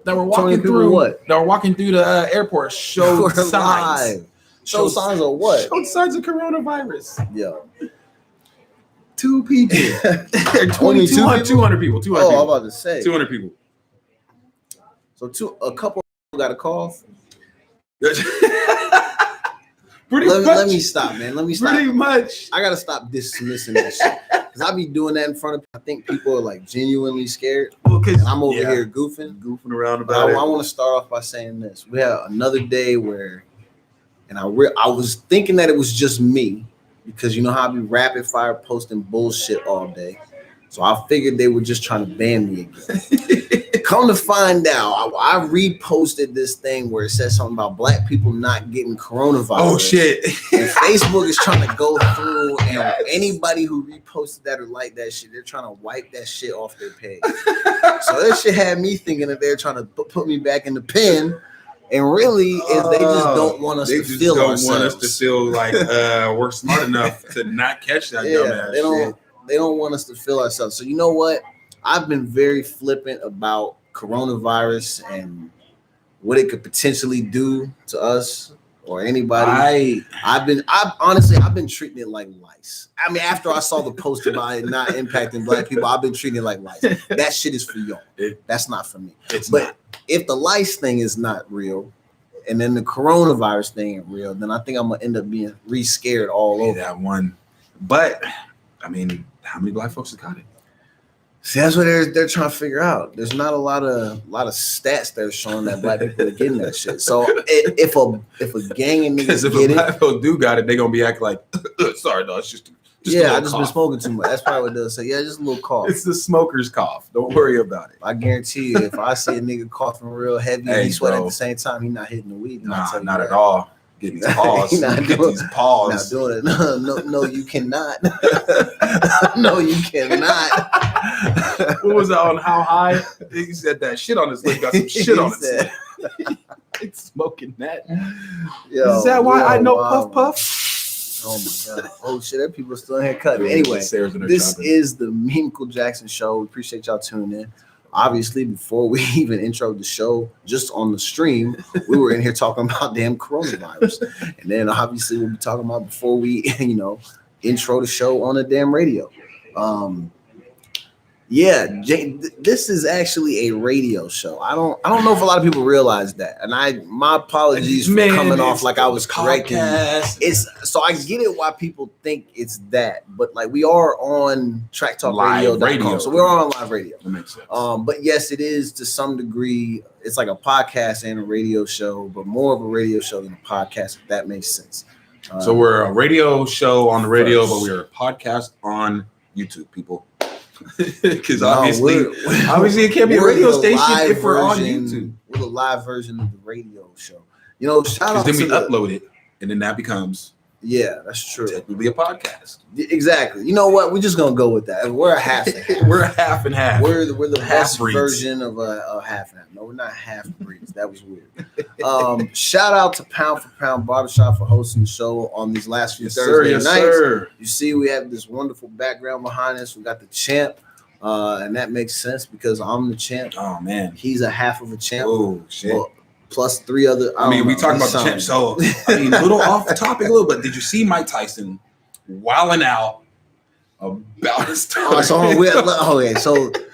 that were walking through the airport showed signs. Showed signs of what? Showed signs of coronavirus. Yeah. 2 people. 200 people. 200 people. I'm about to say 200 people. So a couple got a cough. Let me stop, man. Let me stop. Pretty much. I gotta stop dismissing that shit because I be doing that in front of. I think people are like genuinely scared. Well, because I'm over here goofing around about it. I want to start off by saying this: we had another day where, and I was thinking that it was just me because you know how I be rapid fire posting bullshit all day. So I figured they were just trying to ban me again. Come to find out, I reposted this thing where it says something about black people not getting coronavirus. Oh shit! And Facebook is trying to go through, and anybody who reposted that or liked that shit, they're trying to wipe that shit off their page. So that shit had me thinking that they're trying to put me back in the pen. And really, is they just don't want us to feel ourselves. They don't want us to feel like we're smart enough to not catch that dumbass shit. They don't want us to feel ourselves. So you know what? I've been very flippant about coronavirus and what it could potentially do to us or anybody. I've been treating it like lice. I mean, after I saw the post about it not impacting black people, I've been treating it like lice. That shit is for y'all. That's not for me. But if the lice thing is not real, and then the coronavirus thing ain't real, then I think I'm gonna end up being re-scared all over. That one. But I mean, how many black folks have got it? See, that's what they're trying to figure out. There's not a lot of stats that are showing that black people are getting that shit. So if a gang of niggas if get a black people do got it, they're gonna be acting like, sorry, no, it's just I just been smoking too much. That's probably what they'll say. Yeah, just a little cough. It's the smoker's cough. Don't worry about it. I guarantee you, if I see a nigga coughing real heavy and he sweat at the same time, he not hitting the weed. Nah, not at all. Get these paws. Get these paws. Not doing it. No, you cannot. No, you cannot. What was that on How High? He said that shit on his lip. Got some shit on his lip. It's smoking that. Is that why I know Puff Puff? Oh my god. Oh shit, there people still in here cutting. Anyway, this is the Memechel Jackson Show. We appreciate y'all tuning in. Obviously, before we even introed the show, just on the stream, we were in here talking about damn coronavirus. And then obviously we'll be talking about before we, intro the show on the damn radio. This is actually a radio show. I don't know if a lot of people realize that. And my apologies for coming off like I was correcting. So I get it why people think it's that, but like we are on tracktalkradio.com. So we're on live radio. That makes sense. But yes, it is to some degree. It's like a podcast and a radio show, but more of a radio show than a podcast, if that makes sense. So we're a radio show on the radio, but we're a podcast on YouTube, people. Because obviously it can't be a radio station if we're on YouTube. We're the live version of the radio show. Shout out to then we upload it, and then that becomes that's true. Technically a podcast. Exactly. You know what? We're just gonna go with that. We're a half and half. We're a half and half. We're the best version of a half and half. No, we're not half breeds. That was weird. Shout out to Pound for Pound Barbershop for hosting the show on these last few Thursday nights. Sir. You see, we have this wonderful background behind us. We got the champ, and that makes sense because I'm the champ. Oh man, he's a half of a champ. Oh shit. Well, plus 3 other. We talked about the champ. So a little off the topic a little bit. Did you see Mike Tyson wilding out about his time? So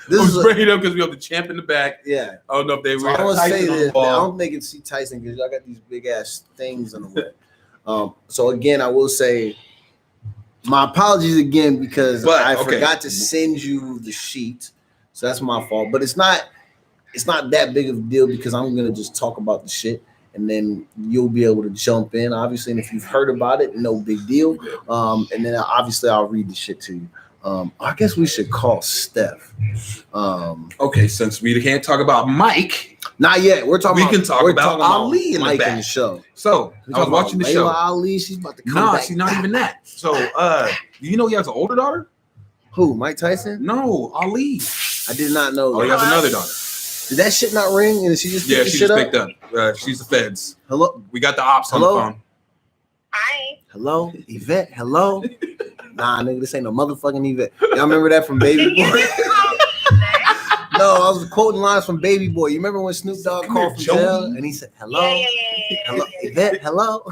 this is bringing it up because we have the champ in the back. Yeah. I don't know if they were. I want to say this. I don't think it's see Tyson because y'all got these big ass things in the way. So again, I will say my apologies again because I forgot to send you the sheet. So that's my fault. But it's not that big of a deal because I'm gonna just talk about the shit and then you'll be able to jump in, obviously. And if you've heard about it, no big deal. And then obviously I'll read the shit to you. I guess we should call Steph. Okay, since we can't talk about Mike, not yet. We can talk about Ali in Mike the back. In the show. So I was watching the show. Ali, she's about to come back. She's not even that. So you know he has an older daughter? Who? Mike Tyson? No, Ali. I did not know. Oh, he has another daughter. Did that shit not ring? And she just picked up. She's the feds. Hello. We got the ops on the phone. Hi. Hello, Yvette. Hello. Nah, nigga, this ain't no motherfucking Yvette. Y'all remember that from Baby Boy? No, No, I was quoting lines from Baby Boy. You remember when Snoop Dogg called from jail and he said, "Hello, hello, Yvette, hello."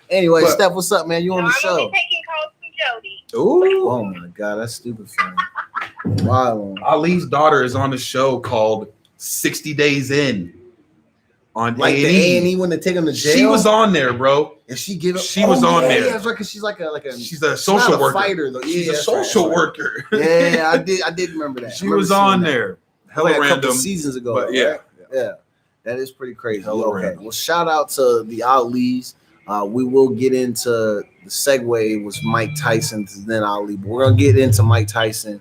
Anyway, but, Steph, what's up, man? You on the show? I'm taking calls from Jody. Ooh. Oh my God, that's stupid. Wow. Ali's daughter is on the show called 60 Days In. On like A&E. The A&E when they take him to jail. She was on there, bro. And she give up. She was on there. Yeah, that's right. Cause she's like a. She's a social worker. Fighter, though. She's a social worker. Yeah, I did remember that. She was on there. Hella like random. A couple seasons ago. But yeah, right? Yeah, that is pretty crazy. Hella okay. random. Well, shout out to the Ali's. We will get into the segue was Mike Tyson to then Ali, but we're gonna get into Mike Tyson.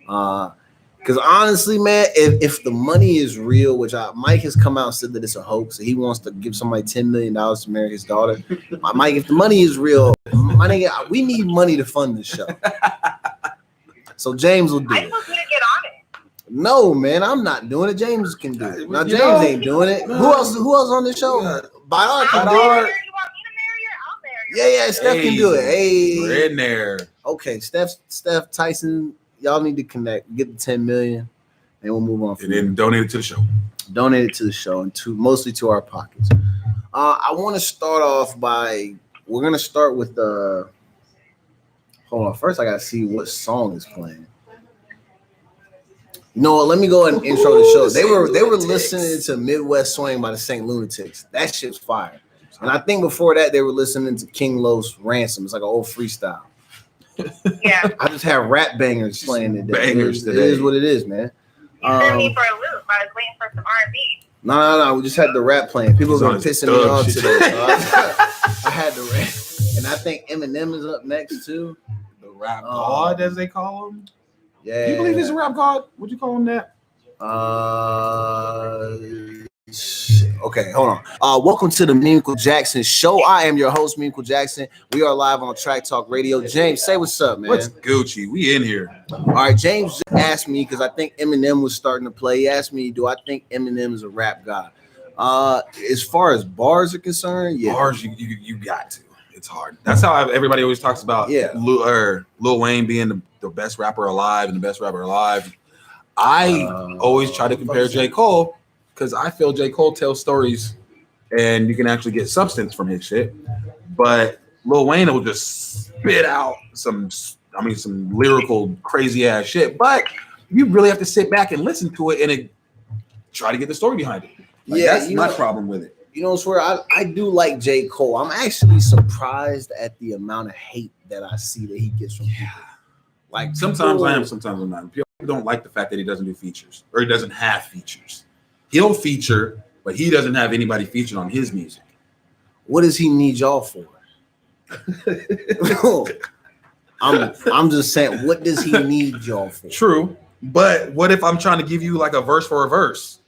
Because honestly, man, if the money is real, which Mike has come out and said that it's a hoax, and he wants to give somebody $10 million to marry his daughter. Mike, if the money is real, my nigga, we need money to fund this show. So James will do it. I supposed to get on it. No, man, I'm not doing it. James can do it. Now James ain't doing it. Who else on this show? Bayard can do it. You want me to marry her? I'll marry her. Yeah, Steph can do it. Hey, we're in there. Okay, Steph Tyson. Y'all need to connect, get the 10 million, and we'll move on. And then donate it to the show. Donate it to the show and mostly to our pockets. I want to start off we're gonna start with hold on. First, I gotta see what song is playing. You know what? Let me go ahead and intro the show. They were listening to Midwest Swing by the St. Lunatics. That shit's fire. And I think before that they were listening to King Lo's Ransom. It's like an old freestyle. Yeah, I just have rap bangers playing today. Bangers today. It is what it is, man. You sent me for a loop. I was waiting for some R&B. No. We just had the rap playing. People have been pissing me off today. I had the rap, and I think Eminem is up next too. The rap god, as they call him. Yeah. Do you believe he's a rap god? Would you call him that? Okay, hold on. Welcome to the Memechel Jackson Show. I am your host, Memechel Jackson. We are live on Track Talk Radio. James, say what's up, man. What's Gucci? We in here. All right, James just asked me because I think Eminem was starting to play. He asked me, do I think Eminem is a rap god? As far as bars are concerned, yeah. Bars, you got to. It's hard. That's how everybody always talks about Lil Wayne being the best rapper alive and the best rapper alive. I always try to compare J. Cole because I feel J. Cole tells stories and you can actually get substance from his shit. But Lil Wayne will just spit out some lyrical crazy ass shit. But you really have to sit back and listen to it and try to get the story behind it. That's my problem with it. You know, swear I do like J. Cole. I'm actually surprised at the amount of hate that I see that he gets from people. Like sometimes I am, sometimes I'm not. People don't like the fact that he doesn't do features or he doesn't have features. He'll feature, but he doesn't have anybody featured on his music. What does he need y'all for? I'm just saying, what does he need y'all for? True, but what if I'm trying to give you like a verse for a verse?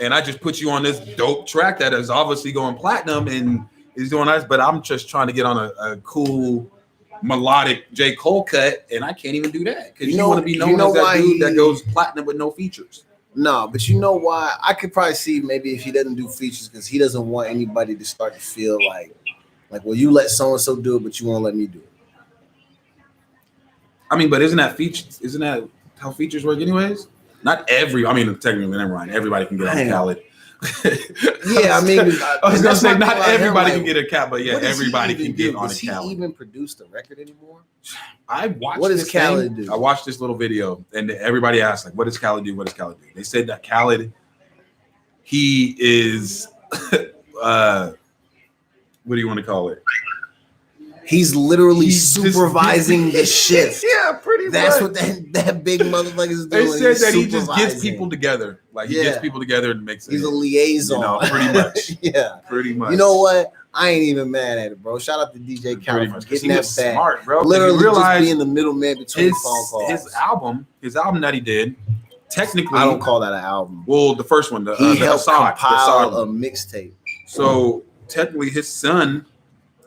And I just put you on this dope track that is obviously going platinum and is doing nice, but I'm just trying to get on a cool melodic J. Cole cut, and I can't even do that because you want to be known as that dude that goes platinum with no features. No, but you know why? I could probably see maybe if he doesn't do features because he doesn't want anybody to start to feel like, well, you let so and so do it, but you won't let me do it. I mean, but isn't that how features work, anyways? Not technically, never mind. Everybody can get on Khaled. Yeah, I mean, I was gonna say not everybody can get a cat, but yeah, everybody can get on a Khaled. Does he even produce the record anymore? I watched. What does Khaled do? I watched this little video, and everybody asked, like, "What does Khaled do? What does Khaled do?" They said that Khaled, he is, what do you want to call it? He's literally supervising the shift. Yeah, pretty much. That's what that big motherfucker is doing. They said that he just gets people together. Like he gets people together and makes it. He's a liaison. Pretty much. Yeah. Pretty much. You know what? I ain't even mad at it, bro. Shout out to DJ Khaled for getting that back. Smart, bro. Literally just being the middleman between phone calls. His album that he did, technically, I don't call that an album. Well, the first one, he helped compile a mixtape. So technically, his son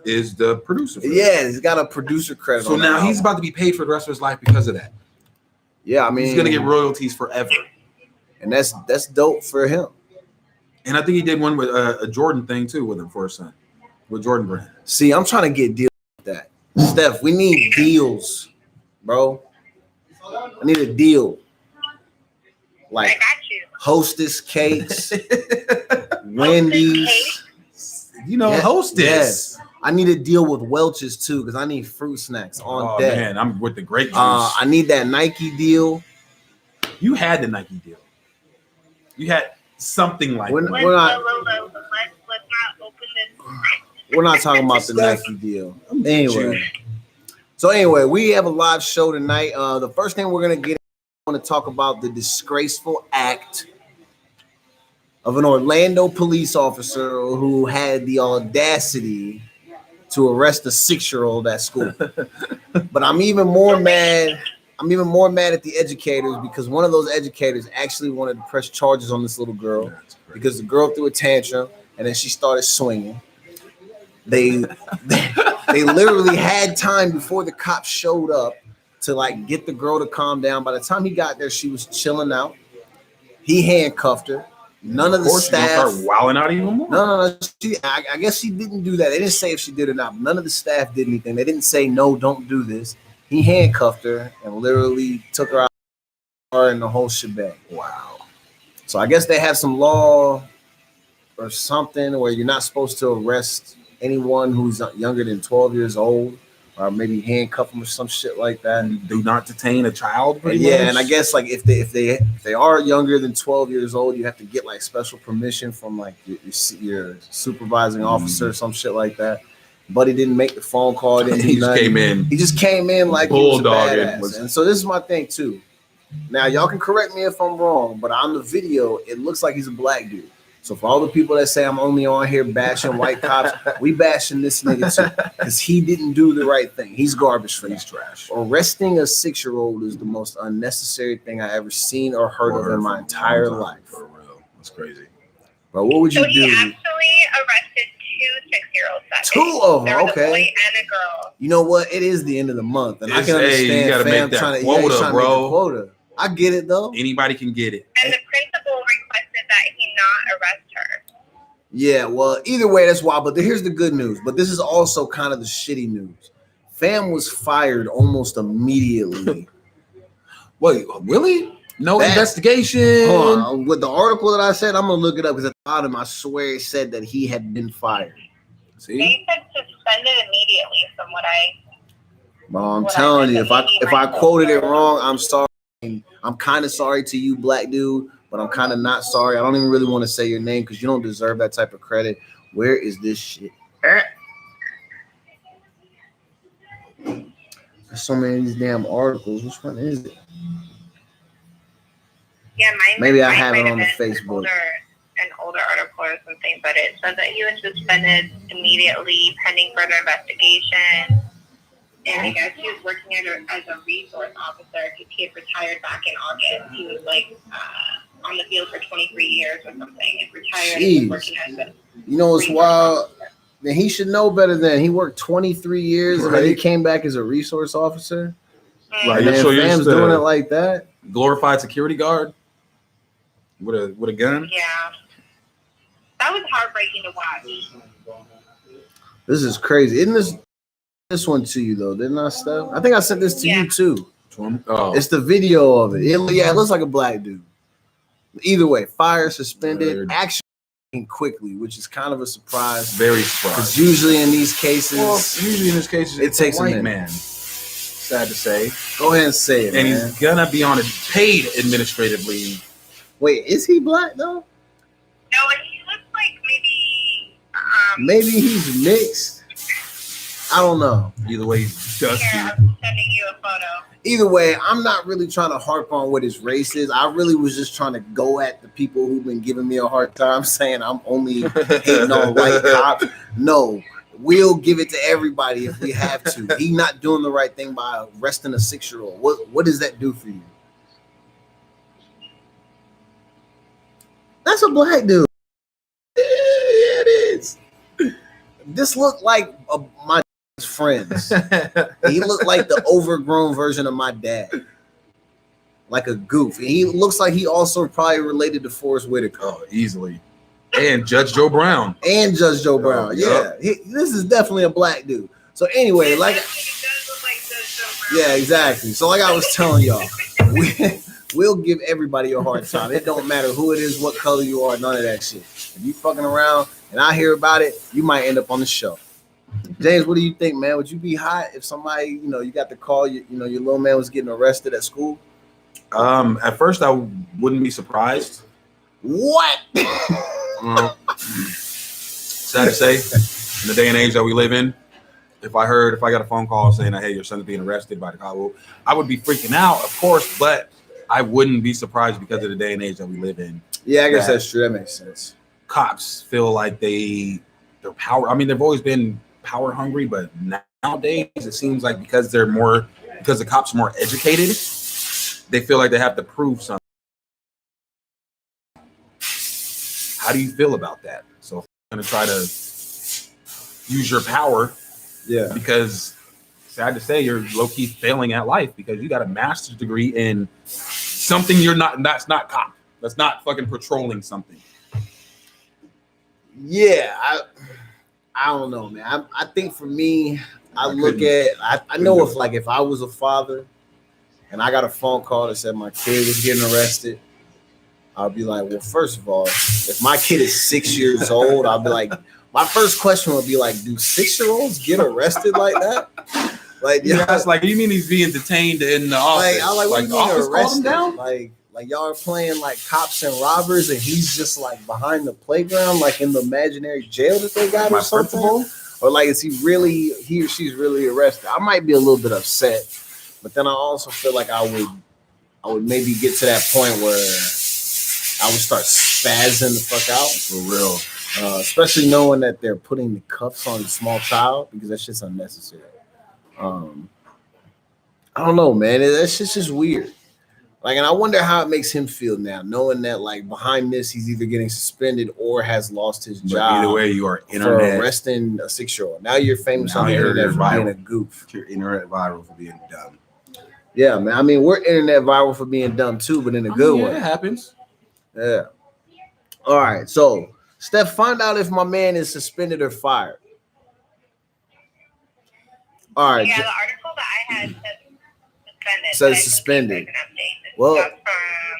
is the producer. Yeah, he's got a producer credit. So now he's about to be paid for the rest of his life because of that. Yeah, I mean, he's gonna get royalties forever, and that's dope for him. And I think he did one with a Jordan thing too with him for his son, with Jordan Brand. See, I'm trying to get deals with that. Steph, we need deals, bro. I need a deal. like I got you. Hostess cakes, Wendy's. Hostess You know, Hostess. Yes. I need to deal with Welch's too because I need fruit snacks on deck. Man, I'm with the grape juice. I need that Nike deal. You had the Nike deal. You had something like that. Let's not open this. We're not talking about the Nike deal. Anyway, we have a live show tonight. The first thing we're gonna get, I want to talk about the disgraceful act of an Orlando police officer who had the audacity to arrest a 6-year-old at school. But I'm even more mad at the educators because one of those educators actually wanted to press charges on this little girl because the girl threw a tantrum and then she started swinging. They literally had time before the cops showed up to like get the girl to calm down. By the time he got there, she was chilling out. He handcuffed her. None of the staff start wilding out even more. No. I guess she didn't do that. They didn't say if she did or not. But none of the staff did anything. They didn't say no, don't do this. He handcuffed her and literally took her out and the whole shebang. Wow. So I guess they have some law or something where you're not supposed to arrest anyone who's younger than 12 years old, or maybe handcuff them or some shit like that. And do not detain a child. Yeah, and I guess like if they are younger than 12 years old, you have to get like special permission from like your supervising officer or some shit like that. But he didn't make the phone call. He just came in like bulldogging. And so this is my thing too. Now y'all can correct me if I'm wrong, but on the video it looks like he's a black dude. So for all the people that say I'm only on here bashing white cops, we bashing this nigga too because he didn't do the right thing. He's garbage for He's trash. Arresting a 6-year-old is the most unnecessary thing I ever seen or heard of in my entire life. For real, that's crazy. But what would you do? He actually arrested 2 6-year-olds that day. 2 of them, there was okay. A boy and a girl. You know what? It is the end of the month, and I can understand. You gotta make that trying quota, to bro. make a quota. I get it though. Anybody can get it. And the principal requested that he not arrest her. Yeah, well, either way, that's why. But here's the good news. But this is also kind of the shitty news. Fam was fired almost immediately. Wait, really? No investigation. Hold on. With the article that I said, I'm gonna look it up because at the bottom I swear it said that he had been fired. See? They said suspended immediately from what I. Well, I'm telling you, if I quoted it wrong, I'm sorry. I'm kind of sorry to you, black dude, but I'm kind of not sorry. I don't even really want to say your name because you don't deserve that type of credit. Where is this shit? There's so many of these damn articles. Which one is it? Yeah, maybe I have it on the Facebook. An older article or something, but it said that he was suspended immediately pending further investigation. And I guess he was working as a resource officer because he had retired back in August. He was like on the field for 23 years or something and retired and was working as a You know what's wild? Then he should know better than he worked 23 years and then he came back as a resource officer. Right, and so Fam's doing it like that. Glorified security guard with a gun. Yeah, that was heartbreaking to watch. This is crazy. Isn't this one to you though? Didn't I, Steph? I think I sent this to you too. Oh. It's the video of it. It looks like a black dude. Either way, fire, suspended, action quickly, which is kind of a surprise. Very surprised. Because usually in these cases, it takes a white minute. Man. Sad to say. Go ahead and say it, and man. He's gonna be on a paid administrative leave. Wait, is he black though? No, he looks like maybe. Maybe he's mixed. I don't know. Either way, he's dusty. Here, I'm sending you a photo. Either way, I'm not really trying to harp on what his race is. I really was just trying to go at the people who've been giving me a hard time saying I'm only hating on white cops. No, we'll give it to everybody if we have to. He's not doing the right thing by arresting a 6-year-old. What does that do for you? That's a black dude. Yeah, it is. This looked like my friends. He looked like the overgrown version of my dad, like a goof. He looks like he also probably related to Forrest Whitaker. Oh, easily. And Judge Joe Brown. Yeah. This is definitely a black dude. So anyway, yeah, exactly. So like I was telling y'all, We'll give everybody a hard time. It don't matter who it is, what color you are, none of that shit. If you fucking around and I hear about it, you might end up on the show. James, what do you think, man? Would you be hot if somebody, you got the call, your little man was getting arrested at school? At first, I wouldn't be surprised. What? Sad to say, in the day and age that we live in, if I got a phone call saying that, hey, your son's being arrested by the cop, I would be freaking out, of course, but I wouldn't be surprised because of the day and age that we live in. Yeah, I guess that's true. That makes sense. Cops feel like they're power. I mean, they've always been power hungry, but nowadays it seems like because the cops are more educated, they feel like they have to prove something. How do you feel about that? So if you're going to try to use your power, because sad to say, you're low-key failing at life because you got a master's degree in something that's not cop. That's not fucking patrolling something. Yeah, I don't know, man. I think for me, I know if I was a father and I got a phone call that said my kid was getting arrested, I'll be like, well, first of all, if my kid is 6 years old, I'll be like, my first question would be like, do 6-year-olds get arrested like that? Like, it's like, you mean he's being detained in the office? What do you mean arrested? Down? Like y'all are playing like cops and robbers, and he's just like behind the playground, like in the imaginary jail that they got or something. Or like, is he or she's really arrested? I might be a little bit upset, but then I also feel like I would maybe get to that point where I would start spazzing the fuck out. For real. Especially knowing that they're putting the cuffs on a small child, because that shit's unnecessary. I don't know, man. That shit's just weird. Like, and I wonder how it makes him feel now, knowing that like behind this, he's either getting suspended or has lost his job. Either way, you are for arresting a 6-year-old. Now you're famous on the internet for being a goof. You're internet viral for being dumb. Yeah, man. I mean, we're internet viral for being dumb too, but in a good way. It happens. Yeah. All right. So, Steph, find out if my man is suspended or fired. All right. Yeah, the article that I had suspended. Says suspended. Well,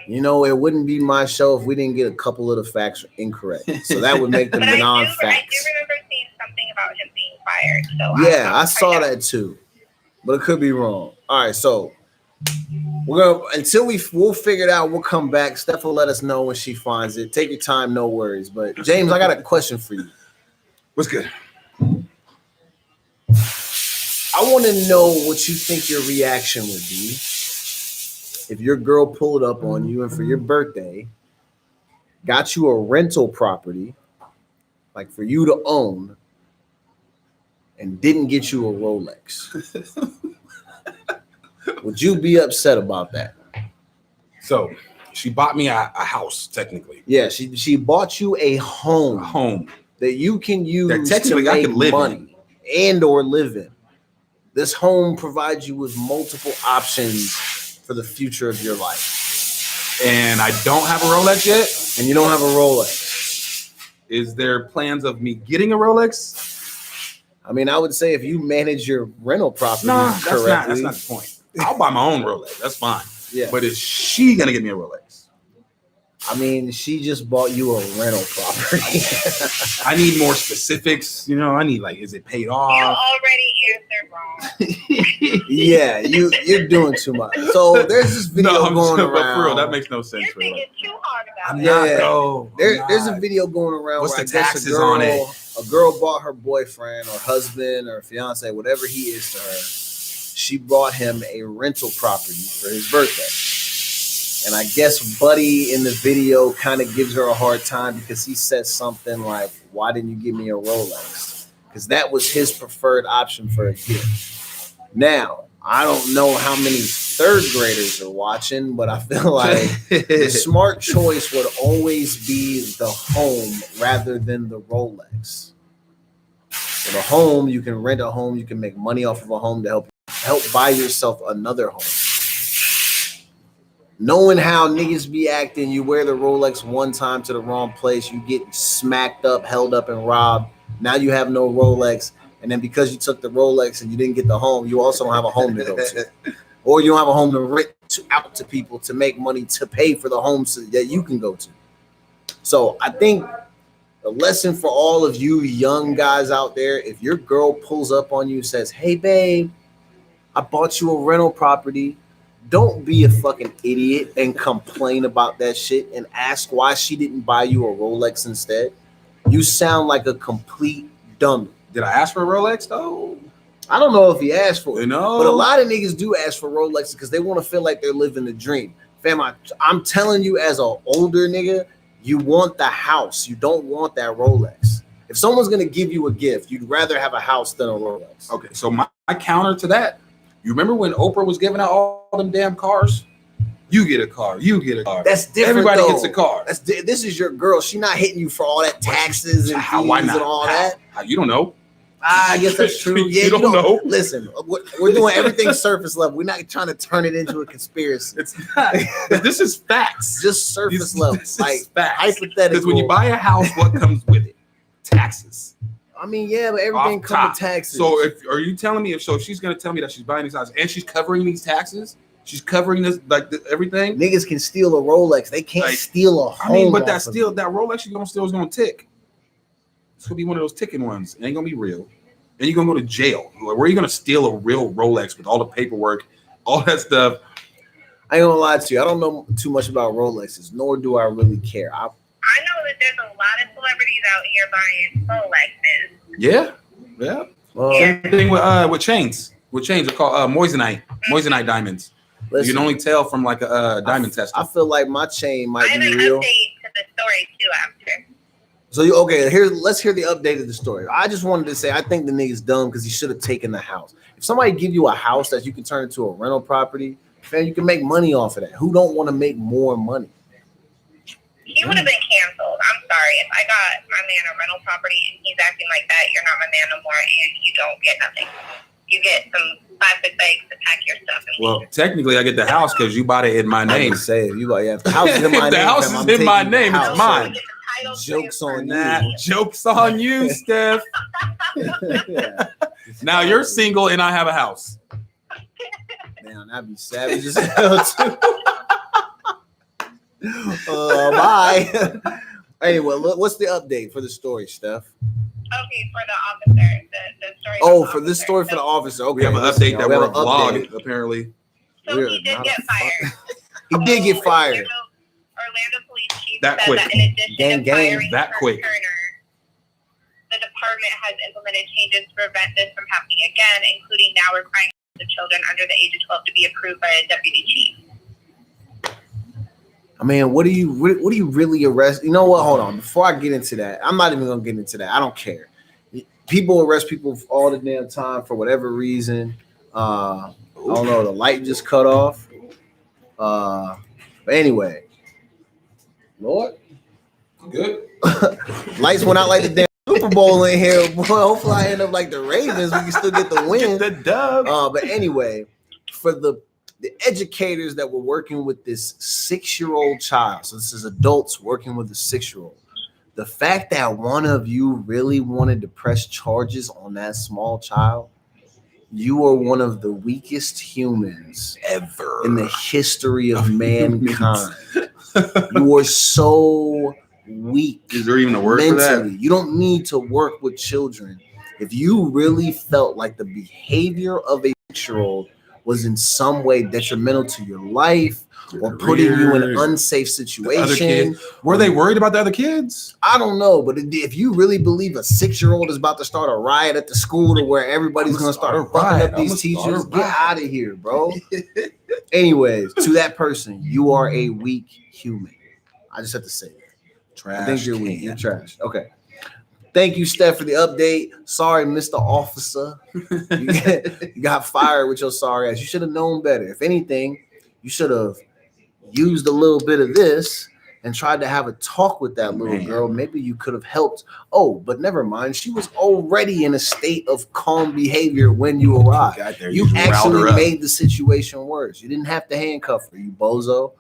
it wouldn't be my show if we didn't get a couple of the facts incorrect. So that would make them non-facts. I do remember seeing something about him being fired. So yeah, I saw that too, but it could be wrong. All right, so we'll figure it out. We'll come back. Steph will let us know when she finds it. Take your time, no worries. But James, I got a question for you. What's good? I want to know what you think your reaction would be if your girl pulled up on you and for your birthday got you a rental property, like for you to own, and didn't get you a Rolex. Would you be upset about that? So she bought me a house, technically. Yeah, she bought you a home. A home that you can use that technically to make I can live money in. or live in. This home provides you with multiple options for the future of your life. And I don't have a Rolex yet. And you don't have a Rolex. Is there plans of me getting a Rolex? I mean, I would say if you manage your rental property correctly. That's not the point. I'll buy my own Rolex. That's fine. Yeah. But is she going to get me a Rolex? I mean, she just bought you a rental property. I need more specifics. I need is it paid off? You already answered wrong. Yeah, you're doing too much. So there's this video going around. But for real, that makes no sense. You're thinking too hard about it. There's a video going around. What's the taxes on it? A girl bought her boyfriend or husband or fiance, whatever he is to her. She bought him a rental property for his birthday. And I guess Buddy in the video kind of gives her a hard time because he says something like, why didn't you give me a Rolex? Because that was his preferred option for a gift. Now, I don't know how many third graders are watching, but I feel like the smart choice would always be the home rather than the Rolex. For the home, you can rent a home, you can make money off of a home to help buy yourself another home. Knowing how niggas be acting, you wear the Rolex one time to the wrong place, you get smacked up, held up, and robbed. Now you have no Rolex, and then because you took the Rolex and you didn't get the home, you also don't have a home to go to. Or you don't have a home to rent out to people to make money to pay for the homes that you can go to. So I think the lesson for all of you young guys out there, if your girl pulls up on you and says, hey, babe, I bought you a rental property, don't be a fucking idiot and complain about that shit and ask why she didn't buy you a Rolex instead. You sound like a complete dummy. Did I ask for a Rolex, though? I don't know if he asked for it. You know? But a lot of niggas do ask for Rolexes because they want to feel like they're living the dream. Fam, I'm telling you as an older nigga, you want the house. You don't want that Rolex. If someone's going to give you a gift, you'd rather have a house than a Rolex. Okay, so my counter to that, you remember when Oprah was giving out all them damn cars? You get a car. You get a car. That's different. Everybody though. gets a car. This is your girl. She's not hitting you for all that taxes and fees and all that. You don't know. I guess that's true. Yeah, you don't know. Listen, we're doing everything surface level. We're not trying to turn it into a conspiracy. It's not. This is facts. Just surface level. Like facts. Hypothetical. Because when you buy a house, what comes with it? Taxes. I mean, yeah, but everything comes with taxes. So are you telling me if she's gonna tell me that she's buying these houses and she's covering these taxes? She's covering this everything. Niggas can steal a Rolex. They can't steal a home. I mean, but that Rolex you're gonna steal is gonna tick. It's gonna be one of those ticking ones. It ain't gonna be real. And you're gonna go to jail. Where are you gonna steal a real Rolex with all the paperwork, all that stuff? I ain't gonna lie to you. I don't know too much about Rolexes, nor do I really care. I know that there's a lot of celebrities out here buying Rolexes. Yeah. Same thing with chains. With chains, they're called moissanite diamonds. Listen, you can only tell from like a diamond test. I feel like my chain might be real. I have an update to the story too after. So let's hear the update of the story. I just wanted to say I think the nigga's dumb because he should have taken the house. If somebody give you a house that you can turn into a rental property, man, you can make money off of that. Who don't want to make more money? He would have been canceled. I'm sorry. If I got my man a rental property and he's acting like that, you're not my man no more and you don't get nothing. You get some 5 6 eggs to pack your stuff and leave. Technically I get the house because you bought it in my name. If the house is in my name, the house is in my name, it's mine. Jokes on you. Jokes on you, Steph. Now you're single and I have a house. Man, that'd be savage as hell too. Bye. Anyway, what's the update for the story, Steph? Okay, for the officer, the story. Oh, for this story for the officer. Okay, we have an update that we're a vlog, apparently. So he did get fired. He did get fired. Orlando police chief that said quick. that in addition to firing that quick. Turner, the department has implemented changes to prevent this from happening again, including now requiring the children under the age of 12 to be approved by a deputy chief. I mean, what do you really arrest? You know what? Hold on. Before I get into that, I'm not even gonna get into that. I don't care. People arrest people all the damn time for whatever reason. I don't know. The light just cut off. But anyway, Lord, good. Lights went out like the damn Super Bowl in here. Boy, hopefully I end up like the Ravens. We can still get the win. Get the dub. But anyway, for the educators that were working with this 6-year-old child, so this is adults working with a 6-year-old, the fact that one of you really wanted to press charges on that small child, you are one of the weakest humans ever in the history of mankind. You are so weak. Is there even a word mentally. for that? You don't need to work with children. If you really felt like the behavior of a 6-year-old was in some way detrimental to your life or putting you in an unsafe situation. Were they worried about the other kids? I don't know, but if you really believe a 6-year-old is about to start a riot at the school to where everybody's going to start fucking up these teachers, get out of here, bro. Anyways, to that person, you are a weak human. I just have to say that. Trash. I think you're weak. You're trash. Okay. Thank you, Steph, for the update. Sorry, Mr. Officer. You got fired with your sorry ass. You should have known better. If anything, you should have used a little bit of this and tried to have a talk with that little girl. Maybe you could have helped. Oh, but never mind. She was already in a state of calm behavior when you arrived. You actually made the situation worse. You didn't have to handcuff her, you bozo.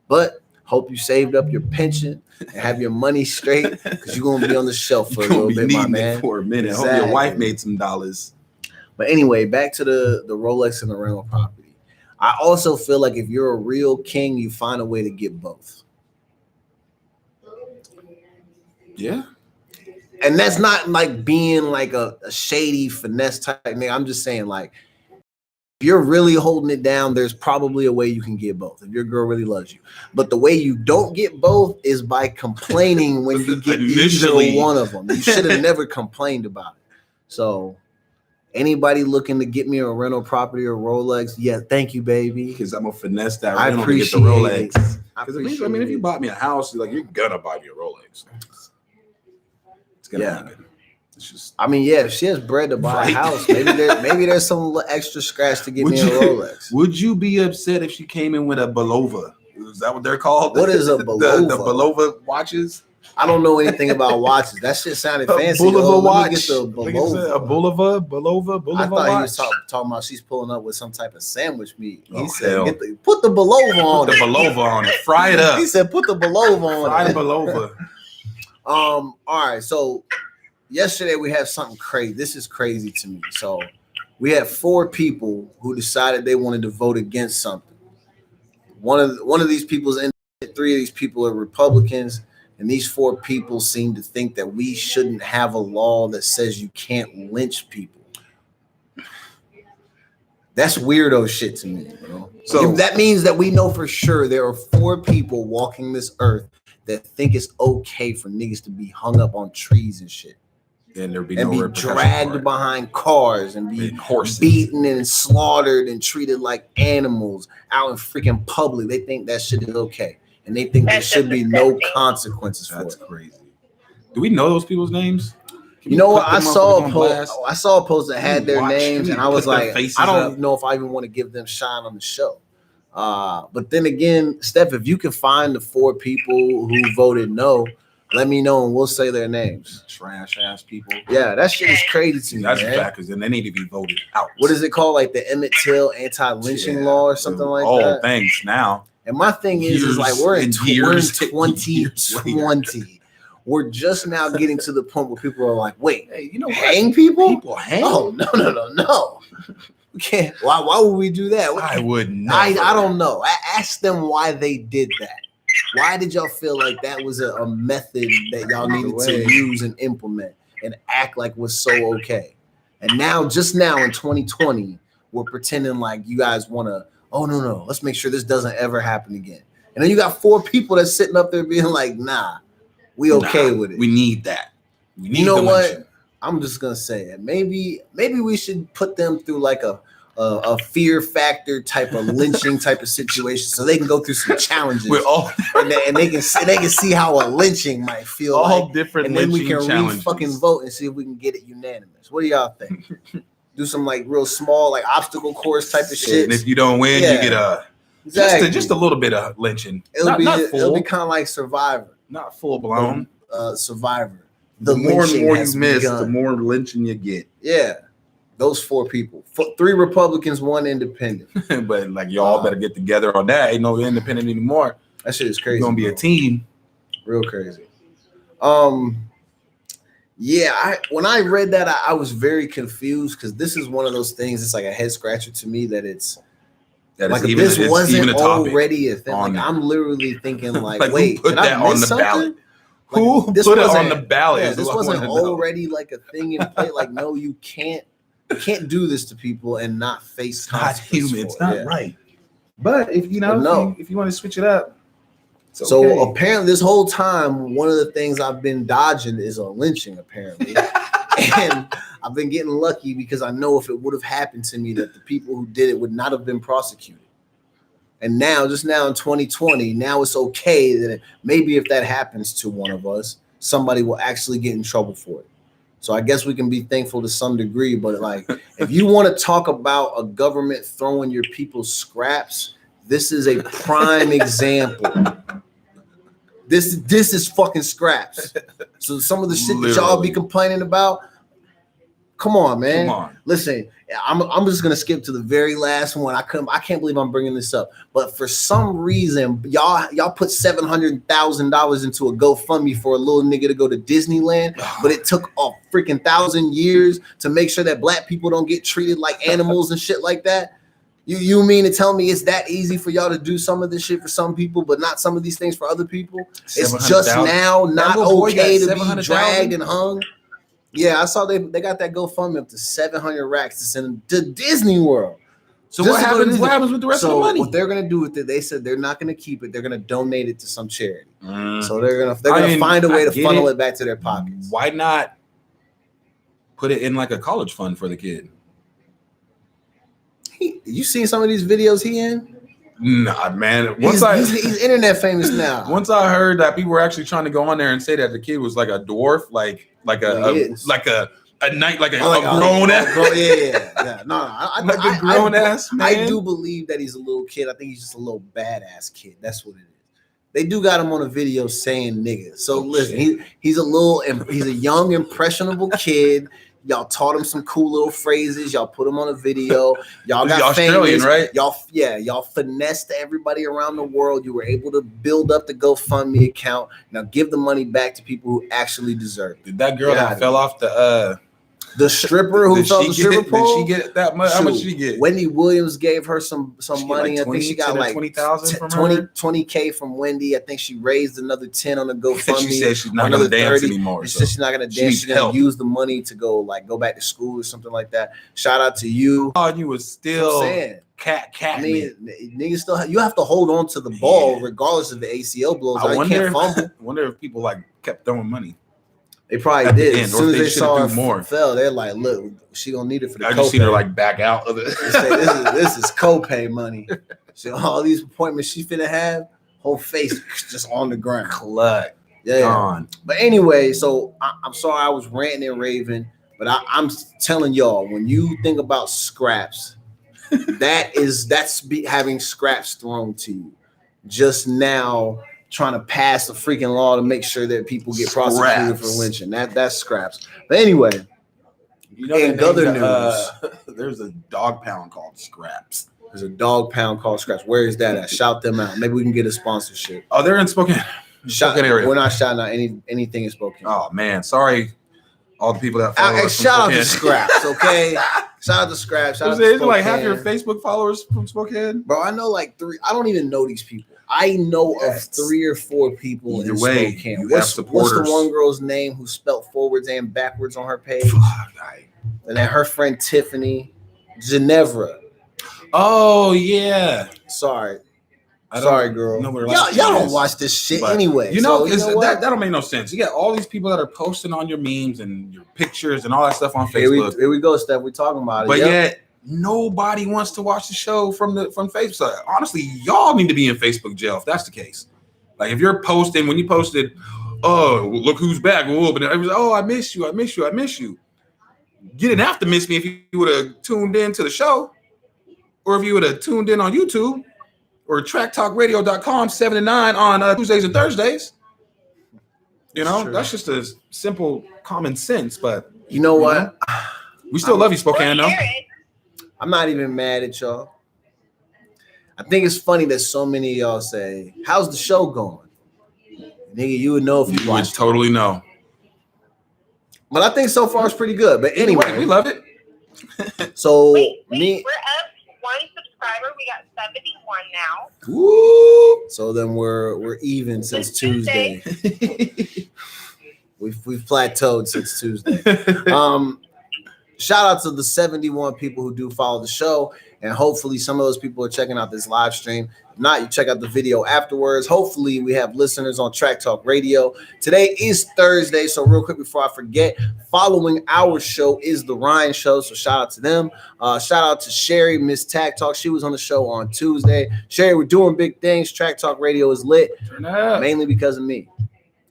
But hope you saved up your pension and have your money straight because you're gonna be on the shelf for a little bit, my man. For a minute. Exactly. Hope your wife made some dollars. But anyway, back to the Rolex and the rental property. I also feel like if you're a real king, you find a way to get both. Yeah. And that's not like being like a shady finesse type nigga. I'm just saying, like, if you're really holding it down, there's probably a way you can get both if your girl really loves you. But the way you don't get both is by complaining when you get either one of them. You should have never complained about it. So anybody looking to get me a rental property or Rolex, yeah, thank you, baby. Because I'm gonna finesse that rental to get the Rolex. Because I mean, if you bought me a house, like, you're gonna buy me a Rolex. It's gonna happen. It's just. I mean, yeah, if she has bread to buy a house, maybe there's some extra scratch to get me a Rolex. Would you be upset if she came in with a Belova? Is that what they're called? What is a Belova? The Belova watches. I don't know anything about watches. That shit sounded fancy. Bulova watch. A Belova I thought watch. He was talking about she's pulling up with some type of sandwich meat. He said, put the Belova on it. Put the Belova on it. Fry it up. He said, put the Belova on Fry it. Belova. All right. So yesterday we had something crazy. This is crazy to me. So we had 4 people who decided they wanted to vote against something. One of these people's in 3 of these people are Republicans. And these 4 people seem to think that we shouldn't have a law that says you can't lynch people. That's weirdo shit to me, bro. So that means that we know for sure there are 4 people walking this earth that think it's okay for niggas to be hung up on trees and shit. And there be dragged behind cars and be beaten and slaughtered and treated like animals out in freaking public. They think that shit is okay. And they think there should be no consequences for it. That's crazy. Do we know those people's names? You know what? I saw a post that had their names, and I was like, I don't know if I even want to give them shine on the show. But then again, Steph, if you can find the 4 people who voted no, let me know and we'll say their names. Trash ass people. Yeah, that shit is crazy to me. That's bad, because then they need to be voted out. What is it called? Like the Emmett Till anti-lynching law or something like that? Oh, thanks now. And my thing is like we're in 2020. We're just now getting to the point where people are like, wait, hey, you know, hang people? People hang? Oh, no. We can't. Why would we do that? I would not. I don't know. I asked them why they did that. Why did y'all feel like that was a method that y'all needed to use and implement and act like was so okay? And now, just now in 2020, we're pretending like you guys want to, oh, no, let's make sure this doesn't ever happen again. And then you got 4 people that's sitting up there being like, nah, we okay with it. We need that. We need, you know what? I'm just going to say it. Maybe we should put them through like a fear factor type of lynching type of situation so they can go through some challenges. We're all and they can see how a lynching might feel all like. Different and then we can challenges. Fucking vote and see if we can get it unanimous. What do y'all think? Do some like real small like obstacle course type of shit. And if you don't win, you get just a little bit of lynching. It'll be kind of like Survivor. Not full blown. Survivor. The more and more you miss, the more lynching you get. Yeah. Those 4 people. 3 Republicans, 1 independent. But like y'all better get together on that. Ain't no independent anymore. That shit is crazy. It's gonna be a team. Real crazy. Yeah, when I read that, I was very confused because this is one of those things. It's like a head scratcher to me that it's like if this wasn't already a thing. Like I'm literally thinking like wait, who put that on the ballot? Who put it on the ballot? Yeah, this wasn't already like a thing in play. Like no, you can't do this to people and not face consequences. It's not right. But if you know, if you want to switch it up. So apparently this whole time, one of the things I've been dodging is a lynching, apparently. And I've been getting lucky because I know if it would have happened to me that the people who did it would not have been prosecuted. And now, just now in 2020, now it's okay that maybe if that happens to one of us, somebody will actually get in trouble for it. So I guess we can be thankful to some degree. But like, if you want to talk about a government throwing your people's scraps, this is a prime example. This is fucking scraps. So some of the shit that y'all be complaining about, come on, man. Come on. Listen, I'm just gonna skip to the very last one. I can't believe I'm bringing this up, but for some reason, y'all put $700,000 into a GoFundMe for a little nigga to go to Disneyland, but it took a freaking 1,000 years to make sure that black people don't get treated like animals and shit like that. You mean to tell me it's that easy for y'all to do some of this shit for some people, but not some of these things for other people? It's just now not okay to be dragged and hung. Yeah, I saw they got that GoFundMe up to 700 racks to send to Disney World. So what happens? What happens with the rest of the money? What they're gonna do with it? They said they're not gonna keep it. They're gonna donate it to some charity. So they're gonna find a way to funnel it back to their pockets. Why not put it in like a college fund for the kid? You seen some of these videos he in? Nah, man. He's internet famous now. Once I heard that people were actually trying to go on there and say that the kid was like a dwarf, like a grown ass. Yeah. No, I grown ass man. I do believe that he's a little kid. I think he's just a little badass kid. That's what it is. They do got him on a video saying nigga. So listen, he's a young, impressionable kid. Y'all taught him some cool little phrases. Y'all put him on a video. Y'all got Australian, famous, right? Y'all finessed everybody around the world. You were able to build up the GoFundMe account. Now give the money back to people who actually deserve it. Did that girl that fell off the stripper who fell the stripper pole? Did she get that much? How much did she get? Wendy Williams gave her some money. I think she got like 20,000 from her? 20K from Wendy. I think she raised another 10 on the GoFundMe. She said she's not gonna dance anymore. She said she's not gonna dance. She's gonna use the money to go back to school or something like that. Shout out to you. Oh, you was still cat. I mean, niggas still you have to hold on to the ball regardless of the ACL blows. I wonder if people like kept throwing money. They probably did. As soon as they saw her fell, they're like, "Look, she gonna need it for the." I just seen her like back out of it. This is copay money. So all these appointments she finna have, whole face just on the ground. Collect. Yeah. Gone. But anyway, so I'm sorry I was ranting and raving, but I'm telling y'all, when you think about scraps, that's having scraps thrown to you. Just now, trying to pass a freaking law to make sure that people get prosecuted for lynching. That's scraps. But anyway, in other news, there's a dog pound called Scraps. There's a dog pound called Scraps. Where is that at? Shout them out. Maybe we can get a sponsorship. Oh, they're in Spokane. Spokane area. We're not shouting out anything in Spokane. Oh man, sorry, all the people that follow us. Shout out to Scraps, okay? Shout out to Scraps. Shout out to Spokane. Like half your Facebook followers from Spokane. Bro, I know like 3. I don't even know these people. I know of 3 or 4 people in Spokane. What's the one girl's name who spelled forwards and backwards on her page? And then her friend Tiffany Ginevra. Oh yeah. Sorry, girl. Y'all don't watch this shit anyway. That don't make no sense. You got all these people that are posting on your memes and your pictures and all that stuff on Facebook. Here we go, Steph. We're talking about it. But yet nobody wants to watch the show from Facebook. So honestly, y'all need to be in Facebook jail if that's the case. Like if you're posting, when you posted, oh, look who's back. But everyone's like, oh, I miss you. You didn't have to miss me if you would have tuned in to the show, or if you would have tuned in on YouTube or tracktalkradio.com 7 to 9 on Tuesdays and Thursdays. That's just a simple common sense. But you know what? We still love you, Spokane, though. I'm not even mad at y'all. I think it's funny that so many of y'all say, how's the show going? Nigga, you would know if you watched. Totally know. But I think so far it's pretty good. But anyway, we love it. So we're up 1 subscriber. We got 71 now. Woo! So then we're even since Tuesday. We've plateaued since Tuesday. Shout out to the 71 people who do follow the show, and hopefully some of those people are checking out this live stream. If not, you check out the video afterwards. Hopefully we have listeners on Track Talk Radio. Today is Thursday, so real quick before I forget, following our show is the Ryan Show, so shout out to them. Shout out to Sherry, Miss Tag Talk. She was on the show on Tuesday. Sherry, we're doing big things. Track Talk Radio is lit, mainly because of me.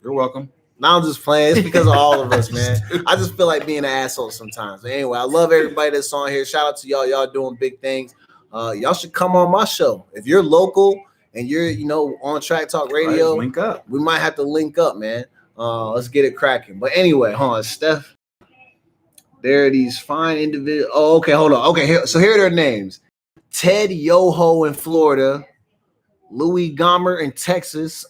You're welcome. Now I'm just playing. It's because of all of us, man. I just feel like being an asshole sometimes. But anyway, I love everybody that's on here. Shout out to y'all. Y'all doing big things. Y'all should come on my show. If you're local and you're, on Track Talk Radio, link up. We might have to link up, man. Let's get it cracking. But anyway, hold on, Steph. There are these fine individuals. Oh, okay, hold on. Okay, here are their names. Ted Yoho in Florida, Louis Gomer in Texas,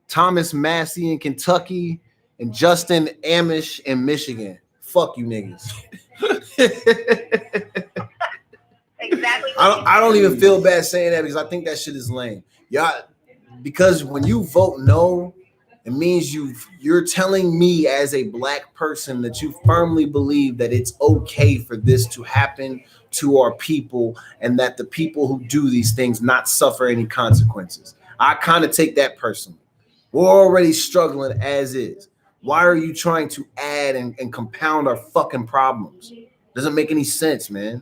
Thomas Massey in Kentucky, and Justin Amish in Michigan. Fuck you niggas. Exactly. exactly. I don't even feel bad saying that because I think that shit is lame. Y'all, because when you vote no, it means you're telling me as a black person that you firmly believe that it's okay for this to happen to our people and that the people who do these things not suffer any consequences. I kind of take that personally. We're already struggling as is. Why are you trying to add and compound our fucking problems? Doesn't make any sense, man.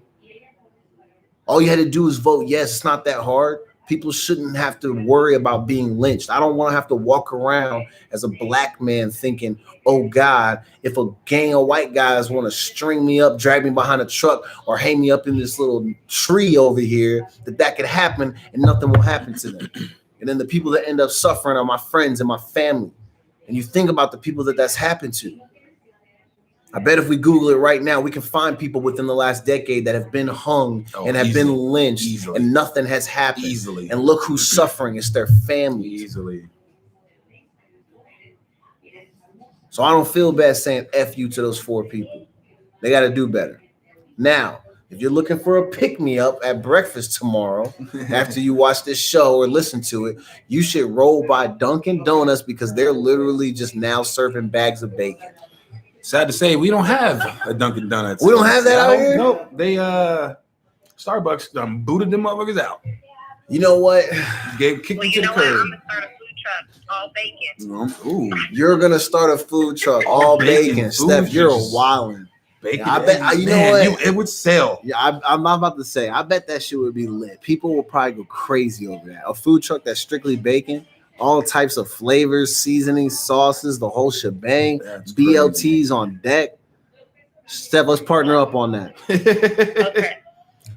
All you had to do is vote yes. It's not that hard. People shouldn't have to worry about being lynched. I don't want to have to walk around as a black man thinking, oh God, if a gang of white guys want to string me up, drag me behind a truck, or hang me up in this little tree over here, that could happen and nothing will happen to them. And then the people that end up suffering are my friends and my family. And you think about the people that's happened to. I bet if we Google it right now, we can find people within the last decade that have been hung and have been lynched and nothing has happened. Easily. And look who's suffering. It's their families. Easily. So I don't feel bad saying F you to those 4 people. They got to do better. Now, if you're looking for a pick-me-up at breakfast tomorrow, after you watch this show or listen to it, you should roll by Dunkin' Donuts because they're literally just now serving bags of bacon. Sad to say, we don't have a Dunkin' Donuts. We don't have that out here? Nope. They Starbucks booted them motherfuckers out. You know what? Kicked them to the curb. I'm gonna start a food truck, all bacon. Ooh. You're gonna start a food truck, all bacon. Steph, you're a wildin'. Bacon. Yeah, I bet. You know what? It would sell. Yeah, I'm about to say. I bet that shit would be lit. People will probably go crazy over that. A food truck that's strictly bacon. All types of flavors, seasonings, sauces, the whole shebang. That's BLTs crazy. on deck. Steph, let's partner up on that. Okay.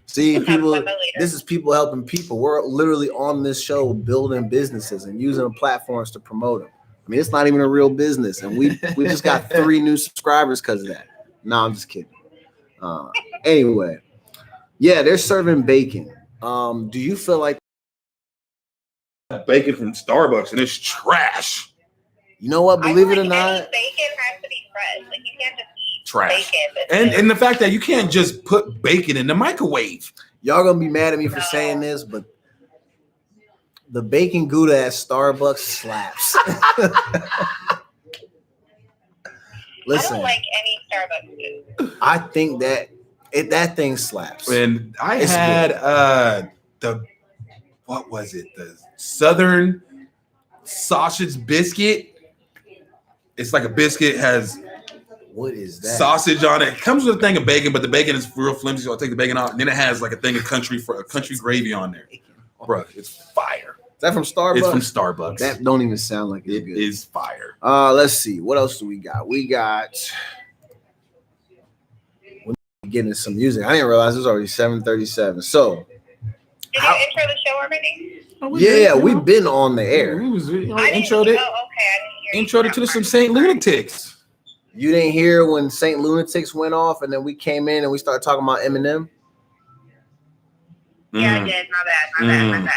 See, people, this is people helping people. We're literally on this show building businesses and using the platforms to promote them. I mean, it's not even a real business. And we just got 3 new subscribers because of that. No, I'm just kidding. Anyway, yeah, they're serving bacon. Do you feel like Bacon from Starbucks and it's trash. You know what? Believe it or not, bacon has to be fresh. Like you can't just eat trash. Bacon. And the fact that you can't just put bacon in the microwave. Y'all gonna be mad at me for saying this, but the bacon Gouda at Starbucks slaps. Listen, I don't like any Starbucks food. I think that thing slaps. And I had what was it? The Southern sausage biscuit. It's like a biscuit has what is that? Sausage on it. It comes with a thing of bacon, but the bacon is real flimsy, so I'll take the bacon out. And then it has like a thing of country gravy on there. Bro, it's fire. Is that from Starbucks? It's from Starbucks. That don't even sound like it is fire. Let's see. What else do we got? We're getting some music. I didn't realize it was already 7:37. So did you intro the show already? Yeah, we've been on the air. We was introed it. Oh, okay. I didn't hear Introed it to some St. Lunatics. You didn't hear when St. Lunatics went off, and then we came in and we started talking about Eminem. Yeah, I did. My bad.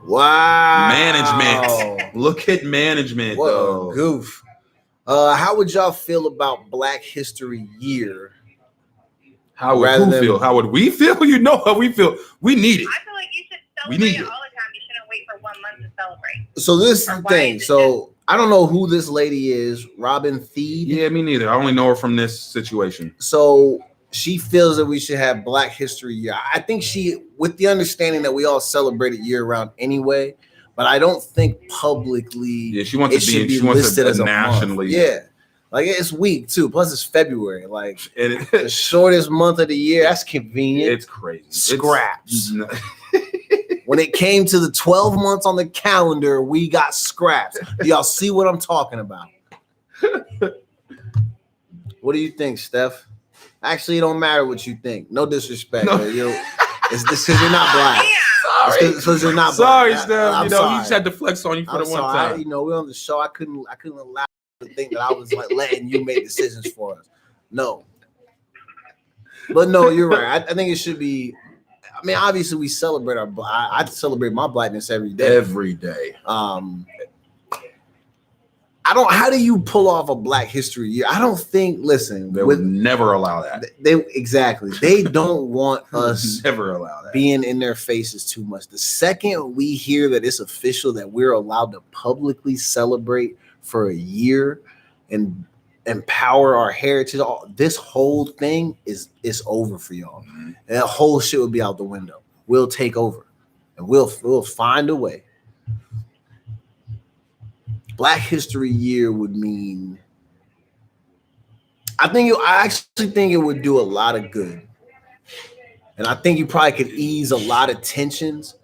Wow. Management. Look at management. What though. a goof. How would y'all feel about Black History Year? How would we feel? You know how we feel. We need it. I feel like you should celebrate it all the time. You shouldn't wait for 1 month to celebrate. So this is the thing. So I don't know who this lady is, Robin Thede. Yeah, me neither. I only know her from this situation. So she feels that we should have Black History Year. I think with the understanding that we all celebrate it year round anyway, but I don't think publicly. Yeah, she wants to be listed as a nationally. Month. Yeah, like it's weak too. Plus it's February, like the shortest month of the year. That's convenient. It's crazy. Scraps. When it came to the 12 months on the calendar, we got scraps. Do y'all see what I'm talking about? What do you think, Steph? Actually, it don't matter what you think. No disrespect. No. It's just because you're not black. Sorry. It's because you're not black. Sorry, Steph. I'm you sorry. He just had to flex on you for the one time. We're on the show. I couldn't allow you to think that I was like letting you make decisions for us. No. But no, you're right. I think it should be. I mean, obviously, we celebrate I celebrate my blackness every day. Every day. How do you pull off a Black History Year? I don't think, listen. They would never allow that. They don't want us never allow that. Being in their faces too much. The second we hear that it's official that we're allowed to publicly celebrate for a year and empower our heritage, this whole thing is over for y'all. Mm-hmm. And that whole shit will be out the window. We'll take over and we'll find a way. Black History Year would mean, I actually think it would do a lot of good. And I think you probably could ease a lot of tensions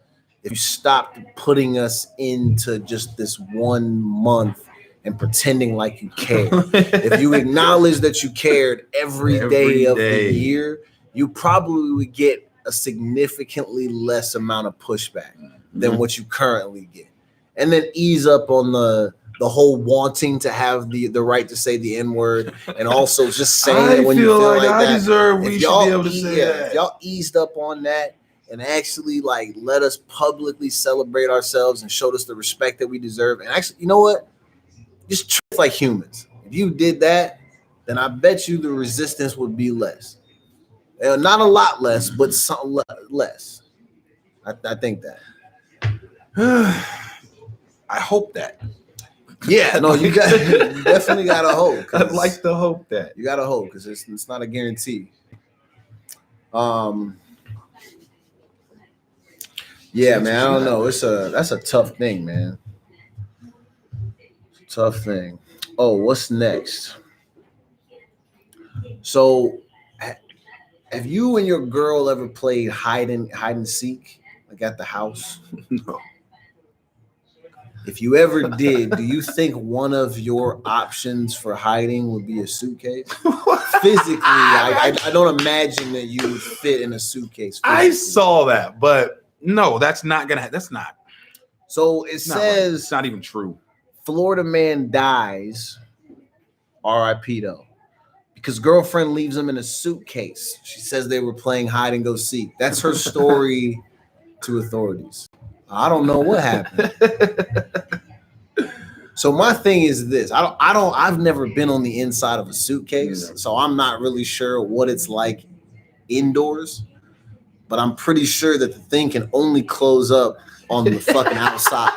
if you stopped putting us into just this 1 month and pretending like you cared. If you acknowledge that you cared every day of the year, you probably would get a significantly less amount of pushback than what you currently get. And then ease up on the whole wanting to have the right to say the N-word, and also just saying it when you feel like that. I deserve, we should be able to say that. If y'all eased up on that and actually like let us publicly celebrate ourselves and showed us the respect that we deserve, and actually, you know what? Just treat us like humans. If you did that, then I bet you the resistance would be less. Not a lot less, but some less. I think that. I hope that. Yeah, no, you definitely got to hope. I'd like to hope that. You got to hope because it's not a guarantee. Yeah, man, I don't know. That's a tough thing, man. It's a tough thing. Oh, what's next? So, have you and your girl ever played hide and seek, like at the house? No. If you ever did, do you think one of your options for hiding would be a suitcase? Physically, I don't imagine that you would fit in a suitcase. Physically. I saw that, but no, that's not gonna. That's not. So it says it's not even true. Florida man dies. R.I.P. though, because girlfriend leaves him in a suitcase. She says they were playing hide and go seek. That's her story to authorities. I don't know what happened. So my thing is this. I've never been on the inside of a suitcase, so I'm not really sure what it's like indoors, but I'm pretty sure that the thing can only close up on the fucking outside.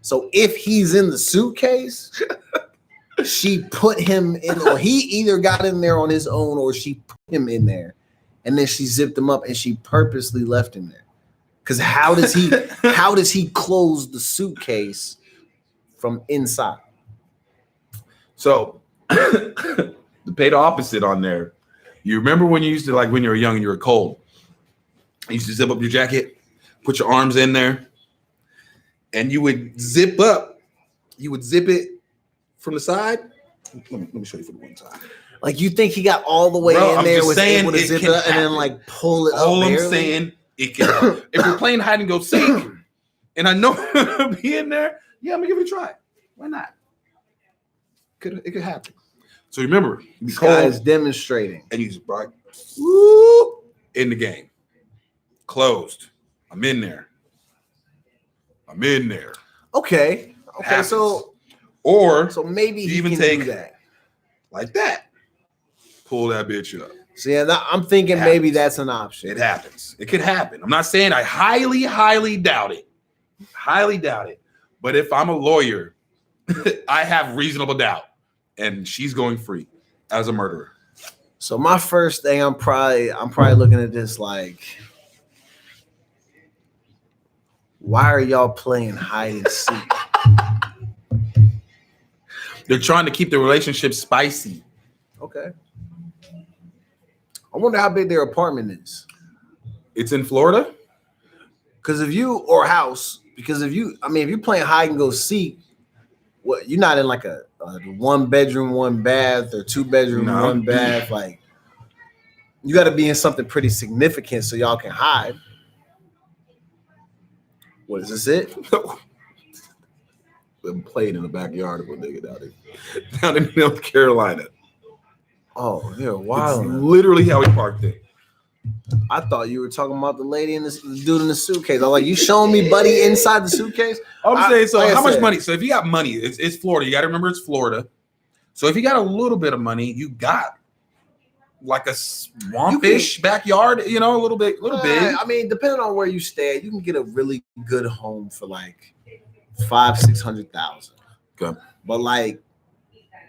So if he's in the suitcase, she put him in, or he either got in there on his own or she put him in there, and then she zipped him up and she purposely left him there. Because how does he close the suitcase from inside? So to pay the opposite on there, you remember when you used to, like when you were young and you were cold, you used to zip up your jacket, put your arms in there, and you would zip up. You would zip it from the side. Let me show you for the one time. Like you think he got all the way in there, was able to zip it up and then like pull it up. All I'm saying. It can, if you're playing hide and go seek, and I know it'll be in there, yeah, I'm gonna give it a try. Why not? It could happen. So remember, this guy is demonstrating, and he's right in the game. Closed. I'm in there. Okay. Happens. So maybe he even can take do that like that. Pull that bitch up. So yeah, I'm thinking maybe that's an option. It happens. It could happen. I'm not saying I highly, highly doubt it. Highly doubt it. But if I'm a lawyer, I have reasonable doubt. And she's going free as a murderer. So my first thing, I'm probably looking at this like, why are y'all playing hide and seek? They're trying to keep the relationship spicy. Okay. I wonder how big their apartment is. It's in Florida? Because if you're playing hide and go seek, what, you're not in like a 1 bedroom, 1 bath, or 2 bedroom, 1 bath. Like, you got to be in something pretty significant so y'all can hide. What is this? It? Been playing in the backyard of a nigga down in North Carolina. Oh, yeah, wow. It's literally how he parked it. I thought you were talking about the lady and the dude in the suitcase. I'm like, you showing me Buddy inside the suitcase? I'm saying, so like how much money? So if you got money, it's Florida. You got to remember it's Florida. So if you got a little bit of money, you got like a swampish backyard, a little big. I mean, depending on where you stay, you can get a really good home for like $500,000-$600,000. Good. But like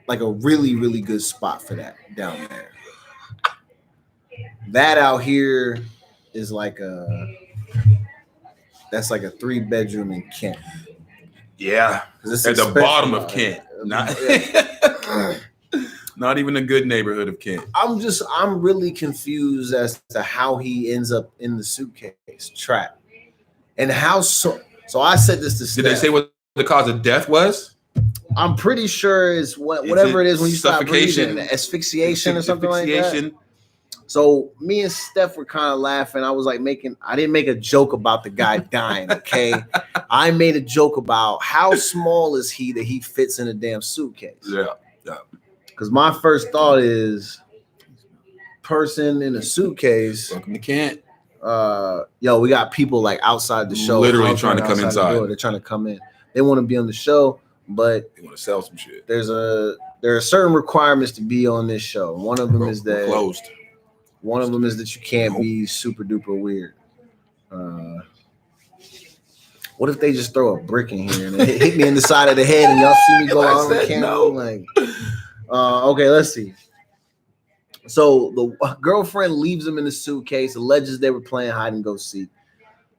a really, really good spot for that down there. That out here is that's like a 3-bedroom in Kent. Yeah, at the bottom of Kent. Not even a good neighborhood of Kent. I'm really confused as to how he ends up in the suitcase trapped. And how so I said this to Steph. Did they say what the cause of death was? I'm pretty sure it's whatever it is when you stop breathing, asphyxiation or something like that. So me and Steph were kind of laughing. I was like I didn't make a joke about the guy dying, okay? I made a joke about how small is he that he fits in a damn suitcase. Yeah. Because my first thought is person in a suitcase. Welcome to Kent. We got people like outside the show. Literally trying to come inside. They're trying to come in. They want to be on the show, but they want to sell some shit. There are certain requirements to be on this show. One of them is that closed. One of them is that you can't be super duper weird. What if they just throw a brick in here and it hit me in the side of the head and y'all see me go out on the camera? No. Like, okay, let's see. So the girlfriend leaves him in the suitcase, alleges they were playing hide and go seek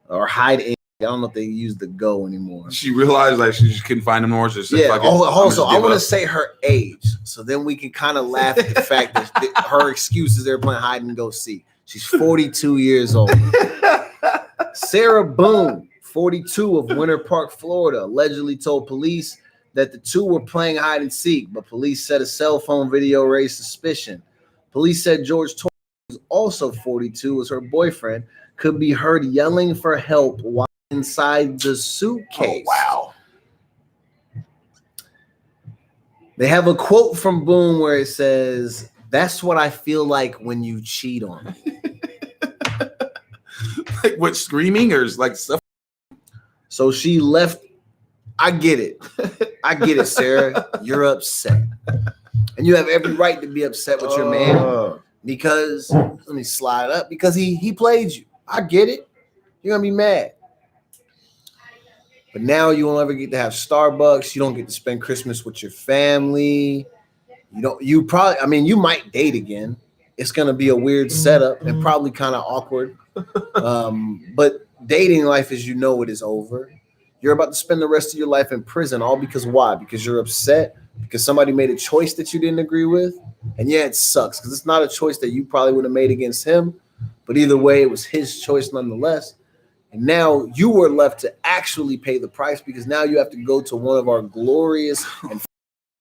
or hide in. I don't know if they use the go anymore. She realized like she just couldn't find him more. So also, I want to say her age, so then we can kind of laugh at the fact that her excuse is they're playing hide and go seek. She's 42 years old. Sarah Boone, 42, of Winter Park, Florida, allegedly told police that the two were playing hide and seek, but police said a cell phone video raised suspicion. Police said George Torres, who's also 42, was her boyfriend, could be heard yelling for help while inside the suitcase. Oh, wow. They have a quote from Boone where it says, "That's what I feel like when you cheat on me." Like what, screaming or like stuff? So she left. I get it. I get it, Sarah. You're upset. And you have every right to be upset with your man because, let me slide up, because he played you. I get it. You're going to be mad. But now you won't ever get to have Starbucks. You don't get to spend Christmas with your family. You might date again. It's going to be a weird setup and probably kind of awkward. But dating life, as you know, it is over. You're about to spend the rest of your life in prison, all because why? Because you're upset, because somebody made a choice that you didn't agree with. And yeah, it sucks because it's not a choice that you probably would have made against him. But either way, it was his choice nonetheless. And now you were left to actually pay the price because now you have to go to one of our glorious and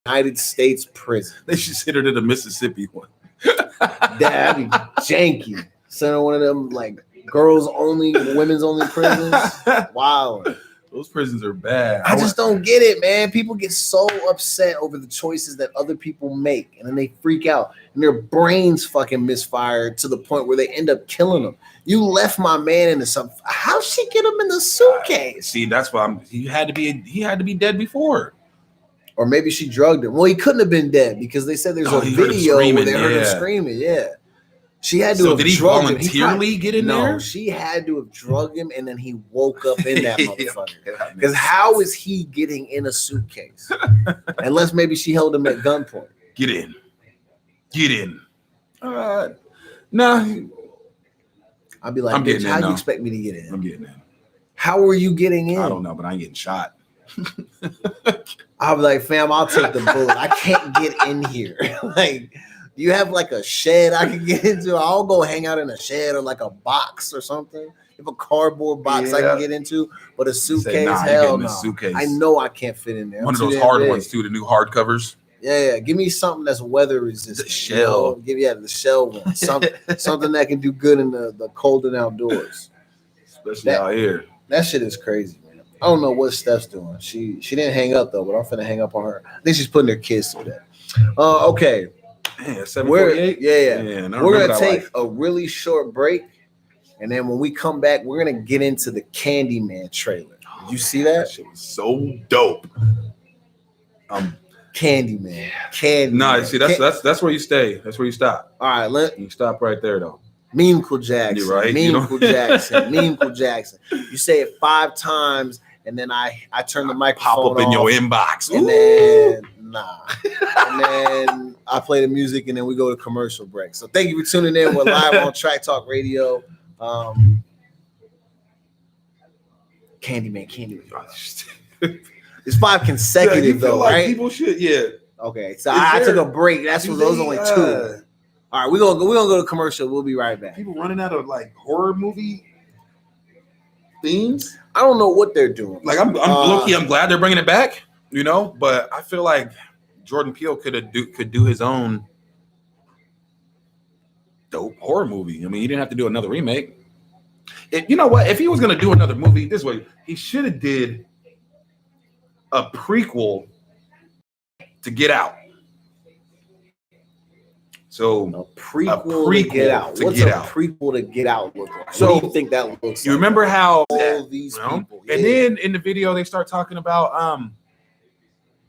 United States prisons. They should send her to the Mississippi one. That'd be janky. Send her one of them like girls only, women's only prisons. Wow. Those prisons are bad. I just don't get it, man. People get so upset over the choices that other people make, and then they freak out, and their brains fucking misfire to the point where they end up killing them. You left my man into something. How'd she get him in the suitcase? See, that's why he had to be dead before. Or maybe she drugged him. Well, he couldn't have been dead because they said there's a video where they heard him screaming. Yeah. She had to have did he voluntarily get in there? No, she had to have drugged him, and then he woke up in that motherfucker. Because how is he getting in a suitcase? Unless maybe she held him at gunpoint. Get in. No. I'd be like, bitch, how do you expect me to get in? I'm getting in. How are you getting in? I don't know, but I ain't getting shot. I'll be like, fam, I'll take the bullet. I can't get in here. Like, do you have like a shed I can get into? I'll go hang out in a shed or like a box or something. You have a cardboard box I can get into, but a suitcase, hell no. Suitcase. I know I can't fit in there. One of those hard ones too, the new hard covers. Yeah. Give me something that's weather resistant. The shell. The shell one. Something that can do good in the cold and outdoors. Especially out here. That shit is crazy, man. I don't know what Steph's doing. She didn't hang up though, but I'm finna hang up on her. I think she's putting her kids through that. Okay. Man, 7:48. Yeah. Man, We're gonna take a really short break, and then when we come back, we're gonna get into the Candyman trailer. Did you see that? That shit was so dope. Candyman. No, see, that's where you stay. That's where you stop. All right, you stop right there though. Memechel Jackson. You're right. Memechel Jackson. Memechel Jackson. You say it 5 times, and then I turn the microphone pop up in your inbox, and then and then I play the music, and then we go to commercial break. So thank you for tuning in. We're live on Track Talk Radio. Candyman. It's 5 consecutive though, like right? People should, Okay, so I took a break. Those only 2. All right, we're gonna go to commercial. We'll be right back. People running out of like horror movie themes. I don't know what they're doing. Like I'm low-key, I'm glad they're bringing it back, but I feel like Jordan Peele could do his own dope horror movie. I mean, he didn't have to do another remake. You know what? If he was gonna do another movie this way, he should have did a prequel to Get Out. So a prequel to Get Out. What's a prequel to Get Out look like? So what do you think that looks like? You remember how all these people? And then in the video they start talking about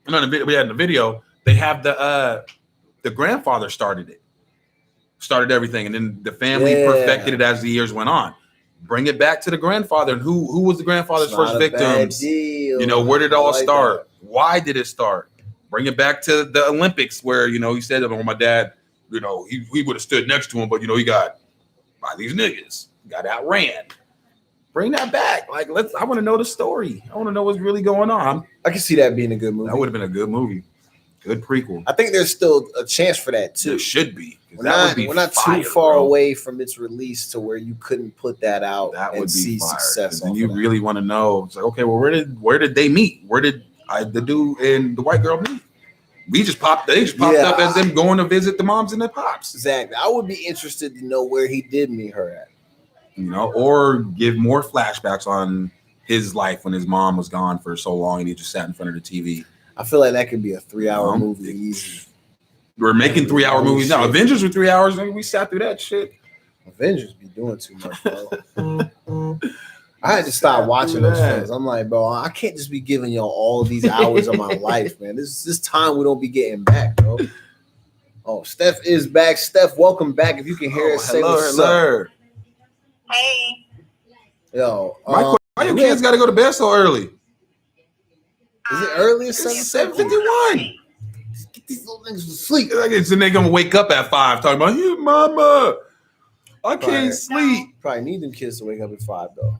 in the video they have the grandfather started everything, and then the family perfected it as the years went on. Bring it back to the grandfather. And who was the grandfather's first victims? Where did it all start? Why did it start? Bring it back to the Olympics where he said, "Oh, my dad, he would have stood next to him, but he got by these niggas, got outran." Bring that back. Like I want to know the story. I want to know what's really going on. I can see that being a good movie. That would have been a good movie. Good prequel. I think there's still a chance for that too. There should be. We're not too far away from its release to where you couldn't put that out and see success. And you really want to know. It's like, okay, well, where did they meet? Where did the dude and the white girl meet? They just popped up as them going to visit the moms and the pops. Exactly. I would be interested to know where he did meet her at. Or give more flashbacks on his life when his mom was gone for so long and he just sat in front of the TV. I feel like that could be a 3-hour movie easy. We're making 3-hour movies now. Avengers were 3 hours, and we sat through that shit. Avengers be doing too much, bro. I had to stop watching those films. I'm like, bro, I can't just be giving y'all all of these hours of my life, man. This time we don't be getting back, bro. Oh, Steph is back. Steph, welcome back. If you can hear us, say what's up. Hey. Yo, why your kids got to go to bed so early? Is it early at 7:51? Get these little niggas to sleep. And they gonna wake up at 5 talking about you, mama. I can't sleep. Probably need them kids to wake up at 5 though.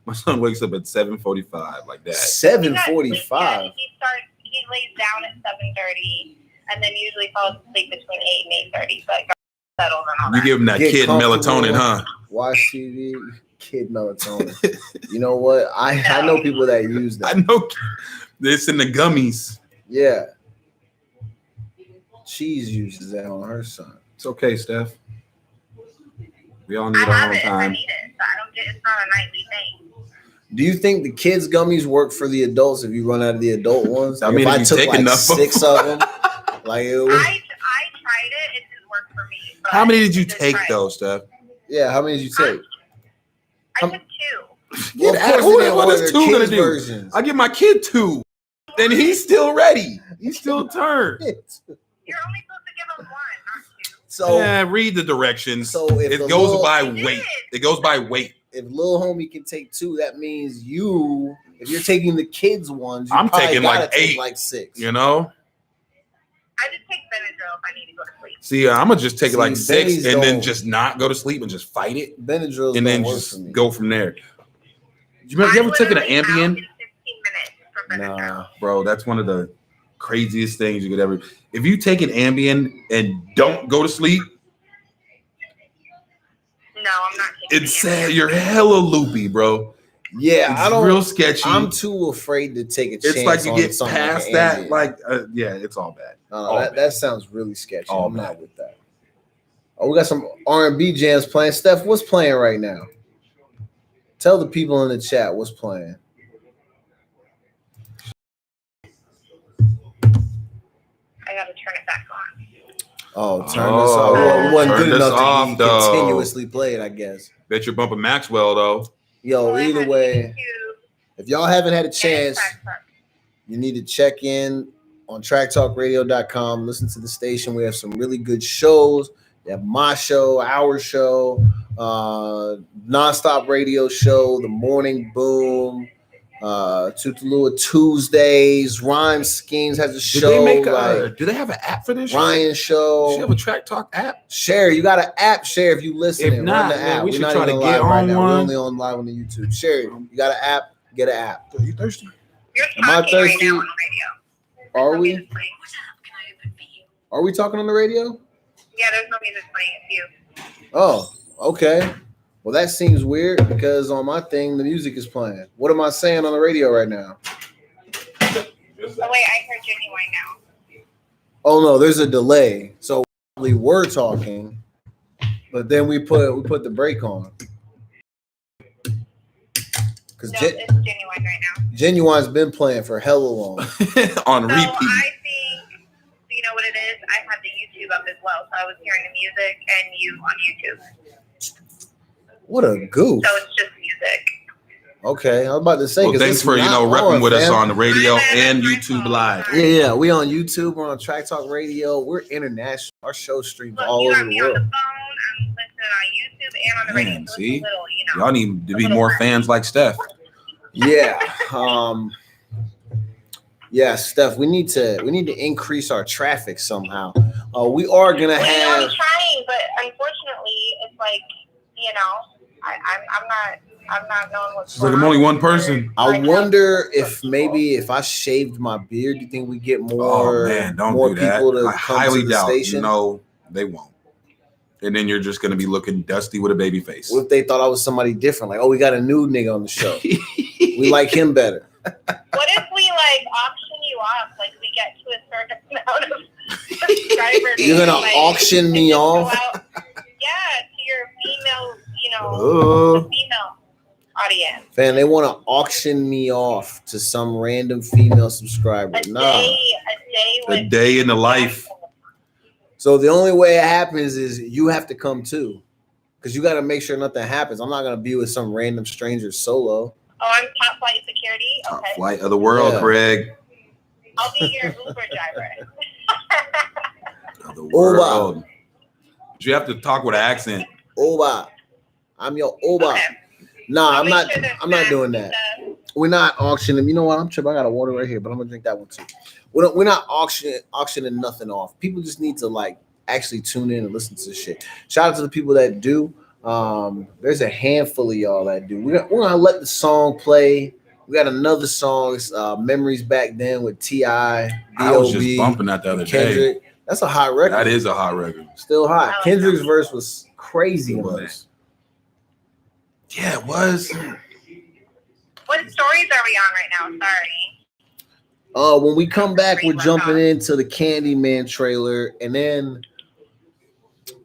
My son wakes up at 7:45 like that. 7:45. He lays down at 7:30 and then usually falls asleep between 8 and 8:30. So I got settled and all that. You give him that kid melatonin, huh? Watch TV. Kid melatonin. You know what? I know people that use that. I know this in the gummies. Yeah. Cheese uses that on her son. It's okay, Steph. We all need our own time. I need it. So it's not a nightly thing. Do you think the kids gummies work for the adults if you run out of the adult ones? I mean, if I took like enough 6 of them, like it was... I tried it. It didn't work for me. How many did you take though, Steph? Yeah, how many did you take? I took 2. What is 2 gonna do? Versions. I give my kid 2, and he's still ready. He's still turned. You're only supposed to give him 1, not 2. So read the directions. So if it goes by weight. It goes by weight. If little homie can take 2, that means if you're taking the kids ones, I'm taking like 8, like 6. I just take Benadryl if I need to go to sleep. See, I'm gonna just take it like 6 and then just not go to sleep and just fight it. Benadryl and then just go from there. You ever taken an Ambien? 15 minutes from Benadryl. Nah, bro, that's one of the craziest things you could ever. If you take an Ambien and don't go to sleep, no, I'm not taking it's sad. You're hella loopy, bro. Yeah, it's real sketchy. I'm too afraid to take a chance. It's like you get past that. Ambien. It's all bad. That sounds really sketchy. I'm not with that. Oh, we got some R&B jams playing. Steph, what's playing right now? Tell the people in the chat what's playing. I gotta turn it back on. Oh, turn this off. Well, it wasn't turn good this enough off, to be though. continuously played, I guess. Bet you're bumping Maxwell, though. Yo, either way, if y'all haven't had a chance, you need to check in on tracktalkradio.com. Listen to the station. We have some really good shows. We have my show, our show, Nonstop Radio Show, The Morning Boom, Tutalua Tuesdays, Rhyme Schemes has a show. Do they have an app for this? Ryan show. Does she have a Track Talk app? Share. You got an app. Share if you listen. If not, run the app. we We're should not try to even get live right on now. one. We're only on live on the YouTube. Share. You got an app. Get an app. Are you thirsty? You're Am I talking right thirsty? now on the radio. Are There's no we? music playing. Are we talking on the radio? Yeah, there's no music playing. It's you. Oh, okay. Well, that seems weird because on my thing, the music is playing. What am I saying on the radio right now? Oh, wait, I heard Genuine now. Oh, no, there's a delay. So we were talking, but then we put the break on. Because No, it's Genuine right now. Genuine's been playing for hella long. On So repeat. I think, you know what it is? I have the YouTube up as well. So I was hearing the music and you on YouTube. What a goof. So it's just music. Okay, I was about to say. Well, thanks for repping with us on the radio and YouTube Live. Yeah, we on YouTube. We're on Track Talk Radio. We're international. Our show streams Look, all you over got the me on world. the phone. I'm listening on YouTube and on the radio. Man, So see? it's a little, you know. Y'all need to be more fans like Steph. Yeah. Yeah, Steph, we need to increase our traffic somehow. We are gonna Well, you know, have I'm trying, but unfortunately, it's like, you know, I'm not knowing what's It's like I'm only one person. I wonder if I shaved my beard, do you think we get more Don't more do that. people to I come highly to the doubt. station? No, they won't. And then you're just gonna be looking dusty with a baby face. What if they thought I was somebody different? Like, oh, we got a new nigga on the show. We like him better. What if we like auction you off? Like we get to a certain amount of subscribers. You're gonna like, auction me go off? out, yeah, to your female, you know, Oh. the female audience. Fan, they want to auction me off to some random female subscriber. A Nah. day A with day in the life. So the only way it happens is you have to come too, because you got to make sure nothing happens. I'm not gonna be with some random stranger solo. Oh, I'm top flight security. Top Okay, flight of the world, Yeah. Craig. I'll be your Uber driver. Of the world. But you have to talk with an accent. Oba, I'm your Oba. Okay. Nah, I'll I'm make not. sure there's I'm not snacks doing and that. stuff. We're not auctioning. You know what? I'm tripping. I got a water right here, but I'm gonna drink that one too. We're not auctioning nothing off. People just need to like actually tune in and listen to this shit. Shout out to the people that do. There's a handful of y'all that do. We're gonna let the song play. We got another song, Memories Back Then with T.I. I was just B.O.B., bumping that the other day. Kendrick. That's a hot record. That is a hot record. Still hot. Oh, Kendrick's no. verse was crazy. It on was. Yeah, it was. What stories are we on right now? Sorry. When we come back, we're jumping into the Candyman trailer, and then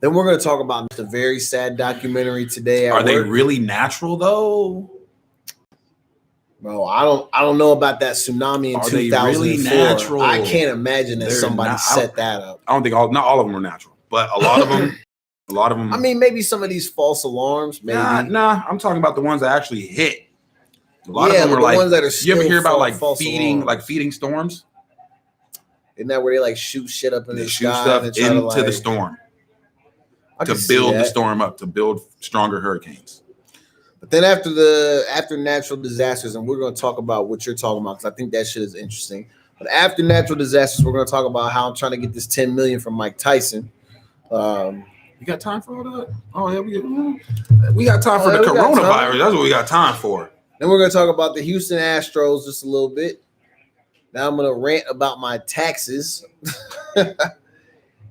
we're gonna talk about the very sad documentary today. Are they really natural though? Bro, I don't know about that tsunami in Are they 2004. really natural? I can't imagine that They're somebody not- set that up. I don't think not all of them are natural, but a lot of them. A lot of them. I mean, maybe some of these false alarms, maybe. Nah. I'm talking about the ones that actually hit. A lot Yeah, of them but are the like. ones that are You ever still hear about like false feeding, alarms. feeding storms? Isn't that where they like shoot shit up in They the shoot sky stuff and try into to, like, the storm I to can see build the that. storm up, to build stronger hurricanes. But then after natural disasters, and we're going to talk about what you're talking about because I think that shit is interesting. But after natural disasters, we're going to talk about how I'm trying to get this 10 million from Mike Tyson. You got time for all that? Oh yeah, we got time for the we got coronavirus. time. That's what we got time for. Then we're going to talk about the Houston Astros just a little bit. Now I'm going to rant about my taxes.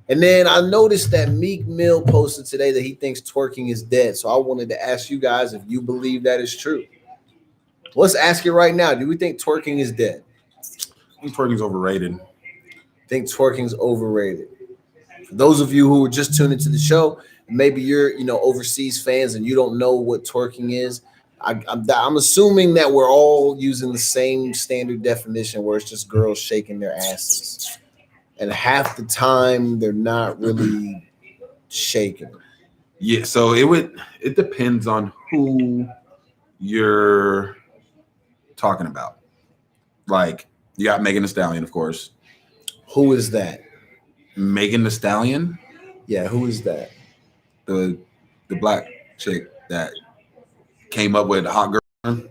And then I noticed that Meek Mill posted today that he thinks twerking is dead. So I wanted to ask you guys if you believe that is true. Let's ask it right now. Do we think twerking is dead? I think twerking's overrated. Think twerking's overrated. For those of you who are just tuned into the show, maybe you're overseas fans and you don't know what twerking is. I'm assuming that we're all using the same standard definition where it's just girls shaking their asses. and half the time they're not really shaking. Yeah, so it depends on who you're talking about. Like, you got Megan Thee Stallion, of course. Who is that? Megan Thee Stallion? Yeah, who is that? The black chick that came up with Hot Girl.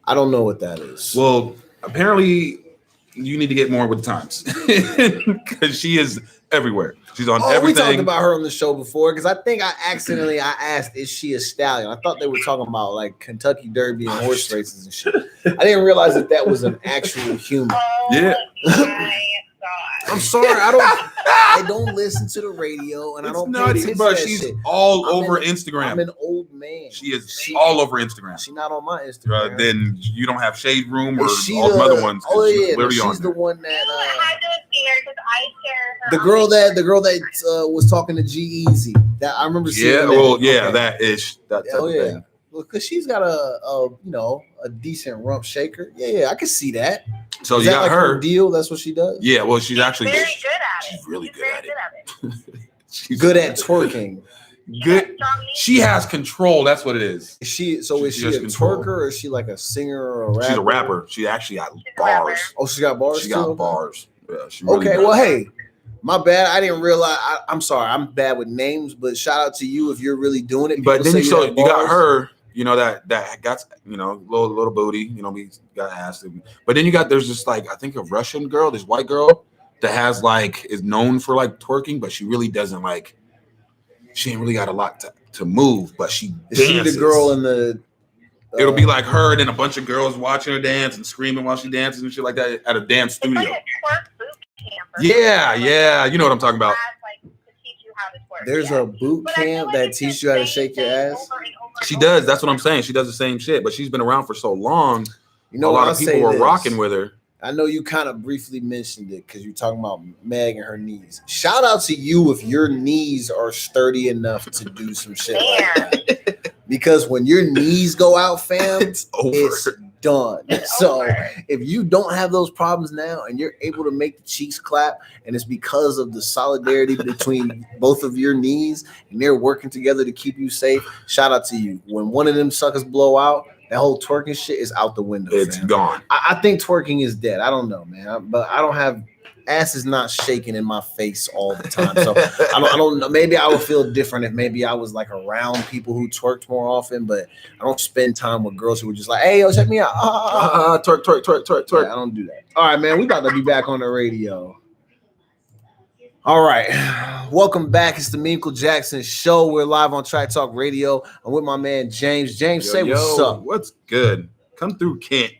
I don't know what that is. Well, apparently you need to get more with the times because she is everywhere. She's on everything. We talked about her on the show before because I think I asked, is she a stallion? I thought they were talking about like Kentucky Derby and horse races and shit. I didn't realize that was an actual human. Yeah. I'm sorry, I don't listen to the radio and I don't pay attention bro, to that she's shit. all over Instagram. I'm an old man. She is all over Instagram. She's not on my Instagram. Then you don't have Shade Room or all the other ones. Oh yeah, she's the one that I do see her because I share her. The girl that was talking to G-Eazy. That I remember seeing. Yeah, well, yeah, that is that type of thing. Well, because she's got a decent rump shaker. Yeah, I can see that. So you got like her deal. That's what she does. Yeah, well, she's actually very good at it. She's really good at it. She's good at twerking. Good. She has control. That's what it is. Is she a twerker or is she like a singer or a rapper? She's a rapper. She actually got bars. Oh, she got bars. She got bars. Yeah, she really okay. Well, hey, my bad. I didn't realize. I'm sorry. I'm bad with names, but shout out to you if you're really doing it. But then you got her. You know that got little booty. We got asked. But then there's just like I think a Russian girl, this white girl that has is known for twerking, but she really doesn't She ain't really got a lot to move, but she dances. Is she the girl in the? It'll be like her and then a bunch of girls watching her dance and screaming while she dances and shit like that at a dance studio. It's like a twerk boot camp. Yeah, you know what I'm talking about. There's a boot camp that teaches you how to shake your ass. She does. That's what I'm saying. She does the same shit, but she's been around for so long. A lot of people were rocking with her. I know you kind of briefly mentioned it because you're talking about Meg and her knees. Shout out to you if your knees are sturdy enough to do some shit like that. Because when your knees go out, fam, it's done. So if you don't have those problems now and you're able to make the cheeks clap, and it's because of the solidarity between both of your knees and they're working together to keep you safe, shout out to you. When one of them suckers blow out, that whole twerking shit is out the window. It's gone. I think twerking is dead. I don't know, man. But I don't have ass is not shaking in my face all the time. So I don't know. Maybe I would feel different if maybe I was around people who twerked more often. But I don't spend time with girls who were just like, "Hey, yo, check me out." Twerk. Yeah, I don't do that. All right, man. We about to be back on the radio. All right, welcome back. It's the Memechel Jackson Show. We're live on Track Talk Radio. I'm with my man James. James, say what's up. What's good? Come through, Kent.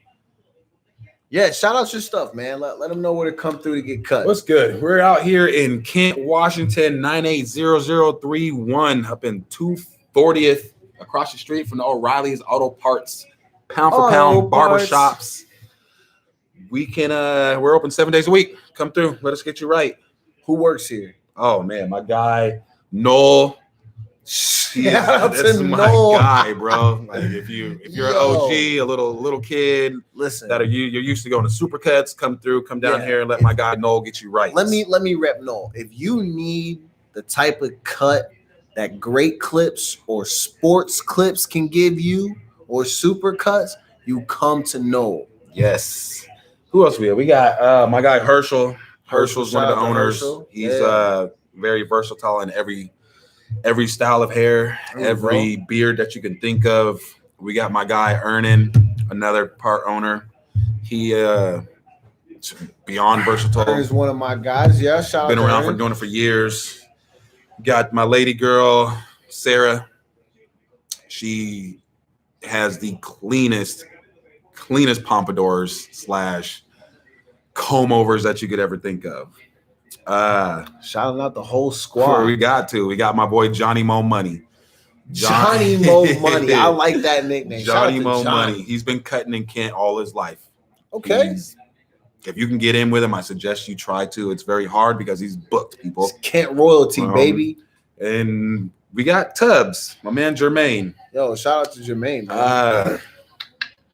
Yeah, shout out your stuff, man. Let them know where to come through to get cut. What's good? We're out here in Kent, Washington, 980031, up in 240th, across the street from the O'Reilly's Auto Parts, pound for pound barbershops. We're open 7 days a week. Come through. Let us get you right. Who works here? Oh man, my guy Noel. That's my guy, bro. If you're an OG, a little kid, listen, you're used to going to Supercuts, come down here and let my guy Noel get you right. Let me rep Noel. If you need the type of cut that Great Clips or Sports Clips can give you, or Supercuts, you come to Noel. Yes. Who else we have? We got my guy Herschel. Herschel's one of the owners. He's very versatile in every style of hair, every beard that you can think of. We got my guy Ernan, another part owner. He beyond versatile. He's one of my guys. Yeah, shout out. Been around for doing it for years. Got my lady girl Sarah. She has the cleanest pompadours / comb overs that you could ever think of. Shouting out the whole squad. We got my boy Johnny Mo Money. Johnny Mo Money. I like that nickname. Johnny Mo Money. He's been cutting in Kent all his life. Okay. If you can get in with him, I suggest you try to. It's very hard because he's booked people. It's Kent royalty, baby. And we got Tubbs, my man Jermaine. Yo, shout out to Jermaine, man.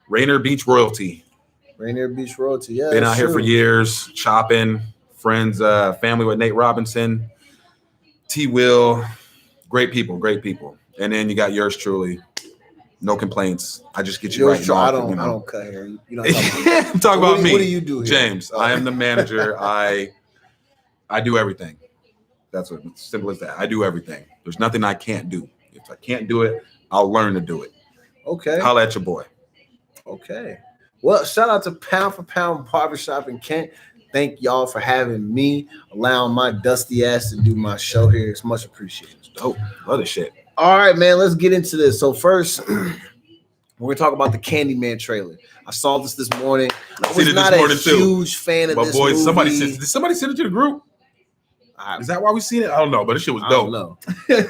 Rainier Beach royalty. Rainier Beach royalty, yeah. Been out here for years, chopping, friends, family with Nate Robinson, T. Will, great people. And then you got yours truly. No complaints. I just get you right. I don't cut hair. You know, talk about me. What do you do here? James? I am the manager. I do everything. That's what it's simple as that. I do everything. There's nothing I can't do. If I can't do it, I'll learn to do it. Okay. Holla at your boy. Okay. Well, shout out to Pound for Pound Barbershop in Kent. Thank y'all for having me, allowing my dusty ass to do my show here. It's much appreciated. Dope. Love this shit. All right, man, let's get into this. So first, we're going to talk about the Candyman trailer. I saw this morning. I was not a huge fan of this movie. Did somebody send it to the group? Is that why we seen it? I don't know, but this shit was dope. I don't know.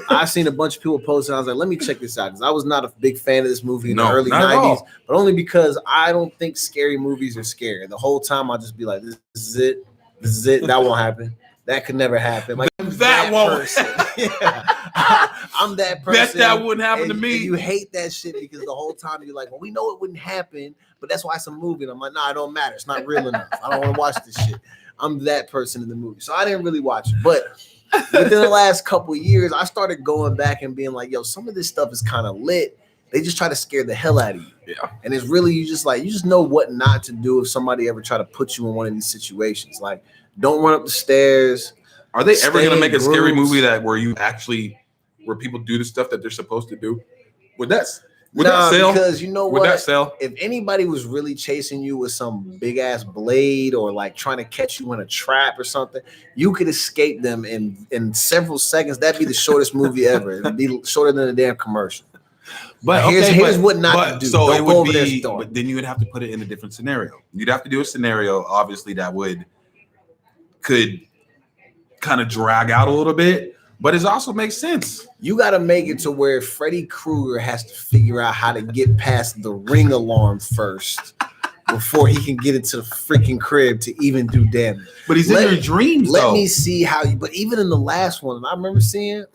I seen a bunch of people post it. I was like, let me check this out because I was not a big fan of this movie in the early 90s, but only because I don't think scary movies are scary. The whole time I'll just be like, this is it. This is it. That won't happen. That could never happen. Like that won't. I'm that person. Bet that wouldn't happen to me. And you hate that shit because the whole time you're like, well, we know it wouldn't happen, but that's why it's a movie. And I'm like, it don't matter. It's not real enough. I don't want to watch this shit. I'm that person in the movie. So I didn't really watch it. But within the last couple of years, I started going back and being like, yo, some of this stuff is kind of lit. They just try to scare the hell out of you. Yeah. And it's really, you just know what not to do if somebody ever try to put you in one of these situations. Like, don't run up the stairs. Are they ever going to make a scary movie where people do the stuff that they're supposed to do? Would that sell? Because you know what? Would that sell? If anybody was really chasing you with some big ass blade or like trying to catch you in a trap or something, you could escape them in several seconds. That'd be the shortest movie ever. It'd be shorter than a damn commercial. But here's what not to do. So it would be, but then you would have to put it in a different scenario. You'd have to do a scenario, obviously, that could kind of drag out a little bit, but it also makes sense. You got to make it to where Freddy Krueger has to figure out how to get past the ring alarm first before he can get into the freaking crib to even do damage. But he's in your dreams, Let me see how you, but even in the last one, I remember seeing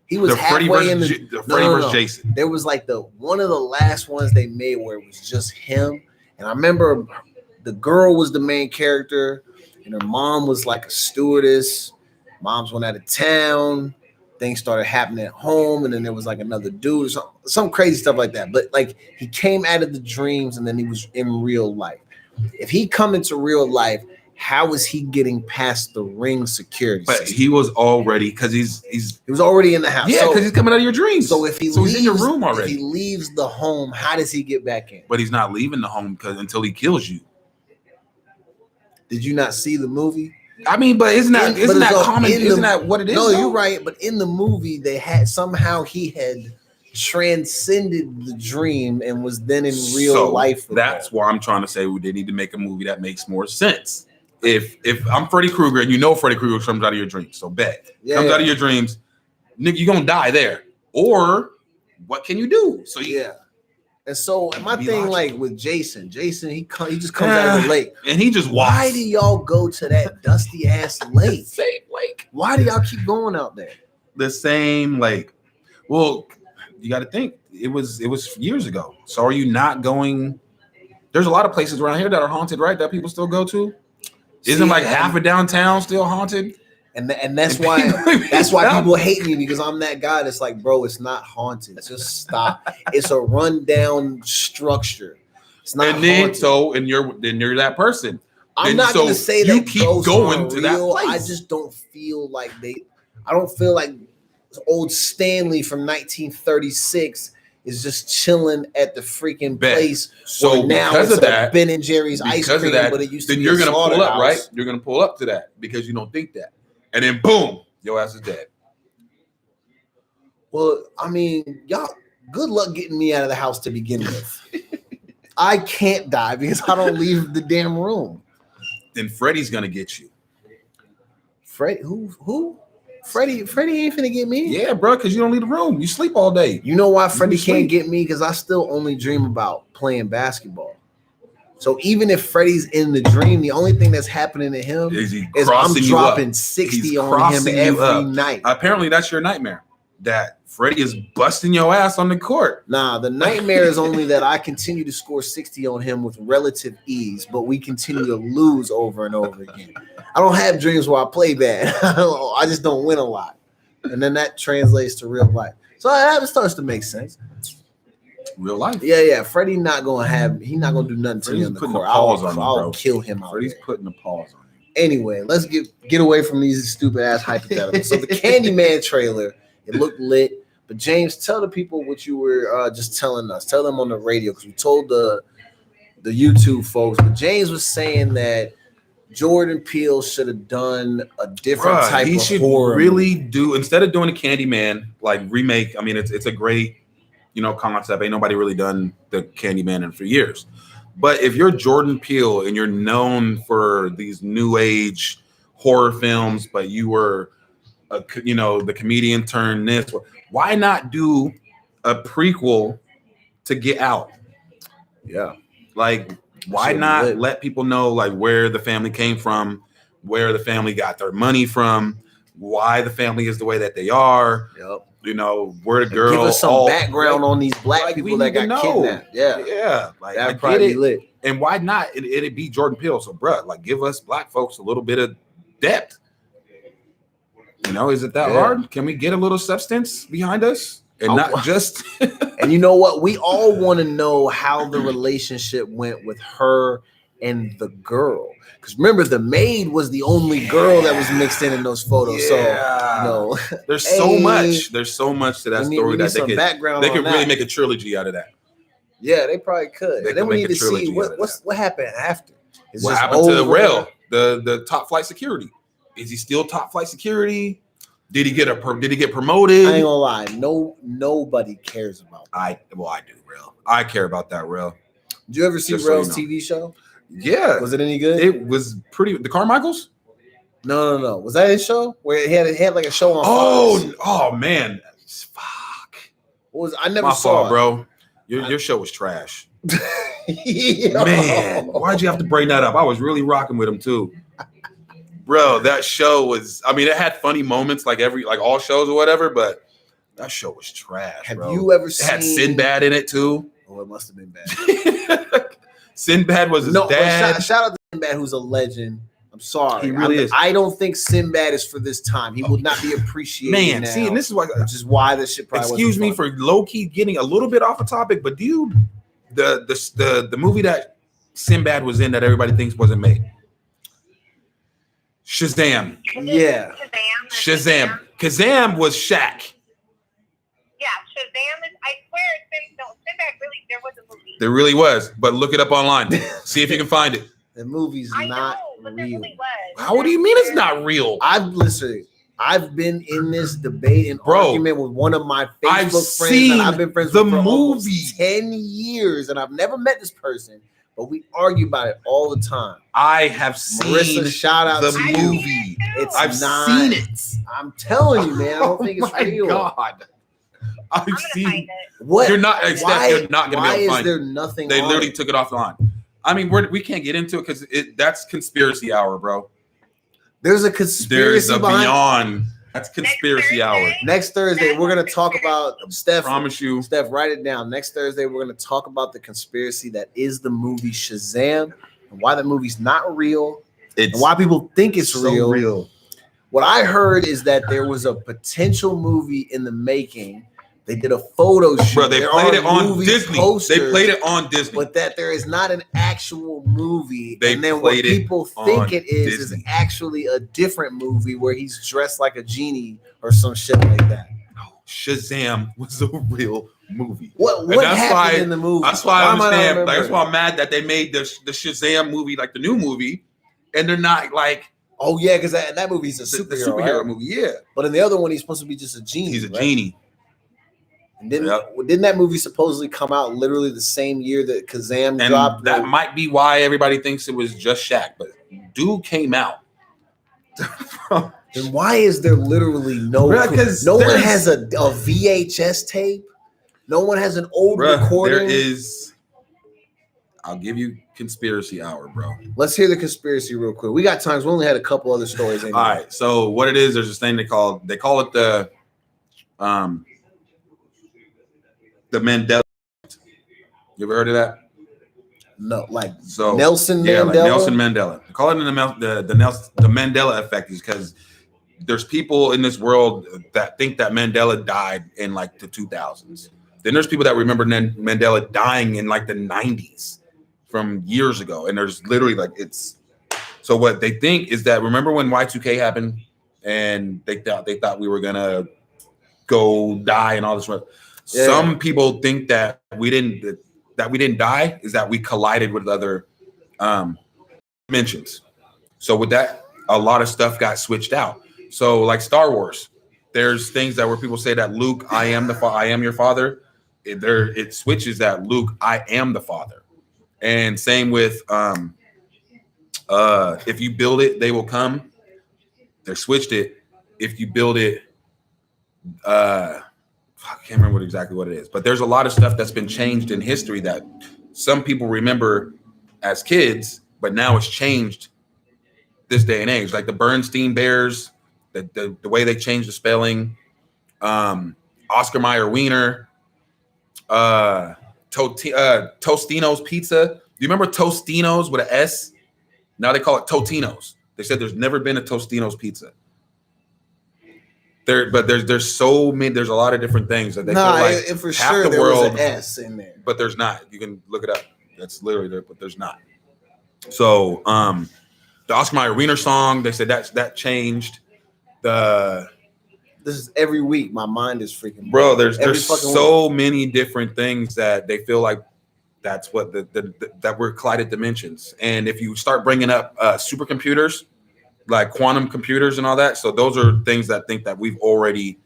he was halfway in the Freddy versus Jason. There was like one of the last ones they made where it was just him. And I remember the girl was the main character and her mom was like a stewardess. Moms went out of town. Things started happening at home, and then there was like another dude or some crazy stuff like that. But like he came out of the dreams, and then he was in real life. If he come into real life, how is he getting past the ring security? But system? He was already because he was already in the house. Yeah, because he's coming out of your dreams. So if he's in your room already. If he leaves the home, how does he get back in? But he's not leaving the home until he kills you. Did you not see the movie? I mean, but isn't that common? Isn't that what it is? No, you're right. But in the movie, they had he had transcended the dream and was then in real life. That's why I'm trying to say they need to make a movie that makes more sense. If I'm Freddy Krueger and you know Freddy Krueger comes out of your dreams, so comes out of your dreams, nigga, you're gonna die there. Or what can you do? So And so my thing, like with Jason, he just comes out of the lake and he just walks. Why do y'all go to that dusty ass lake? Same lake. Why do y'all keep going out there? The same lake. Well, you got to think it was years ago. So are you not going? There's a lot of places around here that are haunted, right? That people still go to. Isn't like half of downtown still haunted? And that's why people hate me because I'm that guy that's like, bro, it's not haunted. Just stop. It's a rundown structure. It's not haunted. You're that person. I'm not gonna say that you keep going to that place. I just don't feel like I don't feel like old Stanley from 1936 is just chilling at the freaking place. So now because it's of that, Ben and Jerry's ice cream, but it used to be you're gonna pull up, right? You're gonna pull up to that because you don't think that. And then boom, your ass is dead. Well, I mean, y'all, good luck getting me out of the house to begin with. I can't die because I don't leave the damn room. Then Freddy's gonna get you. Freddy? Who? Freddie ain't finna get me. Yeah, bro, because you don't leave the room. You sleep all day. You know why Freddie can't get me? Because I still only dream about playing basketball. So even if Freddie's in the dream, the only thing that's happening to him is I'm dropping 60 on him every night. Apparently, that's your nightmare. that Freddie is busting your ass on the court. Nah, the nightmare is only that I continue to score 60 on him with relative ease, but we continue to lose over and over again. I don't have dreams where I play bad. I just don't win a lot. And then that translates to real life. So that starts to make sense. Real life. Yeah. Freddie he's not gonna do nothing to me on the court. I'll kill him out. Freddie's putting a pause on him. Anyway, let's get away from these stupid ass hypotheticals. So the Candyman trailer, it looked lit. But James, tell the people what you were just telling us. Tell them on the radio, because we told the YouTube folks. But James was saying that Jordan Peele should have done a different type of horror. He should really do, instead of doing a Candyman like remake. I mean, it's a great concept. Ain't nobody really done the Candyman in for years. But if you're Jordan Peele and you're known for these new age horror films, but you were the comedian turned this, why not do a prequel to Get Out? Yeah. Like, why not let people know like where the family came from, where the family got their money from, why the family is the way that they are. Yep. Where the girl. Give us some background on these black people that got kidnapped. Yeah. Like, that'd probably be lit. And why not? It'd be Jordan Peele. So, bruh, like, give us black folks a little bit of depth. Is it that hard? Can we get a little substance behind us and not just? And you know what? We all want to know how the relationship went with her and the girl. Because remember, the maid was the only girl that was mixed in those photos. Yeah. So, there's so much. There's so much to that story that they could really make a trilogy out of that. Yeah, they probably could. And then we need to see what happened after. What happened to Rail, the top flight security? Is he still top flight security? Did he get promoted? I ain't gonna lie. Nobody cares about that. I do, Rail. I care about that, Rail. Did you ever see Rail's TV show? Yeah. Was it any good? It was pretty. The Carmichaels? No. Was that his show? Where he had like a show on Fox? Oh man. Fuck. I never saw it, bro. Your show was trash. Man, why'd you have to bring that up? I was really rocking with him too. Bro, that show was, it had funny moments like all shows or whatever, but that show was trash. Have you ever seen? It had Sinbad in it too. Oh, it must have been bad. Sinbad was his dad. Shout out to Sinbad, who's a legend. I'm sorry. He really is. I don't think Sinbad is for this time. He will not be appreciated. Man, see, and this is why this shit probably excuse me for low-key getting a little bit off the topic, but the movie that Sinbad was in that everybody thinks wasn't made? Shazam. Yeah. Shazam. Kazam was Shaq. Yeah, Shazam is, I swear, Sinbad really, there was a movie. There really was, but look it up online. See if you can find it. The movie's not real. Really was. How do you mean it's not real? I've been in this debate and argument with one of my Facebook friends, and I've been friends with him for movie 10 years, and I've never met this person, but we argue about it all the time. I have seen Marissa, shout out the to movie. I've seen it. I'm telling you, man. I don't think it's real. God. I've seen what? You're not. You're not going to be able to find it. Why is there nothing? They literally took it offline. We can't get into it because that's conspiracy hour, bro. There's a conspiracy beyond. That's conspiracy hour. Next Thursday, we're going to talk about Steph. I promise you. Steph, write it down. Next Thursday, we're going to talk about the conspiracy that is the movie Shazam and why the movie's not real and why people think it's so real. What I heard is that there was a potential movie in the making. They did a photo shoot. Bro, they played it on Disney. They played it on Disney. But that there is not an actual movie. And then what people think it is actually a different movie where he's dressed like a genie or some shit like that. No, Shazam was a real movie. What happened in the movie? That's why I understand. That's why I'm mad that they made the Shazam movie, like the new movie, and they're not like. Oh, yeah, because that movie's a superhero movie, yeah. But in the other one, he's supposed to be just a genie. He's a genie. And didn't that movie supposedly come out literally the same year that Kazam dropped? That might be why everybody thinks it was just Shaq, but dude came out. Then why is there literally no one has a VHS tape? No one has an old recording? There is. I'll give you conspiracy hour, bro. Let's hear the conspiracy real quick. We got times. We only had a couple other stories. All right. So what it is, there's this thing they call it the The Mandela. You ever heard of that? No, like so Nelson Mandela. Yeah, like Nelson Mandela. They call it the Mandela effect is because there's people in this world that think that Mandela died in like the 2000s. Then there's people that remember Mandela dying in like the 90s from years ago. And there's literally like so what they think is that remember when Y2K happened and they thought we were gonna go die and all this. Yeah. Some people think that we didn't die is that we collided with other dimensions. So with that, a lot of stuff got switched out. So like Star Wars, there's things that where people say that Luke, I am your father. It switches that Luke, I am the father. And same with if you build it, they will come. They switched it. If you build it, I can't remember exactly what it is, but there's a lot of stuff that's been changed in history that some people remember as kids, but now it's changed this day and age. Like the Bernstein Bears, the way they changed the spelling, Oscar Mayer Wiener, Tostino's Pizza. Do you remember Tostino's with an S? Now they call it Totino's. They said there's never been a Tostino's Pizza. But there's so many. There's a lot of different things that they feel like for half sure the there world, was an S in there, but there's not. You can look it up. That's literally there, but there's not. So the Oscar Mayer Wiener song, they said that changed. This is every week. My mind is freaking. Bro, there's so many different things that they feel like that's what that we're collided dimensions. And if you start bringing up supercomputers, like quantum computers and all that. So those are things that think that we've opened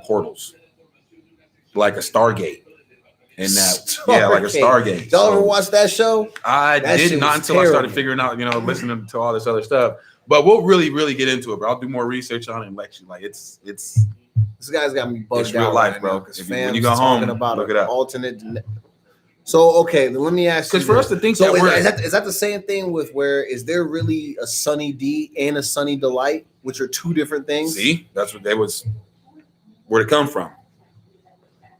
portals, like a Stargate, and that like a Stargate. Y'all ever watch that show? I did not until I started figuring out, listening to all this other stuff. But we'll really get into it, bro. I'll do more research on it and lecture. Like it's this guy's got me bugged out. It's real life, bro. When you go home, look it up. Alternate. So okay, then let me ask you. Because for us to think is that the same thing with is there really a Sunny D and a Sunny Delight, which are two different things? See, that's what where'd it come from?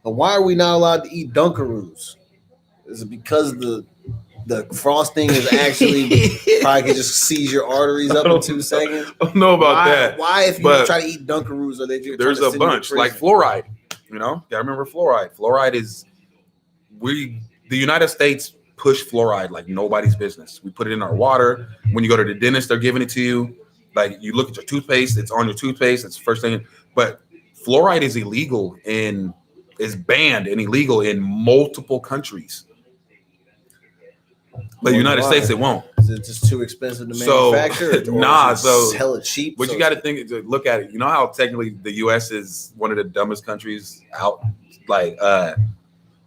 But why are we not allowed to eat Dunkaroos? Is it because the frosting is actually probably can just seize your arteries up in 2 seconds? I don't know about that. Why if you try to eat Dunkaroos, are they just there's a bunch like fluoride? Gotta remember fluoride. Fluoride is the United States push fluoride like nobody's business. We put it in our water. When you go to the dentist, they're giving it to you. Like you look at your toothpaste, it's on your toothpaste. That's the first thing. But fluoride is illegal is banned and illegal in multiple countries. But the United States, it won't. Is it just too expensive to manufacture? So sell it cheap. But you got to look at it. You know how technically the U.S. is one of the dumbest countries out, like.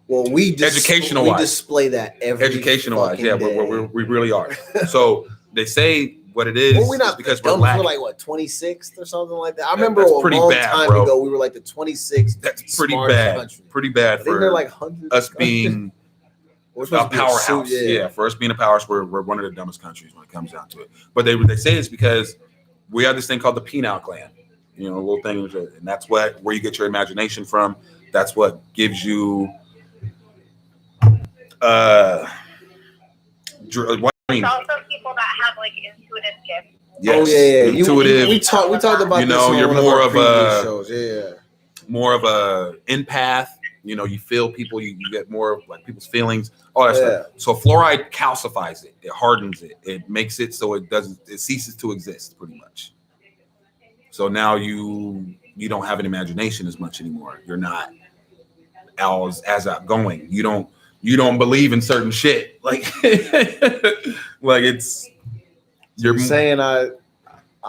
Well, we display that every educational-wise, yeah, we really are. So they say what it is. Well, we're not because we're like what 26th or something like that. I remember a long time ago we were like the 26th. That's pretty bad. Country. Pretty bad for they're like hundreds us being a powerhouse. Yeah, for us being a powerhouse, we're one of the dumbest countries when it comes down to it. But they say it's because we have this thing called the pineal gland. A little thing, and that's where you get your imagination from. That's what gives you. There's also people that have like intuitive gifts. Yes. Oh yeah. Intuitive. We talked about this. You're more of a shows. Yeah. More of a empath. You feel people. You get more of like people's feelings. All that stuff. So fluoride calcifies it. It hardens it. It makes it so it doesn't. It ceases to exist pretty much. So now you don't have an imagination as much anymore. You're not as outgoing. You don't believe in certain shit. Like it's you're saying I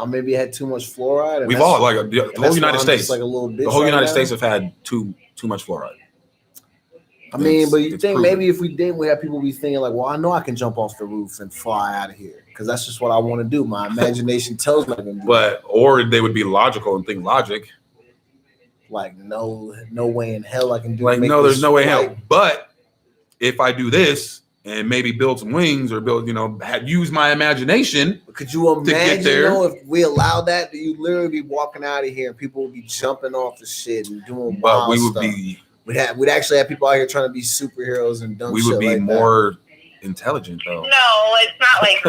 maybe had too much fluoride. We've all like the whole United States. Like a little bitch the whole United States have had too much fluoride. I mean, but you think maybe if we didn't, we have people be thinking like, well, I know I can jump off the roof and fly out of here because that's just what I want to do. My imagination tells me I can do that. Or they would be logical and think logic. Like no way in hell I can do. Like no, there's no way in hell. But if I do this and maybe build some wings or use my imagination. Could you imagine though if we allowed that? You literally be walking out of here and people would be jumping off the shit and doing wild stuff. We'd actually have people out here trying to be superheroes and dumb shit. We would be more intelligent though. No, it's not like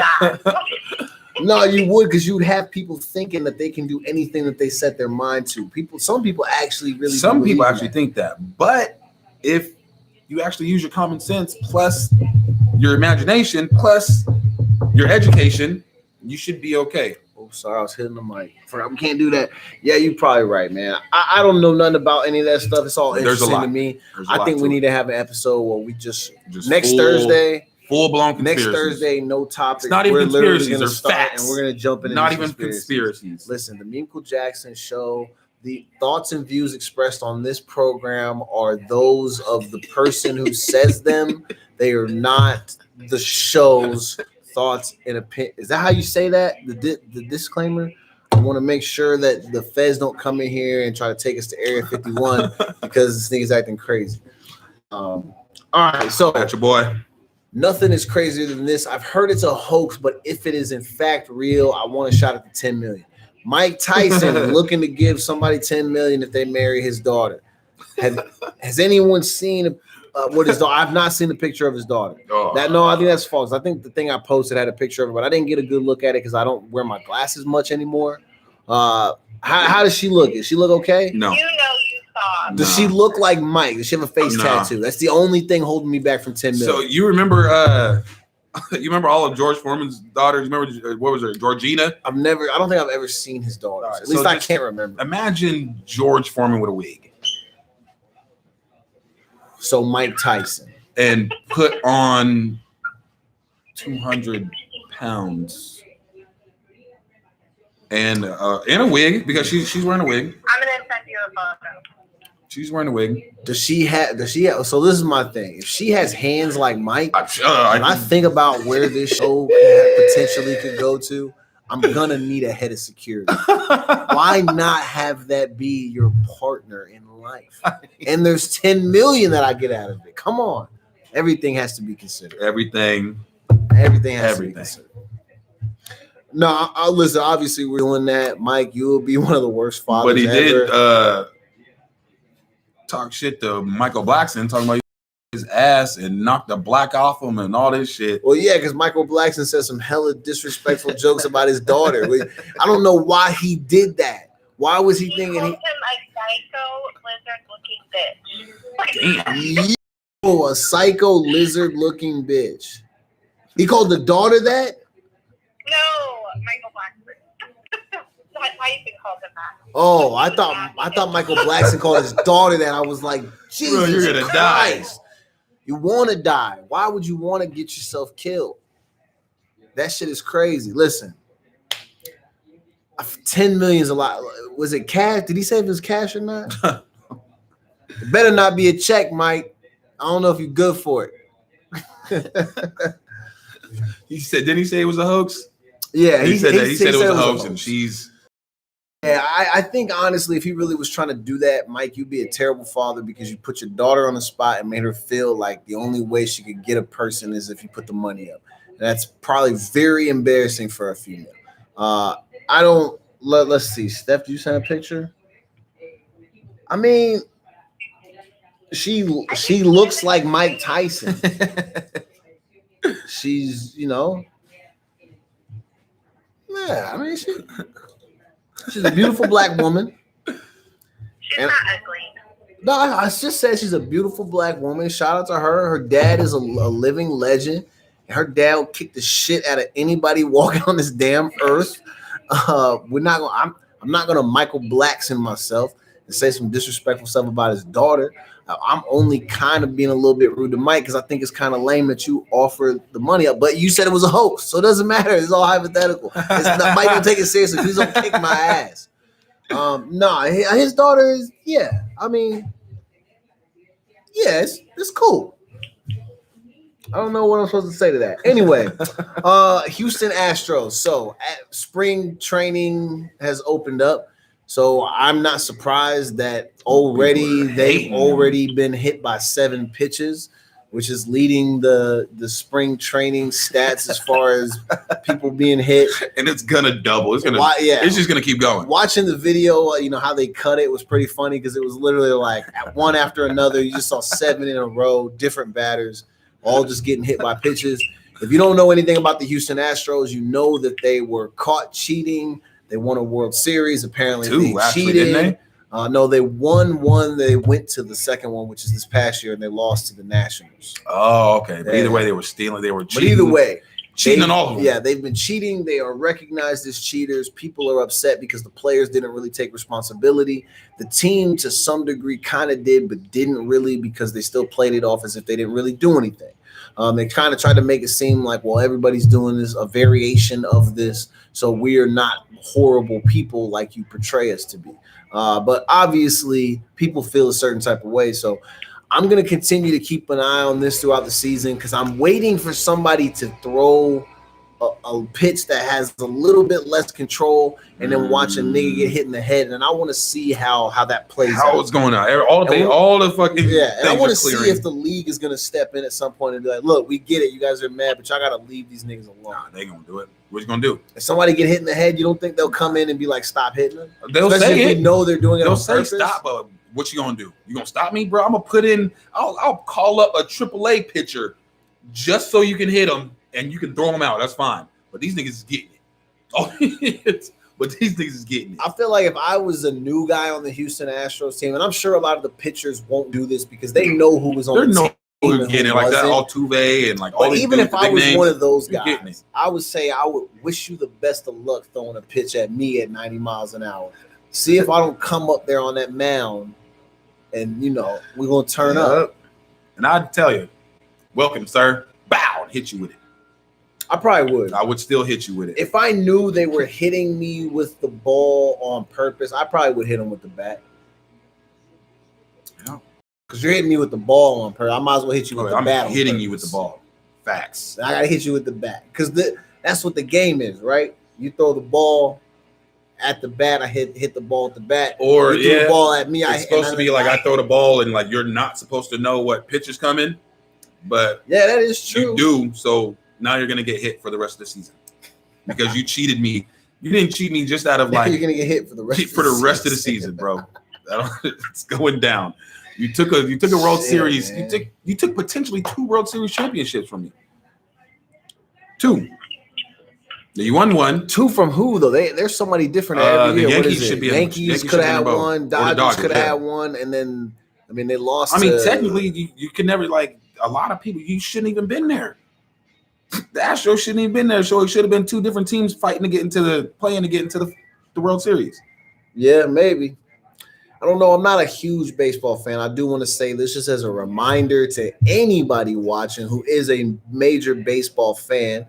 that. No, you would, because you would have people thinking that they can do anything that they set their mind to. Some people actually think that. But if you actually use your common sense plus your imagination plus your education, you should be okay. Oh, sorry, I was hitting the mic. We can't do that. Yeah, you're probably right, man. I don't know nothing about any of that stuff. It's all interesting to me. I think we need to have an episode where we just next Thursday. Full-blown conspiracies. Next Thursday, no topic. It's not even conspiracies. They're facts. And we're going to jump into not even conspiracies. Listen, the Memechel Jackson Show, the thoughts and views expressed on this program are those of the person who says them. They are not the show's thoughts and opinion. Is that how you say that? The disclaimer? I want to make sure that the feds don't come in here and try to take us to Area 51 because this thing is acting crazy. All right, so that's your boy. Nothing is crazier than this. I've heard it's a hoax, but if it is in fact real, I want a shot at the 10 million. Mike Tyson looking to give somebody 10 million if they marry his daughter. Has anyone seen what his daughter? I've not seen a picture of his daughter. I think that's false. I think the thing I posted had a picture of her, but I didn't get a good look at it because I don't wear my glasses much anymore. How does she look? Does she look okay? No. Does she look like Mike? Does she have a face tattoo? That's the only thing holding me back from 10 million. So you remember all of George Foreman's daughters? You remember what was her? Georgina? I don't think I've ever seen his daughters. Right, at least I can't remember. Imagine George Foreman with a wig. So Mike Tyson. And put on 200 pounds. And a wig, because she's wearing a wig. I'm gonna send you a photo. She's wearing a wig. Does she have? So this is my thing. If she has hands like Mike, I think about where this show potentially could go to, I'm gonna need a head of security. Why not have that be your partner in life? And there's 10 million that I get out of it. Come on, everything has to be considered. Everything has to be considered. No, listen. Obviously, we're doing that, Mike. You will be one of the worst fathers. But he did talk shit to Michael Blackson, talking about his ass and knocked the black off him and all this shit. Well, yeah, because Michael Blackson said some hella disrespectful jokes about his daughter. I don't know why he did that. Why was he thinking? He called him a psycho lizard-looking bitch. Damn. A psycho lizard-looking bitch. He called the daughter that? No, Michael Blackson. Tyson called him that. Oh, I thought Michael Blackson called his daughter that. I was like, Jesus Bro, you're gonna Christ. Die. You want to die. Why would you want to get yourself killed? That shit is crazy. Listen, 10 million is a lot. Was it cash? Did he say if it was cash or not? It better not be a check, Mike. I don't know if you're good for it. Didn't he say it was a hoax? Yeah, he said it was a hoax, and she's. Yeah, I think honestly, if he really was trying to do that, Mike, you'd be a terrible father because you put your daughter on the spot and made her feel like the only way she could get a person is if you put the money up. And that's probably very embarrassing for a female. Let's see. Steph, did you send a picture? I mean, she looks like Mike Tyson. She's, yeah, I mean, she's a beautiful black woman. She's not ugly. No, I just said she's a beautiful black woman. Shout out to her. Her dad is a living legend. And her dad will kick the shit out of anybody walking on this damn earth. I'm not gonna Michael Blackson myself and say some disrespectful stuff about his daughter. I'm only kind of being a little bit rude to Mike because I think it's kind of lame that you offer the money up. But you said it was a hoax, so it doesn't matter. It's all hypothetical. Mike don't take it seriously. He's gonna kick my ass. His daughter is, yeah. I mean, yeah, it's cool. I don't know what I'm supposed to say to that. Anyway, Houston Astros. So spring training has opened up. So I'm not surprised that they've already been hit by 7 pitches. which is leading the spring training stats as far as people being hit. And it's gonna double. It's just gonna keep going. Watching the video, how they cut it was pretty funny because it was literally like one after another. You just saw 7 in a row, different batters, all just getting hit by pitches. If you don't know anything about the Houston Astros, you know that they were caught cheating. They won a World Series. Apparently, they cheated. Didn't they? No, they won one. They went to the second one, which is this past year, and they lost to the Nationals. Oh, okay. But either way, they were stealing. They were cheating. But either way, cheating on all of them. Yeah, they've been cheating. They are recognized as cheaters. People are upset because the players didn't really take responsibility. The team, to some degree, kind of did, but didn't really because they still played it off as if they didn't really do anything. They kind of tried to make it seem like, well, everybody's doing this, a variation of this, so we are not horrible people like you portray us to be. But obviously, people feel a certain type of way. So I'm going to continue to keep an eye on this throughout the season because I'm waiting for somebody to throw a pitch that has a little bit less control and then watch a nigga get hit in the head. And I want to see how that plays out. How it's going on. All the fucking and I want to see if the league is going to step in at some point and be like, look, we get it. You guys are mad, but y'all got to leave these niggas alone. Nah, they going to do it. What you going to do? If somebody get hit in the head, you don't think they'll come in and be like, stop hitting them? They'll Especially say if it. we know they're doing it on purpose. Stop, but what you going to do? You going to stop me, bro? I'm going to put in – I'll call up a AAA pitcher just so you can hit them and you can throw them out. That's fine. But these niggas is getting it. But these niggas is getting it. I feel like if I was a new guy on the Houston Astros team, and I'm sure a lot of the pitchers won't do this because they know who was on the team. Getting it like that, Altuve and like all these. Even if I was one of those guys, I would say I would wish you the best of luck throwing a pitch at me at 90 miles an hour. See if I don't come up there on that mound and, we're going to turn up. And I'd tell you, welcome, sir. Bow, and hit you with it. I probably would. I would still hit you with it. If I knew they were hitting me with the ball on purpose, I probably would hit them with the bat. Yeah. Because you're hitting me with the ball on purpose. I might as well hit you with the bat. I'm hitting you with the ball. Facts. I got to hit you with the bat. Because that's what the game is, right? You throw the ball at the bat, I hit the ball at the bat. Or, you throw the ball at me. It's supposed to be like I throw the ball and like you're not supposed to know what pitch is coming. But yeah, that is true. You do, so now you're gonna get hit for the rest of the season because you cheated me. You didn't cheat me just out of like you're gonna get hit for the rest of the season, bro. It's going down. You took a World Series. Man. You took potentially 2 World Series championships from me. 2. You won 1. 2 from who though? There's somebody different every year. The Yankees should be. Yankees could have had 1. Dodgers could have had 1, and then they lost. Technically, you can never like a lot of people. You shouldn't even been there. The Astros shouldn't even been there. So it should have been 2 different teams fighting to get into the World Series. Yeah, maybe. I don't know. I'm not a huge baseball fan. I do want to say this just as a reminder to anybody watching who is a major baseball fan.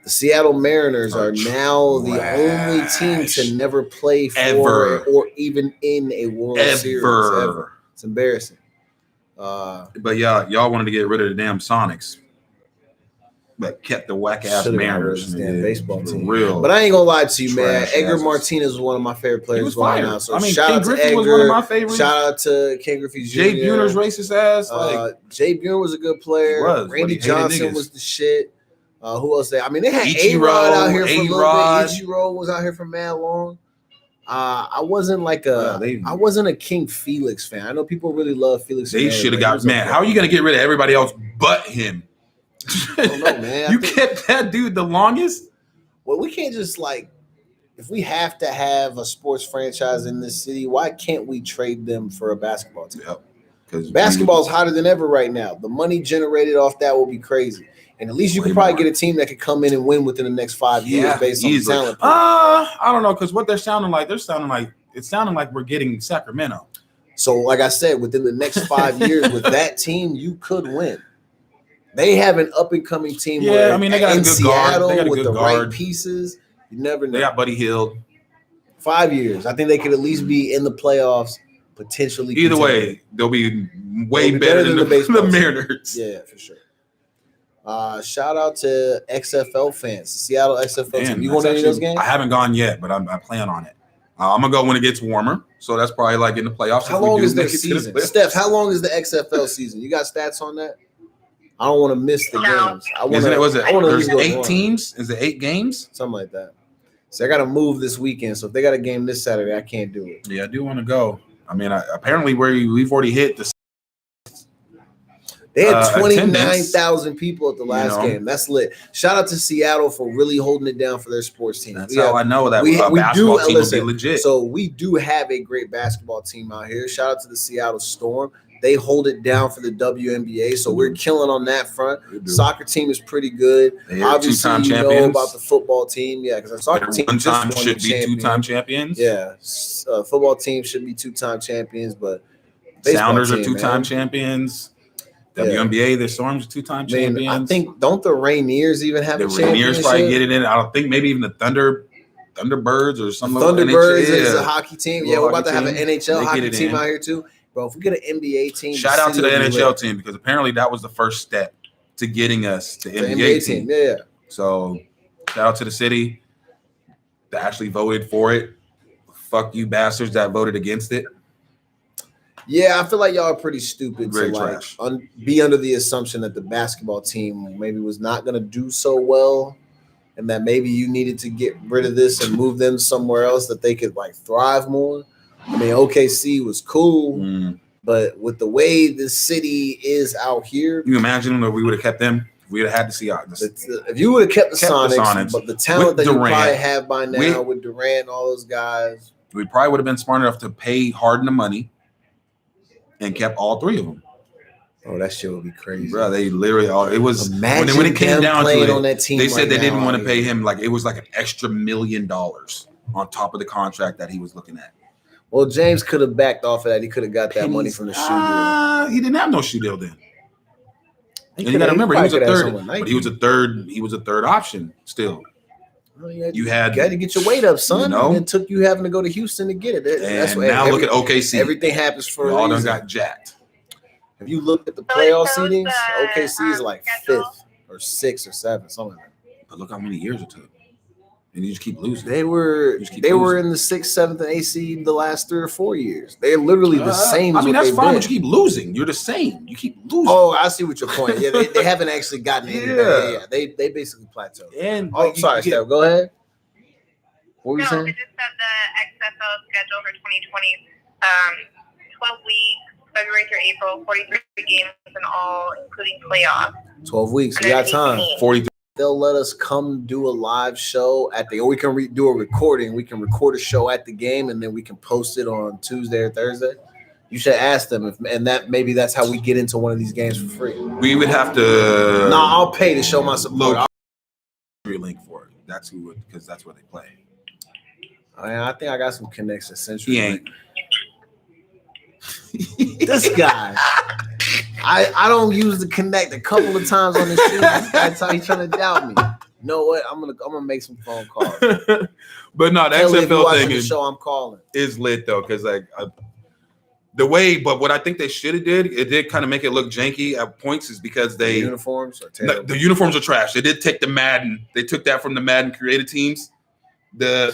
The Seattle Mariners are now the only team to never play for or even in a World Series ever. It's embarrassing. But y'all wanted to get rid of the damn Sonics. But kept the whack ass Mariners baseball team. Real, but I ain't gonna lie to you, man. Edgar Martinez was one of my favorite players right now. So shout out to Edgar. Was one of my favorites. Shout out to Ken Griffey Jr. Jay Buhner's racist ass. Jay Buhner was a good player. Randy Johnson was the shit. Who else? They had A-Rod out here for a little bit. Ichiro was out here for mad long. I wasn't I wasn't a King Felix fan. I know people really love Felix. They should have got mad. How are you gonna get rid of everybody else but him? I don't know, man. You kept that dude the longest? Well, we can't just if we have to have a sports franchise in this city, why can't we trade them for a basketball team? Yep. Because basketball is hotter than ever right now. The money generated off that will be crazy. And at least you could probably get a team that could come in and win within the next 5 years based on talent. I don't know, because what it sounding like we're getting Sacramento. So, like I said, within the next 5 years with that team, you could win. They have an up-and-coming team. Yeah, where they got a good Seattle guard. They got a with good the guard. right pieces. You never know. They got Buddy Hield. 5 years. I think they could at least be in the playoffs, potentially. Either way, they'll be way better than the Mariners. Yeah, for sure. Shout out to XFL fans, Seattle XFL team. You going to any of those games? I haven't gone yet, but I plan on it. I'm going to go when it gets warmer. So that's probably like in the playoffs. How long is their season? Steph, how long is the XFL season? You got stats on that? I don't want to miss the games. I want to. There's 8 one. teams? Is it 8 games? Something like that. So I got to move this weekend. So if they got a game this Saturday, I can't do it. Yeah, I do want to go. I mean, apparently we've already hit the. They had 29,000 people at the last game. That's lit. Shout out to Seattle for really holding it down for their sports team. That's how I know that basketball team will be legit. So we do have a great basketball team out here. Shout out to the Seattle Storm. They hold it down for the WNBA, so we're killing on that front. Soccer team is pretty good. Obviously, you know about the football team. Yeah, because our soccer team should be 2-time champions. Yeah, football team should be 2-time champions, but Sounders are 2-time champions. WNBA, the Storms are 2-time champions. I think don't the Rainiers even have a championship? The Rainiers probably get it in. I don't think maybe even the Thunderbirds or something. Thunderbirds is a hockey team. Yeah, we're about to have an NHL hockey team out here too. Bro, if we get an NBA team, shout out to the NHL team because apparently that was the first step to getting us to NBA team. Yeah. So shout out to the city that actually voted for it. Fuck you bastards that voted against it. Yeah, I feel like y'all are pretty stupid to be under the assumption that the basketball team maybe was not going to do so well and that maybe you needed to get rid of this and move them somewhere else that they could thrive more. I mean, OKC was cool, but with the way the city is out here. You imagine if we would have kept them? We would have had to see if you would have kept the Sonics, but the talent that Durant, you probably have by now with Durant and all those guys. We probably would have been smart enough to pay Harden the money and kept all 3 of them. Oh, that shit would be crazy. Bro, they literally it was when it came down to it, they said they didn't want to pay him it was an extra $1 million on top of the contract that he was looking at. Well, James could have backed off of that. He could have got that money from the shoe deal. He didn't have no shoe deal then. And you got to remember, he was a third, but he was a third option still. Well, you got to get your weight up, son. And it took you having to go to Houston to get it. That's now look at OKC. Everything happens for all done got jacked. If you look at the playoff seedings, OKC is 5th or 6th or 7th, something like that. But look how many years it took. And you just keep losing. They were in the 6th, 7th, and 8th seed the last 3 or 4 years. They're literally the same. I mean, that's fine, but you keep losing. You're the same. You keep losing. Oh, I see what your point. Yeah, they haven't actually gotten anywhere. Yeah, they basically plateaued. And sorry, Steph. Go ahead. What were you saying? I just said the XFL schedule for 2020. 12 weeks, February through April, 43 games in all, including playoffs. 12 weeks. We got time. 43. They'll let us come do a live show or we can do a recording. We can record a show at the game and then we can post it on Tuesday or Thursday. You should ask them maybe that's how we get into one of these games for free. We would have to. No, I'll pay to show my support. Link for it. That's who would, because that's where they play. I think I got some connections. Century. He ain't. This guy. I don't use the connect a couple of times on the show. That's how he's trying to doubt me. You know what? I'm gonna make some phone calls. But no, the XFL thing is show I'm calling is lit though, because the way. But what I think they should have did kind of make it look janky at points is because the uniforms are terrible. The uniforms are trash. They did take the Madden. They took that from the Madden created teams. They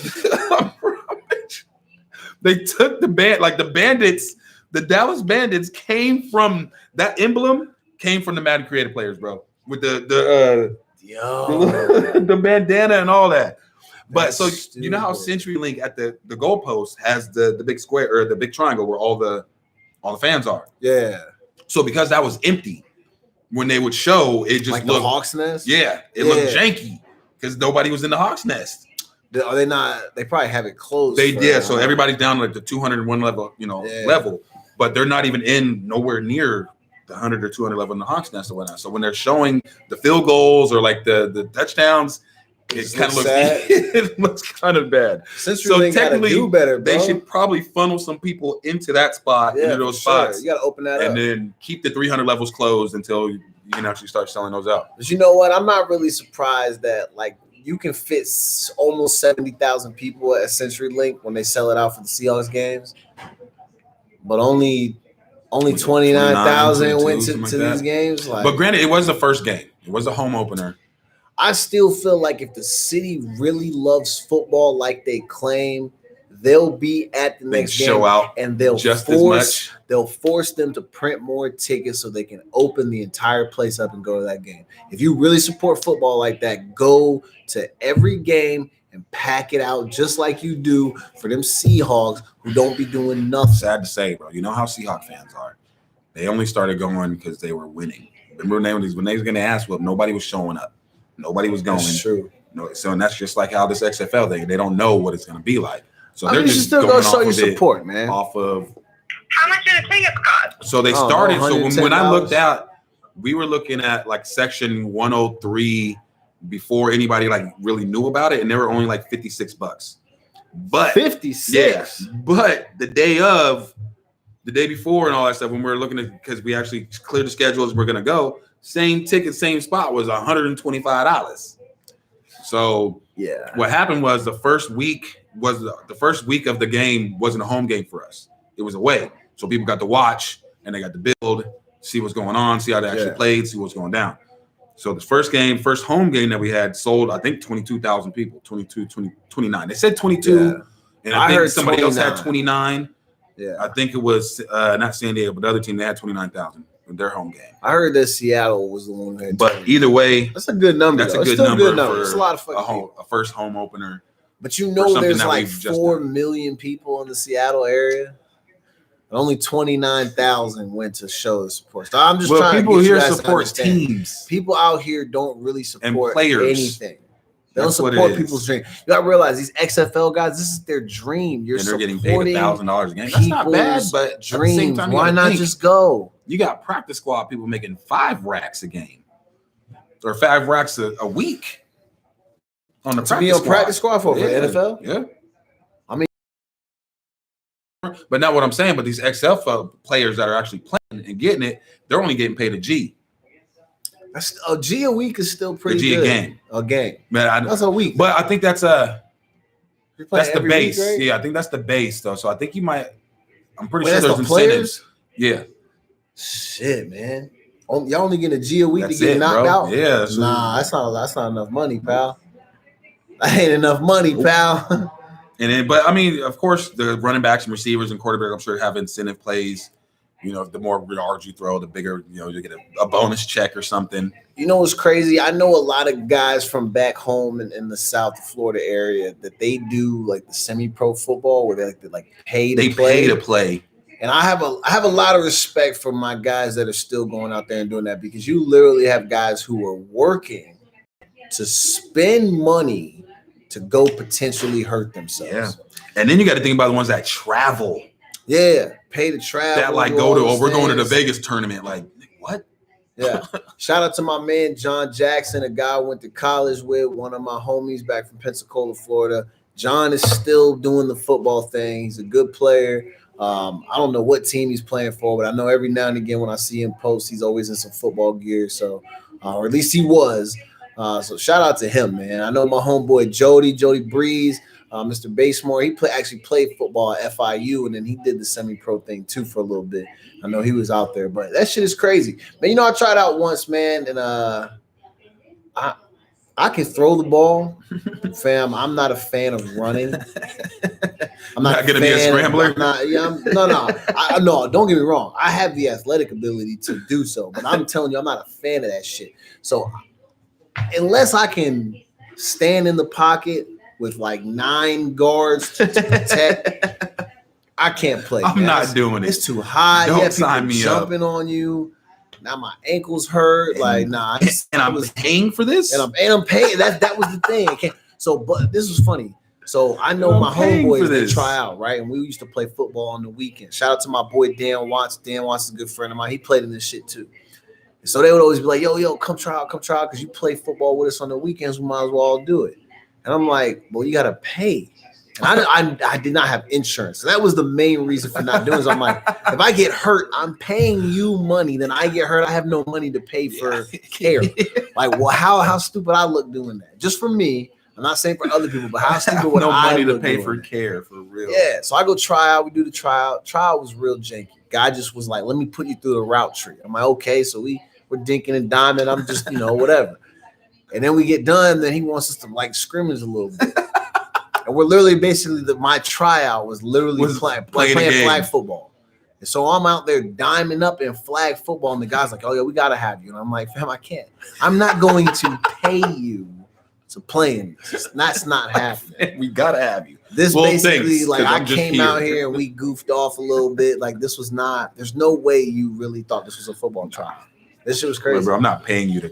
took the Bandits. The Dallas Bandits came from that emblem came from the Madden creative players, bro. With the bandana and all that. But so stupid. You know how CenturyLink at the goalpost has the big square or the big triangle where all the fans are. Yeah. So because that was empty, when they would show, it just looked the Hawk's Nest. Yeah, it looked janky because nobody was in the Hawk's Nest. Are they not? They probably have it closed. They did. So everybody's down the 201 level, level. But they're not even nowhere near the 100 or 200 level in the Hawks Nest or whatnot. So when they're showing the field goals or the touchdowns, it kind of looks it looks kind of bad. So technically, do better, bro. They should probably funnel some people into that spot, into those spots. You got to open that up, and then keep the 300 levels closed until you can actually start selling those out. But you know what? I'm not really surprised that you can fit almost 70,000 people at CenturyLink when they sell it out for the Seahawks games. But only 29,000 went to these games. But granted, it was the first game. It was a home opener. I still feel like if the city really loves football like they claim, they'll be at the next show game out and they'll just force as much. They'll force them to print more tickets so they can open the entire place up and go to that game. If you really support football like that, go to every game and pack it out just like you do for them Seahawks who don't be doing nothing. Sad to say, bro. You know how Seahawks fans are. They only started going because they were winning. Remember when they was getting ass whooped, nobody was showing up. Nobody was going. That's true. No, so and that's just like how this XFL thing. They don't know what it's going to be like. So they're just still going to show you support, man. Off of how much did the tickets cost? So they started. So when I looked out, we were looking at like section 103 before anybody like really knew about it, and they were only like $56. But 56. Yeah, but the day before and all that stuff, when we were looking at, because we actually cleared the schedules, we're gonna go. Same ticket, same spot was $125. So yeah, what happened was the first week of the game wasn't a home game for us. It was away. So people got to watch and they got to build, see what's going on, see how they actually played, see what's going down. So the first home game that we had sold, I think 22,000 people, 29. They said 22, and I think somebody 29. Else had 29. Yeah, I think it was not San Diego, but the other team, they had 29,000 in their home game. I heard that Seattle was the one who had 20. But either way, that's a good number. That's a good number for it's a lot of fucking a first home opener. But you know there's like 4 million people in the Seattle area. Only 29,000 went to show the support. So I'm just trying people to get here you guys support to understand. Teams. People out here don't really support anything. They don't That's support people's dream. You gotta realize these XFL guys, this is their dream. You're getting paid $1,000 a game. That's not bad, but dreams. At the same time, why not just go? You got practice squad people making 5 racks a game or 5 racks a week on the practice squad for the NFL. Yeah. But not what I'm saying, but these XFL players that are actually playing and getting it, they're only getting paid a G. That's a G a week is still pretty good. A game. Man, that's a week. But I think that's the base. Week, right? Yeah, I think that's the base though. So I think I'm pretty sure there's incentives. Yeah. Shit, man. Y'all only getting a G a week to get knocked out? Yeah. That's not enough money, pal. That ain't enough money, pal. But I mean, of course, the running backs and receivers and quarterbacks, I'm sure, have incentive plays. You know, the more yards you throw, the bigger, you get a bonus check or something. You know what's crazy? I know a lot of guys from back home in the South Florida area that they do like the semi-pro football where they pay to play. And I have a lot of respect for my guys that are still going out there and doing that, because you literally have guys who are working to spend money to go potentially hurt themselves. Yeah. And then you got to think about the ones that travel. Yeah. Pay to travel. That we're going to the Vegas tournament. Like, what? Yeah. Shout out to my man, John Jackson, a guy I went to college with, one of my homies back from Pensacola, Florida. John is still doing the football thing. He's a good player. I don't know what team he's playing for, but I know every now and again when I see him post, he's always in some football gear. So, or at least he was. So shout out to him, man. I know my homeboy Jody Breeze, Mr. Basemore. He actually played football at FIU, and then he did the semi-pro thing too for a little bit. I know he was out there, but that shit is crazy, man. I tried out once, man, and I can throw the ball, fam. I'm not a fan of running. I'm not gonna be a scrambler. No. Don't get me wrong. I have the athletic ability to do so, but I'm telling you, I'm not a fan of that shit. So unless I can stand in the pocket with like 9 guards to protect, I can't play. I'm not doing it. It's too high. Don't sign me jumping on you. Now my ankles hurt. And I'm paying for this. And I'm paying. That was the thing. But this was funny. So I know my homeboys, they try out, right? And we used to play football on the weekend. Shout out to my boy Dan Watts. Dan Watts is a good friend of mine. He played in this shit too. So they would always be like, yo, come try out, because you play football with us on the weekends. We might as well all do it. And I'm like, well, you got to pay. And I did not have insurance. So that was the main reason for not doing it. So I'm like, if I get hurt, I'm paying you money. Then I get hurt, I have no money to pay for care. Like, well, how stupid I look doing that? Just for me. I'm not saying for other people, but how stupid would I money look to pay doing for that? care, for real. Yeah. So I go try out. We do the tryout. Tryout was real janky. Guy just was like, let me put you through the route tree. I'm like, okay. So we're dinking and diming. I'm just, whatever. And then we get done. Then he wants us to like scrimmage a little bit. And we're literally basically my tryout was literally playing flag football. And so I'm out there diming up in flag football, and the guy's like, "Oh yeah, we gotta have you." And I'm like, "Fam, I can't. I'm not going to pay you to play in this. That's not happening. We gotta have you." This basically, like, I came out here and we goofed off a little bit. Like, this was not. There's no way you really thought this was a football trial. This shit was crazy. Remember, I'm not paying you to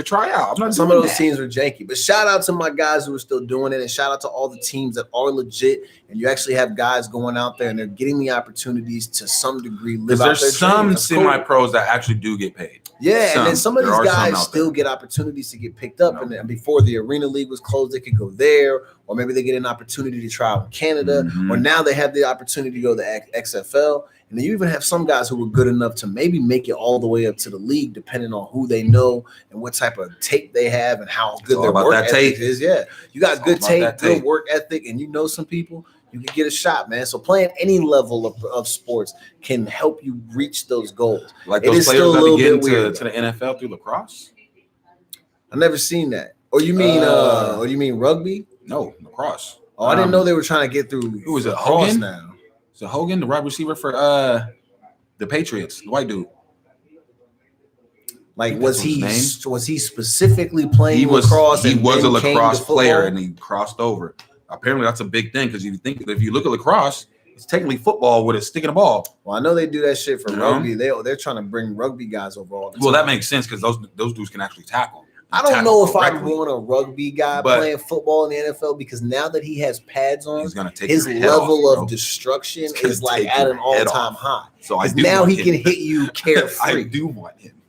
try out. I'm not. Some of those teams were janky, but shout out to my guys who are still doing it, and shout out to all the teams that are legit. And you actually have guys going out there and they're getting the opportunities to some degree live out their dreams. There's some semi-pros that actually do get paid. Yeah, and then some of these guys still get opportunities to get picked up. And before the Arena League was closed, they could go there, or maybe they get an opportunity to try out in Canada, or now they have the opportunity to go to the XFL. And then you even have some guys who were good enough to maybe make it all the way up to the league, depending on who they know and what type of tape they have and how good their work ethic is. Yeah, you got good tape, good work ethic, and you know some people, you can get a shot, man. So playing any level of sports can help you reach those goals. Like those players that get into the NFL through lacrosse? I've never seen that. Or you mean rugby? No, lacrosse. Oh, I didn't know they were trying to get through. Who was it? Hogan now. So Hogan, the wide receiver for the Patriots, the white dude. Like, was he specifically playing lacrosse? He was a lacrosse player, and he crossed over. Apparently, that's a big thing because if you look at lacrosse, it's technically football with a stick and a ball. Well, I know they do that shit for rugby. They're trying to bring rugby guys over all the time. Well, that makes sense because those dudes can actually tackle. I don't know if I want a rugby guy playing football in the NFL, because now that he has pads on, his level of destruction is like at an all-time high. So now he can hit you carefree. I do want him.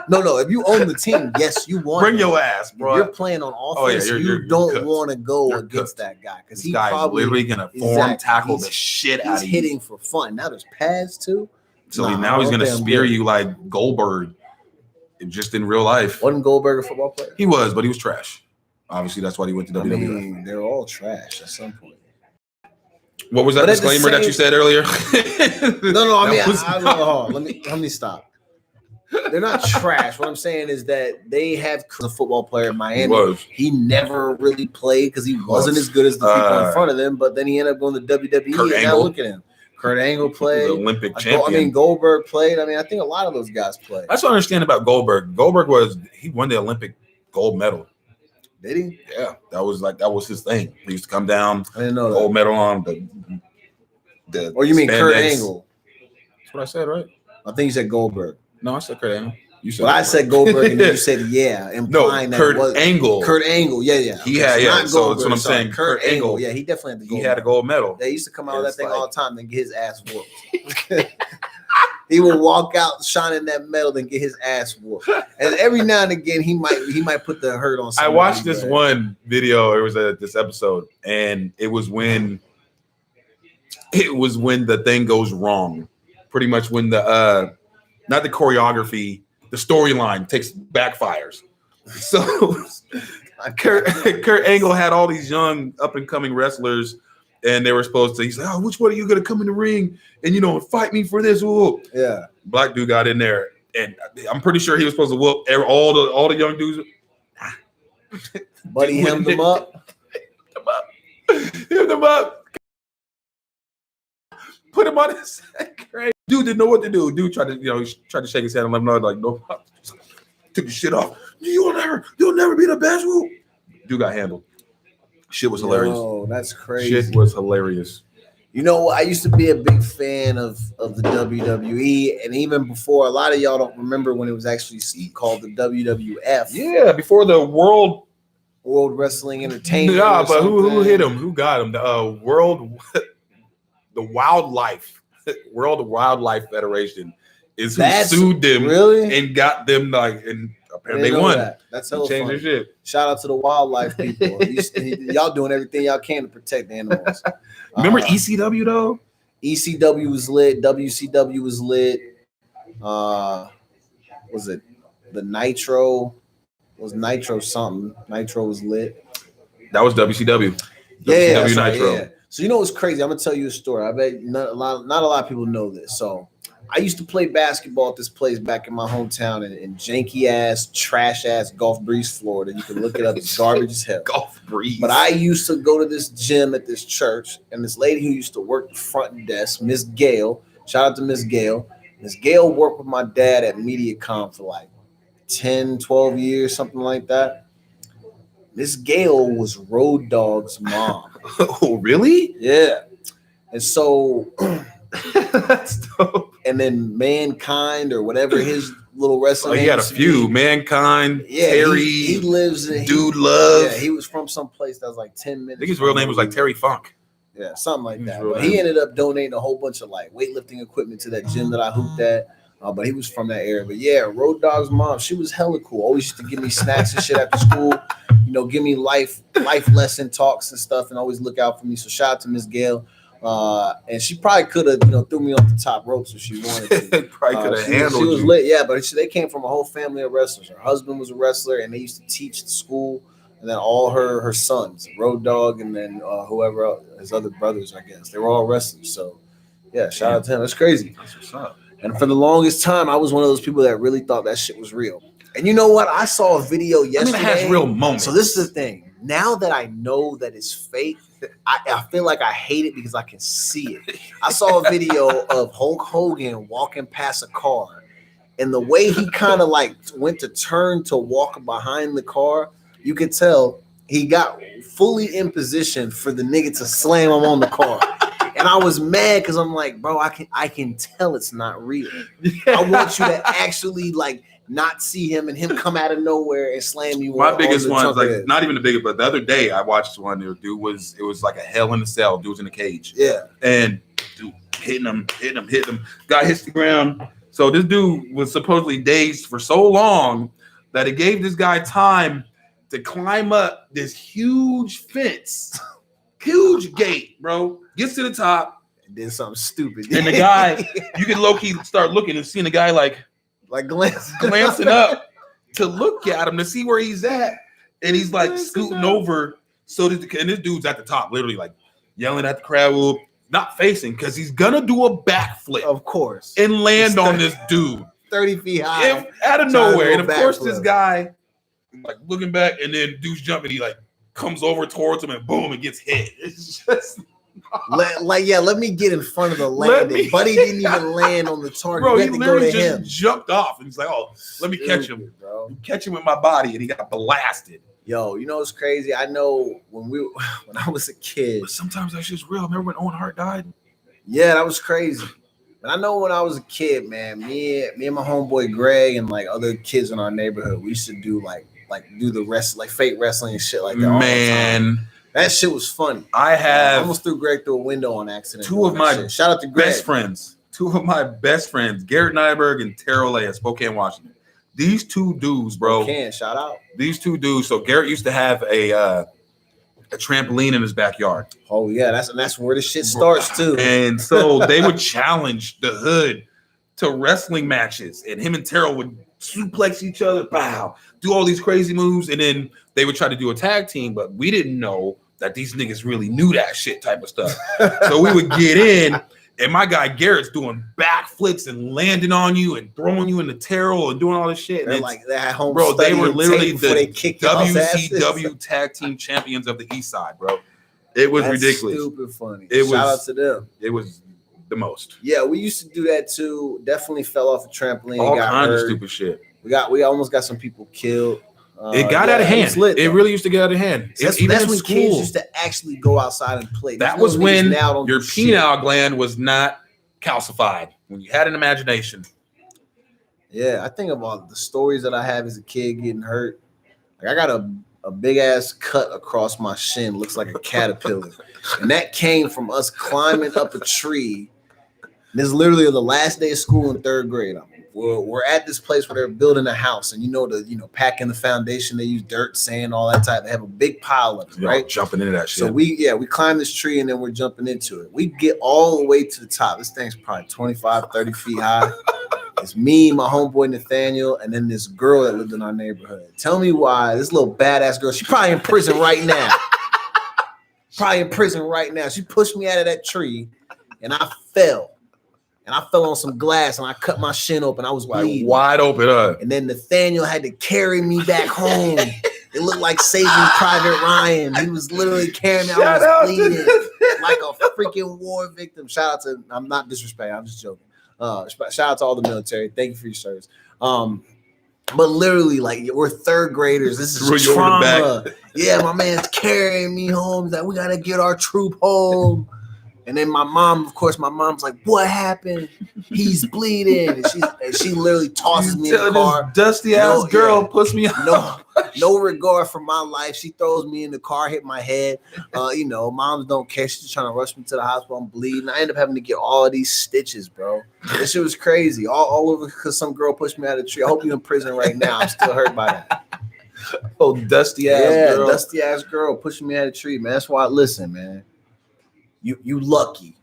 No. If you own the team, yes, you want bring your ass, bro. If you're playing on offense, you don't want to go against that guy because he's probably literally gonna tackle the shit out of you. He's hitting for fun. Now there's pads too. So now he's gonna spear you like Goldberg. Just in real life. Wasn't Goldberg a football player? He was, but he was trash. Obviously, that's why he went to WWE. mean, they're all trash at some point. What was that disclaimer that you said earlier? No. Let me stop. They're not trash. What I'm saying is that they have a football player in Miami. He never really played because he wasn't as good as the people in front of them. But then he ended up going to WWE, and now look at him. Kurt Angle played. The Olympic champion. Goldberg played. I think a lot of those guys played. That's what I understand about Goldberg. He won the Olympic gold medal. Did he? Yeah, that was his thing. He used to come down. I didn't know gold medal on the. Or you mean Kurt Angle? That's what I said, right? I think you said Goldberg. No, I said Kurt Angle. You said. Well, I said Goldberg, and you said implying Kurt Angle. Kurt Angle, yeah. He had, yeah. So that's what I'm saying. Kurt Angle, yeah, he definitely had the gold. He had a gold medal. They used to come out of that thing all the time and get his ass whooped. He would walk out shining that medal and get his ass whooped. And every now and again, he might put the hurt on. I watched this one video. It was this episode, and it was when the thing goes wrong. Pretty much when the not the choreography. The storyline backfires. So Kurt Angle had all these young up and coming wrestlers, and they were supposed to. He's like, "Oh, which one are you gonna come in the ring and fight me for this?" Ooh. Yeah. Black dude got in there, and I'm pretty sure he was supposed to whoop all the young dudes. But he hemmed them up. Hemmed them up. Put him on his crazy. Dude didn't know what to do. Dude tried to shake his head and let him know, like, no, took the shit off. You'll never be the best. Woo. Dude got handled. Shit was hilarious. Oh, that's crazy. Shit was hilarious. I used to be a big fan of the WWE, and even before, a lot of y'all don't remember when it was actually called the WWF. Yeah, before the World Wrestling Entertainment. Yeah, but who hit him? Who got him? The World Wildlife Federation is who sued them and got them and apparently they won. That's hella changed their shit. Shout out to the wildlife people. Y'all doing everything y'all can to protect the animals. Remember ECW though? ECW was lit. WCW was lit. Was it the Nitro? Was Nitro something? Nitro was lit. That was WCW. Yeah, WCW Nitro. Yeah. So you know what's crazy? I'm gonna tell you a story. I bet not a lot of people know this. So I used to play basketball at this place back in my hometown in janky ass, trash ass Gulf Breeze, Florida. You can look it up. It's garbage as hell. Gulf Breeze. But I used to go to this gym at this church, and this lady who used to work the front desk, Miss Gail. Shout out to Miss Gail. Miss Gail worked with my dad at MediaCom for like 10, 12 years, something like that. Miss Gail was Road Dogg's mom. Oh, really? Yeah. And so that's dope. And then Mankind or whatever his little wrestling. He had a few. Mankind, yeah, Terry. He lives in Dude Love. Yeah, he was from some place that was like 10 minutes. I think his real name was like Terry Funk. Yeah, something like that. But he ended up donating a whole bunch of like weightlifting equipment to that gym that I hooped at. But he was from that area. But yeah, Road Dogg's mom, she was hella cool. Always used to give me snacks and shit after school. You know, give me life lesson talks and stuff, and always look out for me. So shout out to Miss Gail. And she probably could have, threw me off the top ropes if she wanted to. Probably could have handled She was lit, yeah. But they came from a whole family of wrestlers. Her husband was a wrestler, and they used to teach the school. And then all her sons, Road Dogg, and then whoever else, his other brothers, I guess, they were all wrestlers. So yeah, shout out to him. That's crazy. That's what's up. And for the longest time, I was one of those people that really thought that shit was real. And you know what? I saw a video yesterday. I mean, it has real moments. So this is the thing. Now that I know that it's fake, I feel like I hate it because I can see it. I saw a video of Hulk Hogan walking past a car, and the way he kind of like went to turn to walk behind the car, you could tell he got fully in position for the nigga to slam him on the car. And I was mad because I'm like, bro, I can tell it's not real. I want you to actually like not see him and him come out of nowhere and slam you. My biggest one is like not even the biggest, but the other day I watched one. It was like a Hell in a Cell. Dude was in a cage. Yeah. And dude hitting him. Guy hits the ground. So this dude was supposedly dazed for so long that it gave this guy time to climb up this huge fence, huge gate, bro. Gets to the top and did something stupid. And the guy, you can low-key start looking and seeing the guy like glancing up to look at him to see where he's at. And he's like scooting over. So and this dude's at the top, literally like yelling at the crowd, not facing, because he's gonna do a backflip. Of course. And land on this dude. 30 feet high. Out of nowhere. And of course, this guy like looking back, and then dude's jumping, he like comes over towards him and boom, it gets hit. It's just let me get in front of the landing. Buddy didn't even land on the target. Bro, he literally just jumped off and he's like, "Oh, let me catch him, bro. Catch him with my body," and he got blasted. Yo, you know what's crazy? I know when I was a kid. But sometimes that shit's real. Remember when Owen Hart died? Yeah, that was crazy. And I know when I was a kid, man, me and my homeboy Greg and like other kids in our neighborhood, we used to do like do the wrestling, like fake wrestling and shit like that. Man. That shit was funny. I almost threw Greg through a window on accident. Two of my shout out to Greg. Two of my best friends, Garrett Nyberg and Terrell Lay, Spokane, Washington. These two dudes, bro. Shout out. These two dudes. So Garrett used to have a trampoline in his backyard. Oh yeah, that's where the shit starts too. And so they would challenge the hood to wrestling matches, and him and Terrell would suplex each other, pow, do all these crazy moves, and then they would try to do a tag team, but we didn't know that these niggas really knew that shit type of stuff. So we would get in, and my guy Garrett's doing backflips and landing on you and throwing you into Terrell and doing all this shit. They're like that home, bro. They were literally the WCW tag team champions of the East Side, bro. It was ridiculous. Stupid funny. Shout out to them. It was the most. Yeah, we used to do that too. Definitely fell off a trampoline. All kinds of stupid shit. We almost got some people killed. It got out of hand. It really used to get out of hand. That's when kids used to actually go outside and play. That was when your penile gland was not calcified. When you had an imagination. Yeah, I think about the stories that I have as a kid getting hurt. Like I got a big ass cut across my shin, looks like a caterpillar, and that came from us climbing up a tree. And this is literally the last day of school in third grade. We're at this place where they're building a house, and packing the foundation. They use dirt, sand, all that type. They have a big pile of it, right? Jumping into that shit. So we climb this tree and then we're jumping into it. We get all the way to the top. This thing's probably 25, 30 feet high. It's me, my homeboy Nathaniel, and then this girl that lived in our neighborhood. Tell me why this little badass girl, she's probably in prison right now. probably in prison right now. She pushed me out of that tree, and I fell. And I fell on some glass, and I cut my shin open. I was bleeding. Wide open. And then Nathaniel had to carry me back home. It looked like Saving Private Ryan. He was literally carrying me. I was bleeding like a freaking war victim. Shout out to, I'm not disrespecting, I'm just joking. Shout out to all the military. Thank you for your service. But literally, like, we're third graders. This is trauma. Yeah, my man's carrying me home. He's like, we gotta get our troop home. And then my mom's like, what happened? He's bleeding. And she literally tosses me in the car. Dusty ass girl puts me out. No regard for my life. She throws me in the car, hit my head. Moms don't care. She's trying to rush me to the hospital. I'm bleeding. I end up having to get all of these stitches, bro. This shit was crazy. All over because some girl pushed me out of the tree. I hope you're in prison right now. I'm still hurt by that. Oh, dusty ass girl. Yeah, dusty ass girl pushing me out of the tree, man. That's why, listen, man. You lucky.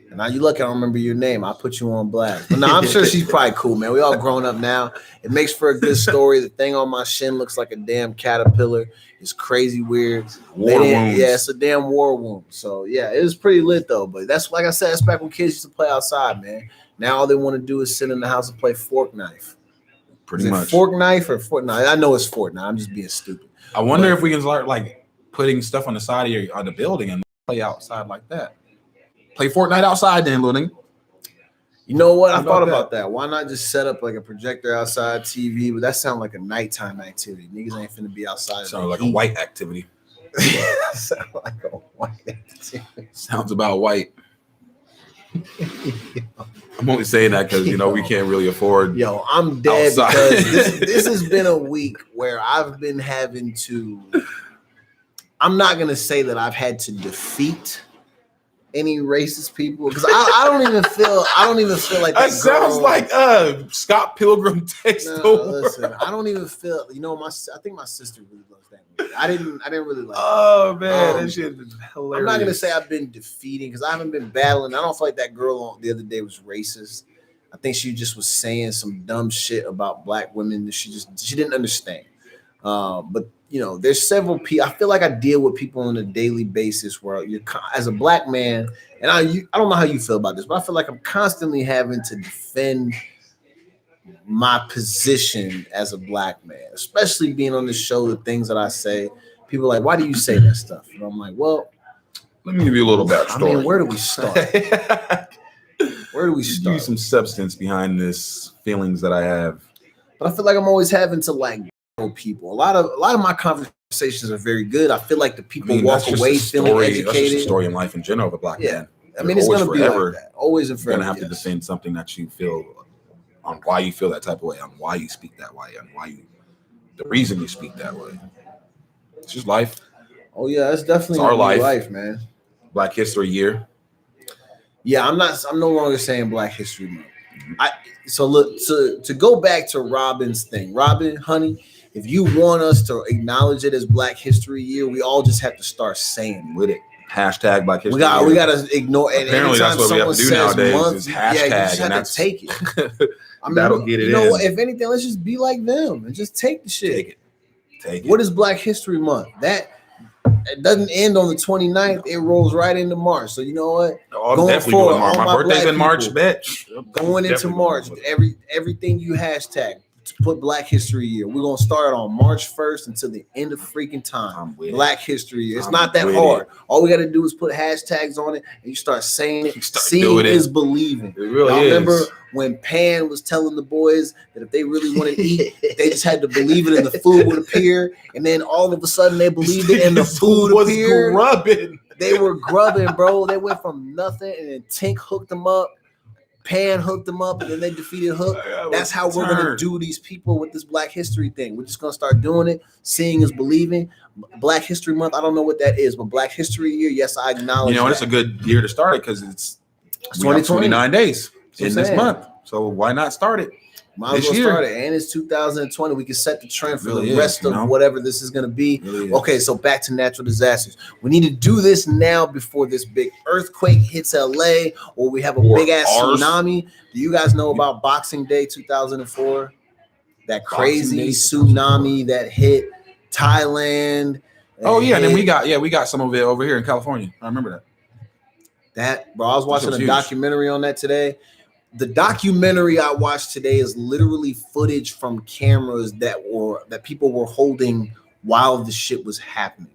And now you lucky I don't remember your name. I put you on blast. But no, I'm sure she's probably cool, man. We all grown up now. It makes for a good story. The thing on my shin looks like a damn caterpillar. It's crazy weird. War wounds. Yeah, it's a damn war wound. So yeah, it was pretty lit though. But that's, like I said, that's back when kids used to play outside, man. Now all they want to do is sit in the house and play fork knife. Pretty much. Fork knife or Fortnite? I know it's Fortnite. I'm just being stupid. I wonder if we can start like putting stuff on the side of the building and play outside like that. Play Fortnite outside then, little nigga. You know what? I thought about that. Why not just set up like a projector outside, TV? But that sounds like a nighttime activity. Niggas ain't finna be outside. Sounds like a white activity. Sounds like a white activity. Sounds about white. I'm only saying that because we can't really afford. Yo, I'm dead outside. Because this has been a week where I've been having to. I'm not gonna say that I've had to defeat any racist people because I don't even feel like that sounds like Scott Pilgrim takes the world. Listen, I don't even feel. I think my sister really loves that movie. I didn't really like. Oh man, that shit is hilarious. I'm not gonna say I've been defeating because I haven't been battling. I don't feel like that girl the other day was racist. I think she just was saying some dumb shit about black women that she didn't understand. But there's several people. I feel like I deal with people on a daily basis where you're, as a black man, and I don't know how you feel about this, but I feel like I'm constantly having to defend my position as a black man, especially being on the show. The things that I say, people are like, why do you say that stuff? And I'm like, well, let me give you a little backstory. I mean, where do we start? Where do we start? Give you some substance behind this feelings that I have. But I feel like I'm always having to like people. A lot of my conversations are very good. I feel like the people walk away feeling educated. That's just a story in life in general of a black man. I mean, it's going to be like that. Always and forever. You're going to have to defend something that you feel on why you feel that type of way, on why you speak that way, on the reason you speak that way. It's just life. Oh yeah, it's definitely our life, man. Black History Year. Yeah, I'm no longer saying Black History Month. So look, to go back to Robin's thing, Robin, honey, if you want us to acknowledge it as Black History Year, we all just have to start saying with it. Hashtag Black History Year. We gotta ignore it. Apparently that's what we have to do nowadays is hashtag. Yeah, you just have to take it. I mean, that'll get it in. You know what? If anything, let's just be like them and just take the shit. Take it. What is Black History Month? It doesn't end on the 29th. It rolls right into March. So you know what? Oh, I'm definitely doing March. My birthday's in March, bitch. Going into March, everything you hashtag. Put Black History Year. We're gonna start on March 1st until the end of freaking time. Black History Year. It's not that hard. All we gotta do is put hashtags on it, and you start saying it. Seeing is believing. It really is. Remember when Pan was telling the boys that if they really wanted to eat, they just had to believe it, and the food would appear. And then all of a sudden, they believed it, and the food appeared. Grubbing. They were grubbing, bro. They went from nothing, and then Tink hooked them up. Pan hooked them up, and then they defeated Hook. That's how we're going to do these people with this Black History thing. We're just going to start doing it. Seeing is believing. Black History Month, I don't know what that is, but Black History Year, yes, I acknowledge that. It's a good year to start it because it's 29 days in this month. So why not start it? Might as well start it. And it's 2020. We can set the trend for the rest of whatever this is going to be. Okay, so back to natural disasters. We need to do this now before this big earthquake hits LA or we have a big-ass tsunami. Do you guys know about Boxing Day 2004? That crazy tsunami that hit Thailand. Oh yeah, and then we got some of it over here in California. I remember that. That, bro, I was watching a documentary on that today. The documentary I watched today is literally footage from cameras that people were holding while the shit was happening.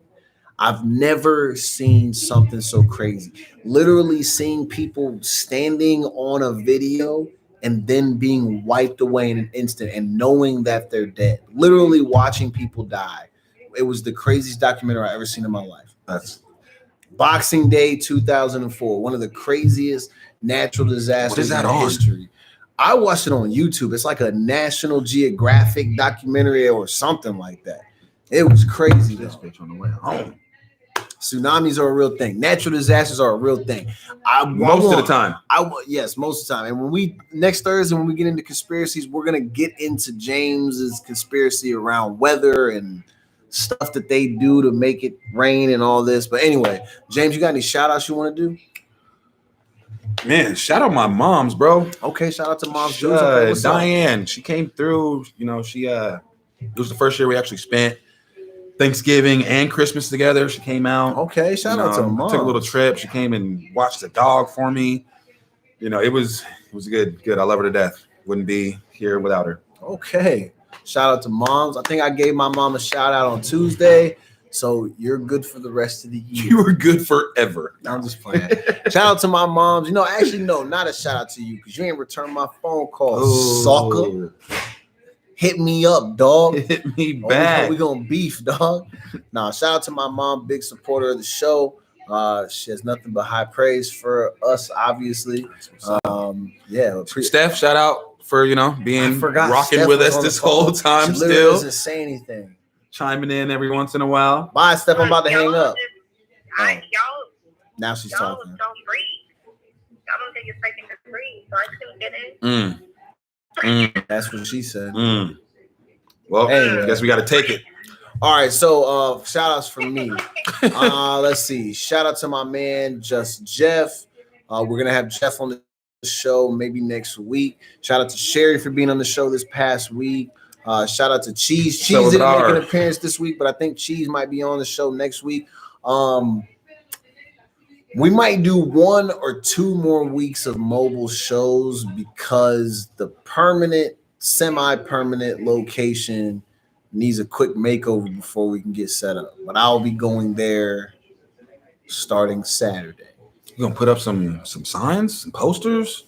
I've never seen something so crazy. Literally seeing people standing on a video and then being wiped away in an instant and knowing that they're dead. Literally watching people die. It was the craziest documentary I've ever seen in my life. That's Boxing Day 2004, one of the craziest natural disasters in history. I watched it on YouTube. It's like a National Geographic documentary or something like that. It was crazy. This bitch on the way home. Tsunamis are a real thing. Natural disasters are a real thing. Most of the time. Yes, most of the time. And when we next Thursday, when we get into conspiracies, we're gonna get into James's conspiracy around weather and stuff that they do to make it rain and all this. But anyway, James, you got any shout outs you want to do? Man, shout out my moms, bro. Okay, shout out to moms. Diane, she came through. You know, it was the first year we actually spent Thanksgiving and Christmas together. She came out. Okay, shout out to mom. Took a little trip. She came and watched the dog for me. You know, it was good. I love her to death. Wouldn't be here without her. Okay. Shout out to moms. I think I gave my mom a shout out on Tuesday. So you're good for the rest of the year. You were good forever. I'm just playing. Shout out to my moms. You know, actually, no, not a shout out to you because you ain't returned my phone call, sucker. Hit me up, dog. Hit me back. We gonna beef, dog. Nah, shout out to my mom, big supporter of the show. She has nothing but high praise for us, obviously. Steph, shout out for being rocking Steph with us this whole time. She literally doesn't say anything. Chiming in every once in a while. Bye, Steph. I'm about to hang up. Now she's talking. Y'all don't breathe. Y'all don't think it's taking to breathe, so I couldn't get in. That's what she said. Well, I guess we got to take it. All right, so shout outs from me. Let's see. Shout out to my man, Just Jeff. We're gonna have Jeff on the show maybe next week. Shout out to Sherry for being on the show this past week. Shout out to Cheese. Cheese didn't make an appearance this week, but I think Cheese might be on the show next week. We might do 1 or 2 more weeks of mobile shows because the permanent, semi-permanent location needs a quick makeover before we can get set up. But I'll be going there starting Saturday. You gonna put up some signs, some posters?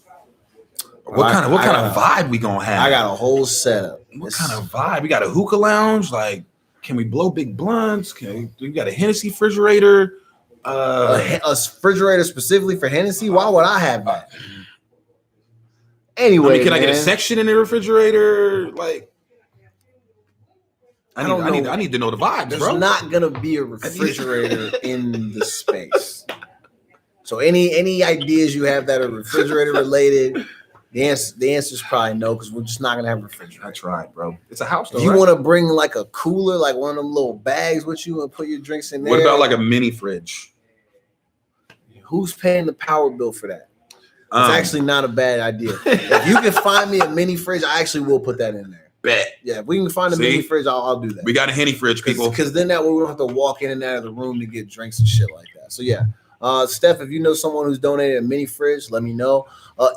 What kind of vibe we gonna have? I got a whole setup. What kind of vibe? We got a hookah lounge. Like, can we blow big blunts? We got a Hennessy refrigerator. A refrigerator specifically for Hennessy? Why would I have that? Anyway, can I get a section in the refrigerator? Like, I need to know the vibes, There's bro. There's not gonna be a refrigerator in the space. So any ideas you have that are refrigerator related? The answer is probably no, because we're just not gonna have a refrigerator. That's right, bro. It's a house though. You want to bring like a cooler, like one of them little bags with you, and put your drinks in there? What about like a mini fridge? Who's paying the power bill for that? It's actually not a bad idea. If you can find me a mini fridge, I actually will put that in there. Bet. Yeah, if we can find a mini fridge, I'll do that. We got a Henny fridge, people. Because then that way we don't have to walk in and out of the room to get drinks and shit like that. So yeah. Steph, if you know someone who's donated a mini fridge, let me know.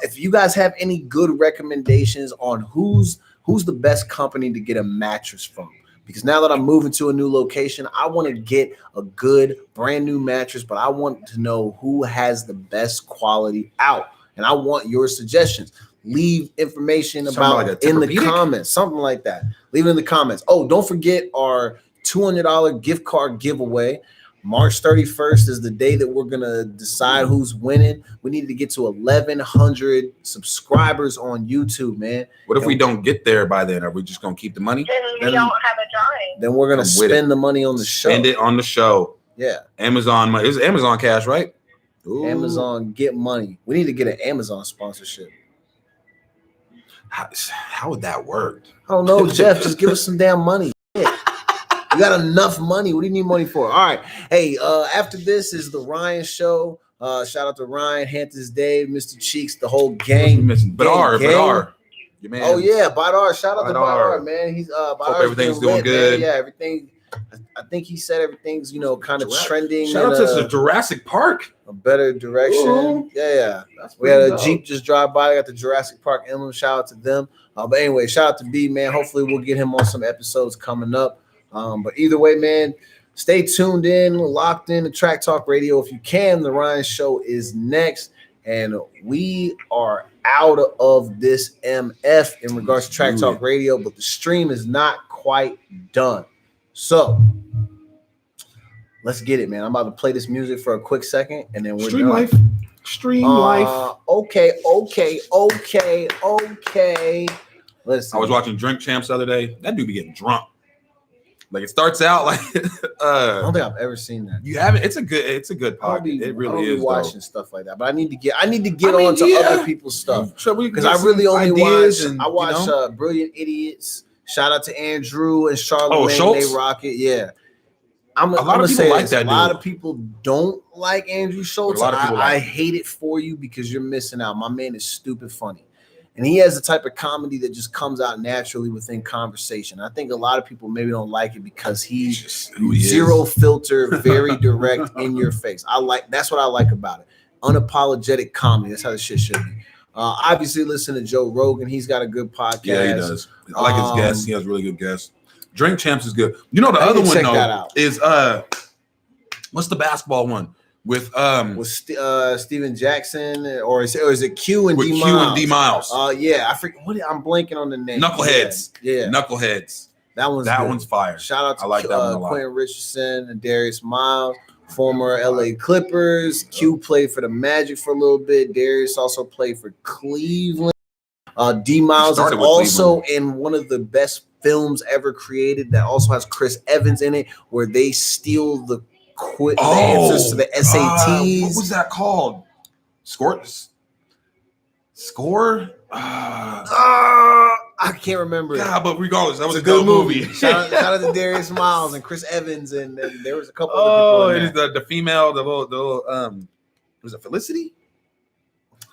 If you guys have any good recommendations on who's the best company to get a mattress from, because now that I'm moving to a new location, I want to get a good brand new mattress, but I want to know who has the best quality out, and I want your suggestions. Leave information about in the comments, something like that. Leave it in the comments. Oh, don't forget our $200 gift card giveaway. March 31st is the day that we're going to decide who's winning. We need to get to 1,100 subscribers on YouTube, man. What if we don't get there by then? Are we just going to keep the money? Then we don't have a drawing. Then we're going to spend the money on the show. Spend it on the show. Yeah. Amazon money. It's Amazon cash, right? Ooh. Amazon get money. We need to get an Amazon sponsorship. How would that work? I don't know, Jeff. Just give us some damn money. You got enough money. What do you need money for? All right. Hey, after this is the Ryan show. Shout out to Ryan, Hamptons Dave, Mr. Cheeks, the whole gang. Badar. Your man. Oh yeah, Badar. Shout out to Badar, man. He's hope everything's doing good. Man. Yeah, everything I think he said everything's, kind of trending. Shout out to the Jurassic Park. A better direction. Ooh. Yeah. We had a Jeep just drive by. I got the Jurassic Park emblem. Shout out to them. But anyway, shout out to B, man. Hopefully we'll get him on some episodes coming up. But either way, man, stay tuned in, locked in to Track Talk Radio. If you can, the Ryan Show is next. And we are out of this MF in regards to Track Talk Radio, but the stream is not quite done. So let's get it, man. I'm about to play this music for a quick second, and then we're Stream done. Life. Stream Life. Okay. Listen. I was watching Drink Champs the other day. That dude be getting drunk. Like, it starts out like I don't think I've ever seen that. You haven't? It's a good podcast. It really is watching stuff like that. But I need to get on to other people's stuff. Because I really only watch Brilliant Idiots. Shout out to Andrew and Charlamagne. They rock it. Yeah. A lot of people like that. A lot of people don't like Andrew Schultz. I hate it for you because you're missing out. My man is stupid funny. And he has the type of comedy that just comes out naturally within conversation. I think a lot of people maybe don't like it because he's zero filter, very direct, in your face. That's what I like about it. Unapologetic comedy. That's how the shit should be. Obviously, listen to Joe Rogan. He's got a good podcast. Yeah, he does. I like his guests. He has really good guests. Drink Champs is good. You know, the other one though is what's the basketball one with Steven Jackson or is it Q and D Miles? Q and D Miles. Yeah, I forget. I'm blanking on the name. Knuckleheads. Yeah. Knuckleheads. That one's fire. Shout out to that one a lot. Quentin Richardson and Darius Miles, former LA Clippers. Q played for the Magic for a little bit. Darius also played for Cleveland. D Miles is also in one of the best films ever created that also has Chris Evans in it, where they steal the answers to the SATs. What was that called? Score? I can't remember. Yeah, but regardless, that was a good movie. Shout out to Darius Miles and Chris Evans, and there was a couple of people. It is the female, the little was it Felicity?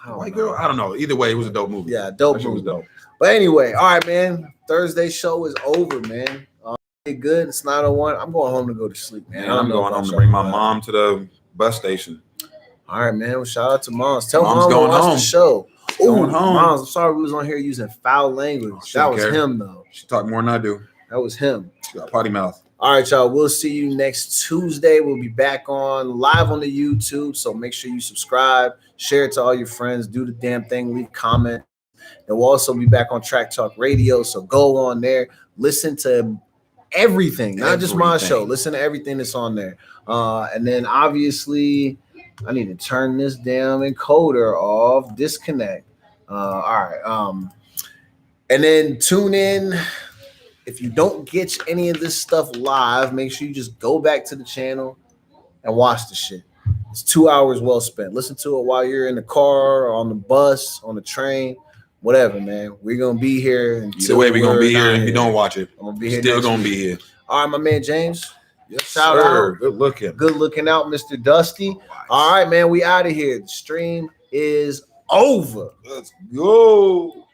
White girl? I don't know. Either way, it was a dope movie. Yeah, dope movie. Was dope. But anyway, all right, man. Thursday show is over, man. Good. It's 9:01. I'm going home to go to sleep, man. I'm going home to bring my mom to the bus station. All right, man. Well, shout out to Moms. Tell Mom's Mom going to watch home. The show. Going home. Moms, I'm sorry we was on here using foul language. That was him, though. She talked more than I do. That was him. She got potty mouth. All right, y'all. We'll see you next Tuesday. We'll be back on live on the YouTube. So make sure you subscribe, share it to all your friends, do the damn thing, leave comment. And we'll also be back on Track Talk Radio. So go on there, listen to everything, not just my show. Listen to everything that's on there. And then obviously, I need to turn this damn encoder off. Disconnect. All right. And then tune in. If you don't get any of this stuff live, make sure you just go back to the channel and watch the shit. It's 2 hours well spent. Listen to it while you're in the car or on the bus, on the train, whatever, man. We're going to be here. Either way, we're going to be here. If you don't watch it, I'm going to be here. Still going to be here. All right, my man, James. Yes, shout out. Good looking out, Mr. Dusty. Nice. All right, man. We out of here. The stream is over. Let's go.